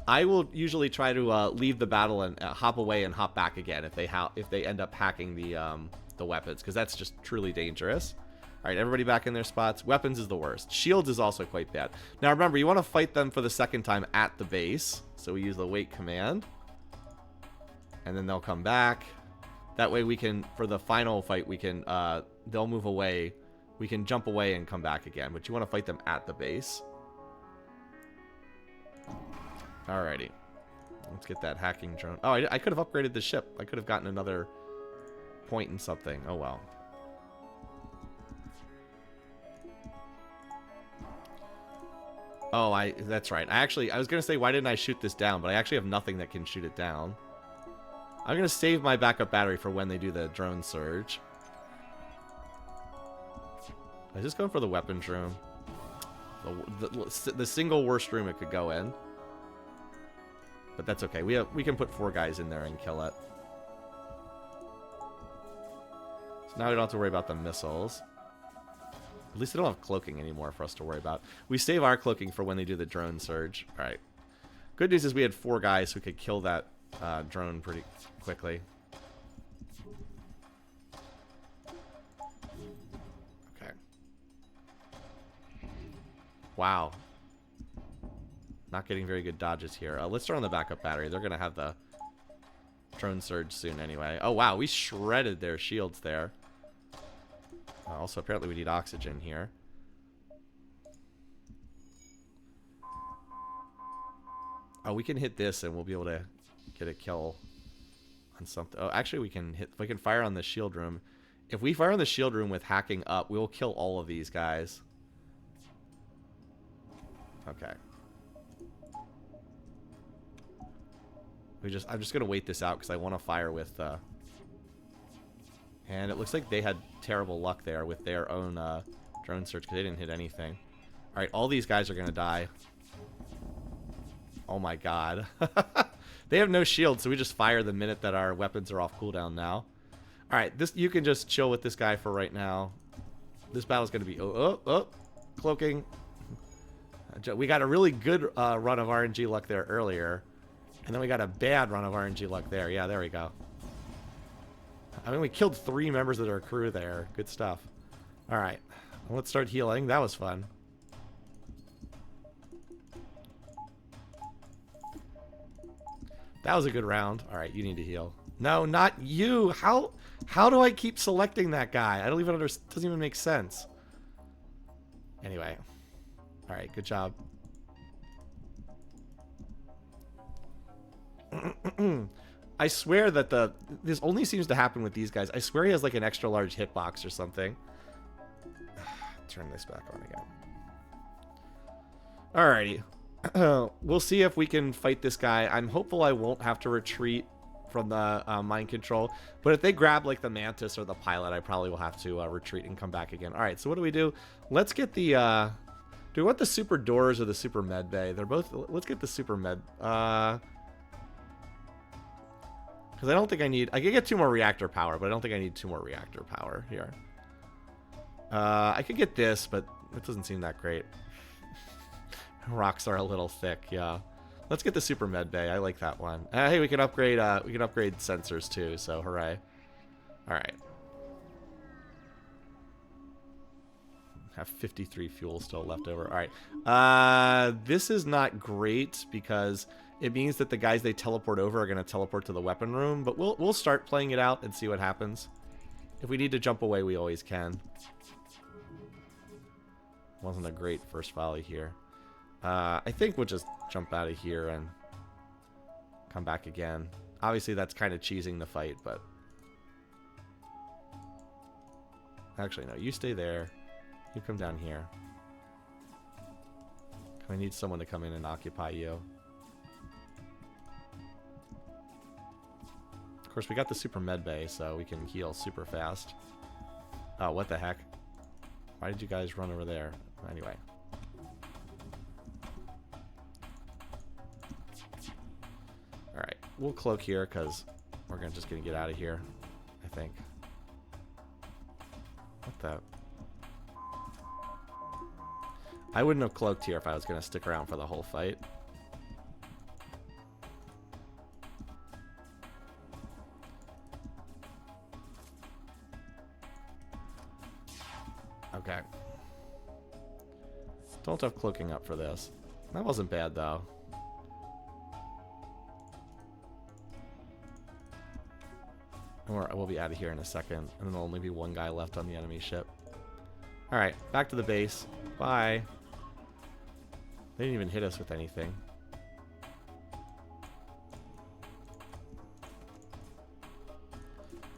I will usually try to leave the battle and hop away and hop back again if they end up hacking the weapons, because that's just truly dangerous. All right, everybody back in their spots. Weapons is the worst. Shields is also quite bad. Now, remember, you want to fight them for the second time at the base. So we use the wait command. And then they'll come back. That way we can, for the final fight, we can, they'll move away. We can jump away and come back again. But you want to fight them at the base. Alrighty. Let's get that hacking drone. Oh, I could have upgraded the ship. I could have gotten another point in something. Oh, well. Oh, that's right. I was going to say, why didn't I shoot this down? But I actually have nothing that can shoot it down. I'm going to save my backup battery for when they do the drone surge. I was just going for the weapons room. The single worst room it could go in. But that's okay. We can put 4 guys in there and kill it. So now we don't have to worry about the missiles. At least they don't have cloaking anymore for us to worry about. We save our cloaking for when they do the drone surge. All right. Good news is we had 4 guys who could kill that drone pretty quickly. Okay. Wow. Not getting very good dodges here. Let's turn on the backup battery. They're going to have the drone surge soon anyway. Oh, wow. We shredded their shields there. Also, apparently we need oxygen here. Oh, we can hit this and we'll be able to get a kill on something. Oh, actually we can fire on the shield room. If we fire on the shield room with hacking up, we'll kill all of these guys. Okay. I'm just gonna wait this out because I want to fire with and it looks like they had terrible luck there with their own drone search because they didn't hit anything. Alright, all these guys are gonna die. Oh my god. They have no shield, so we just fire the minute that our weapons are off cooldown now. Alright, you can just chill with this guy for right now. This battle's gonna be cloaking. We got a really good run of RNG luck there earlier. And then we got a bad run of RNG luck there. Yeah, there we go. I mean, we killed 3 members of our crew there. Good stuff. All right. Well, let's start healing. That was fun. That was a good round. All right, you need to heal. No, not you. How do I keep selecting that guy? I don't even understand. Doesn't even make sense. Anyway. All right, good job. I swear that this only seems to happen with these guys. I swear he has like an extra large hitbox or something. Turn this back on again. Alrighty. We'll see if we can fight this guy. I'm hopeful I won't have to retreat from the mind control. But if they grab like the Mantis or the pilot, I probably will have to retreat and come back again. Alright, so what do? Let's get the Do we want the super doors or the super med bay? They're both... Let's get the super med. Because I don't think I need... I could get 2 more reactor power, but I don't think I need 2 more reactor power here. I could get this, but it doesn't seem that great. Rocks are a little thick, yeah. Let's get the super med bay. I like that one. Hey, we can upgrade sensors too, so hooray. All right. Have 53 fuel still left over. All right. This is not great because it means that the guys they teleport over are going to teleport to the weapon room, but we'll start playing it out and see what happens. If we need to jump away, we always can. Wasn't a great first volley here. I think we'll just jump out of here and come back again. Obviously, that's kind of cheesing the fight, but... Actually, no. You stay there. You come down here. I need someone to come in and occupy you. Of course, we got the super med bay, so we can heal super fast. Oh, what the heck? Why did you guys run over there? Anyway. Alright, we'll cloak here because we're just going to get out of here, I think. What the... I wouldn't have cloaked here if I was going to stick around for the whole fight. Okay. Don't have cloaking up for this. That wasn't bad, though. We'll be out of here in a second, and then there'll only be one guy left on the enemy ship. Alright, back to the base. Bye. They didn't even hit us with anything.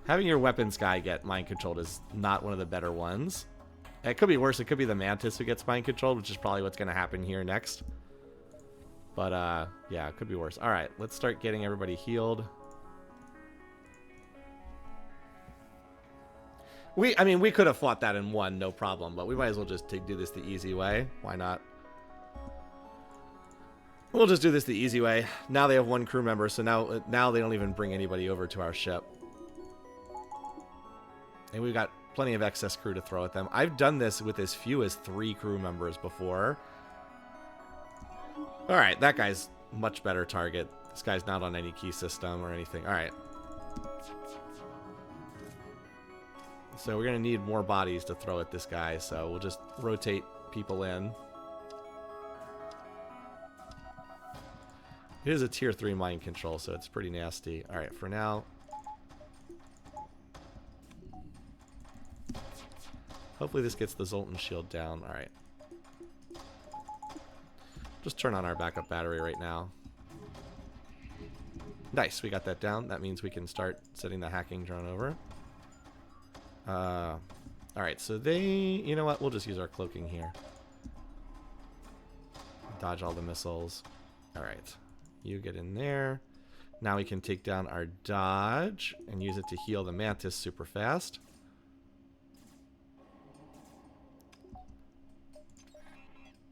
Having your weapons guy get mind controlled is not one of the better ones. It could be worse. It could be the Mantis who gets mind controlled, which is probably what's going to happen here next. But, yeah, it could be worse. Alright, let's start getting everybody healed. I mean, we could have fought that in one, no problem, but we might as well just do this the easy way. Why not? We'll just do this the easy way. Now they have 1 crew member, so now they don't even bring anybody over to our ship. And we've got plenty of excess crew to throw at them. I've done this with as few as 3 crew members before. Alright, that guy's much better target. This guy's not on any key system or anything. Alright. So we're going to need more bodies to throw at this guy, so we'll just rotate people in. It is a tier 3 mind control, so it's pretty nasty. Alright, for now. Hopefully this gets the Zoltan shield down. Alright. Just turn on our backup battery right now. Nice, we got that down. That means we can start sending the hacking drone over. Alright, so you know what? We'll just use our cloaking here. Dodge all the missiles. Alright. You get in there. Now we can take down our dodge and use it to heal the Mantis super fast.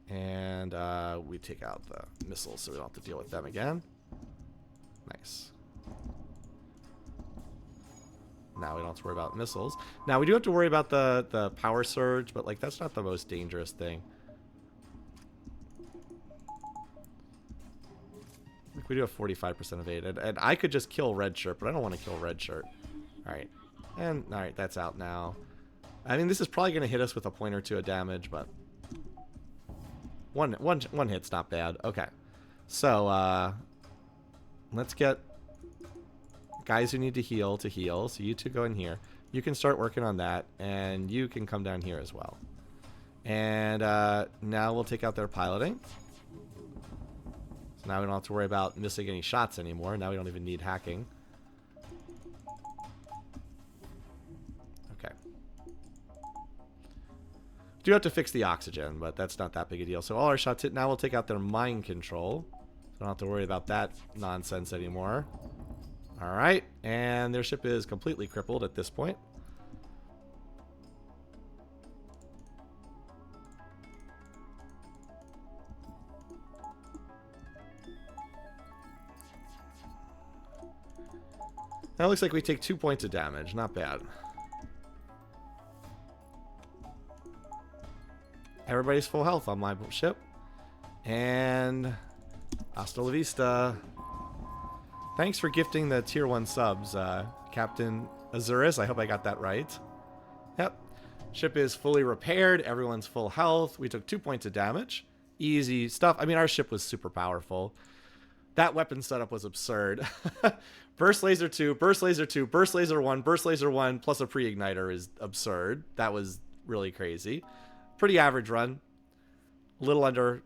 And we take out the missiles so we don't have to deal with them again. Nice. Now we don't have to worry about missiles. Now we do have to worry about the power surge, but like that's not the most dangerous thing. Like we do have 45% evade, and I could just kill Red Shirt, but I don't want to kill Red Shirt. Alright. And alright, that's out now. I mean, this is probably gonna hit us with a point or 2 of damage, but one hit's not bad. Okay. So let's get guys who need to heal. So you two go in here. You can start working on that, and you can come down here as well. And now we'll take out their piloting. So now we don't have to worry about missing any shots anymore. Now we don't even need hacking. Okay. Do have to fix the oxygen, but that's not that big a deal. So all our shots hit. Now we'll take out their mind control. So don't have to worry about that nonsense anymore. Alright, and their ship is completely crippled at this point. That looks like we take 2 points of damage. Not bad. Everybody's full health on my ship. And hasta la vista. Thanks for gifting the tier 1 subs, Captain Azuris. I hope I got that right. Yep. Ship is fully repaired. Everyone's full health. We took 2 points of damage. Easy stuff. I mean, our ship was super powerful. That weapon setup was absurd. Burst laser 2, burst laser 2, burst laser 1, burst laser 1, plus a pre-igniter is absurd. That was really crazy. Pretty average run. Little under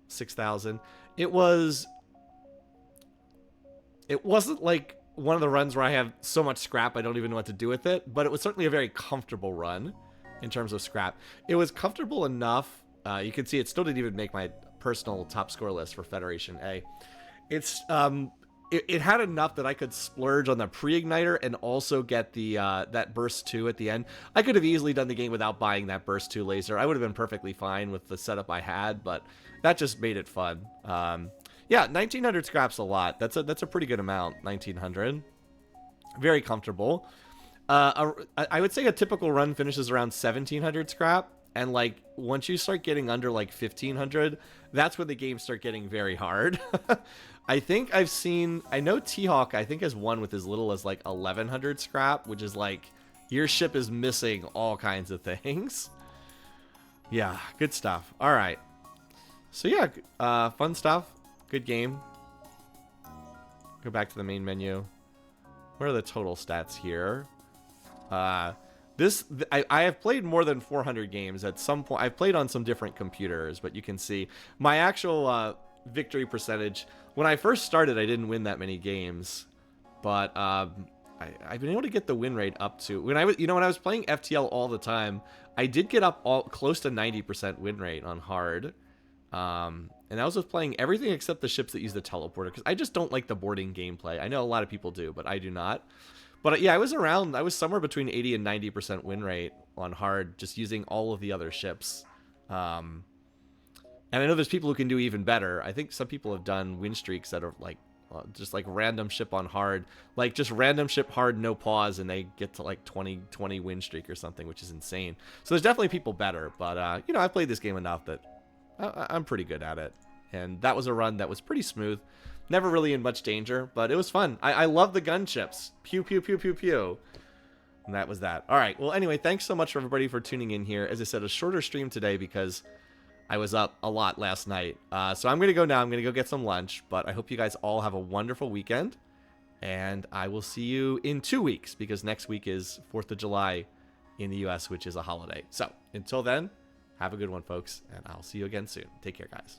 6,000. It wasn't like one of the runs where I have so much scrap I don't even know what to do with it, but it was certainly a very comfortable run in terms of scrap. It was comfortable enough. You can see it still didn't even make my personal top score list for Federation A. It's it had enough that I could splurge on the pre-igniter and also get the that burst 2 at the end. I could have easily done the game without buying that burst 2 laser. I would have been perfectly fine with the setup I had, but that just made it fun. Yeah, 1,900 scraps a lot. That's a pretty good amount, 1,900. Very comfortable. I would say a typical run finishes around 1,700 scrap. And, like, once you start getting under, like, 1,500, that's when the games start getting very hard. I think I know T-Hawk, I think, has one with as little as, like, 1,100 scrap, which is, like, your ship is missing all kinds of things. Yeah, good stuff. All right. So, yeah, fun stuff. Good game. Go back to the main menu. What are the total stats here? I have played more than 400 games at some point. I've played on some different computers, but you can see my actual victory percentage. When I first started, I didn't win that many games, but I've been able to get the win rate up to when I was playing FTL all the time. I did get up close to 90% win rate on hard. And I was just playing everything except the ships that use the teleporter, because I just don't like the boarding gameplay. I know a lot of people do, but I do not. But yeah, I was somewhere between 80 and 90% win rate on hard, just using all of the other ships. And I know there's people who can do even better. I think some people have done win streaks that are like, just like random ship on hard, like just random ship hard, no pause, and they get to like 20 win streak or something, which is insane. So there's definitely people better, but I've played this game enough that I'm pretty good at it. And that was a run that was pretty smooth. Never really in much danger, but it was fun. I love the gunships. Pew, pew, pew, pew, pew. And that was that. All right. Well, anyway, thanks so much for everybody for tuning in here. As I said, a shorter stream today because I was up a lot last night. So I'm going to go now. I'm going to go get some lunch. But I hope you guys all have a wonderful weekend. And I will see you in 2 weeks because next week is 4th of July in the U.S., which is a holiday. So until then, have a good one, folks. And I'll see you again soon. Take care, guys.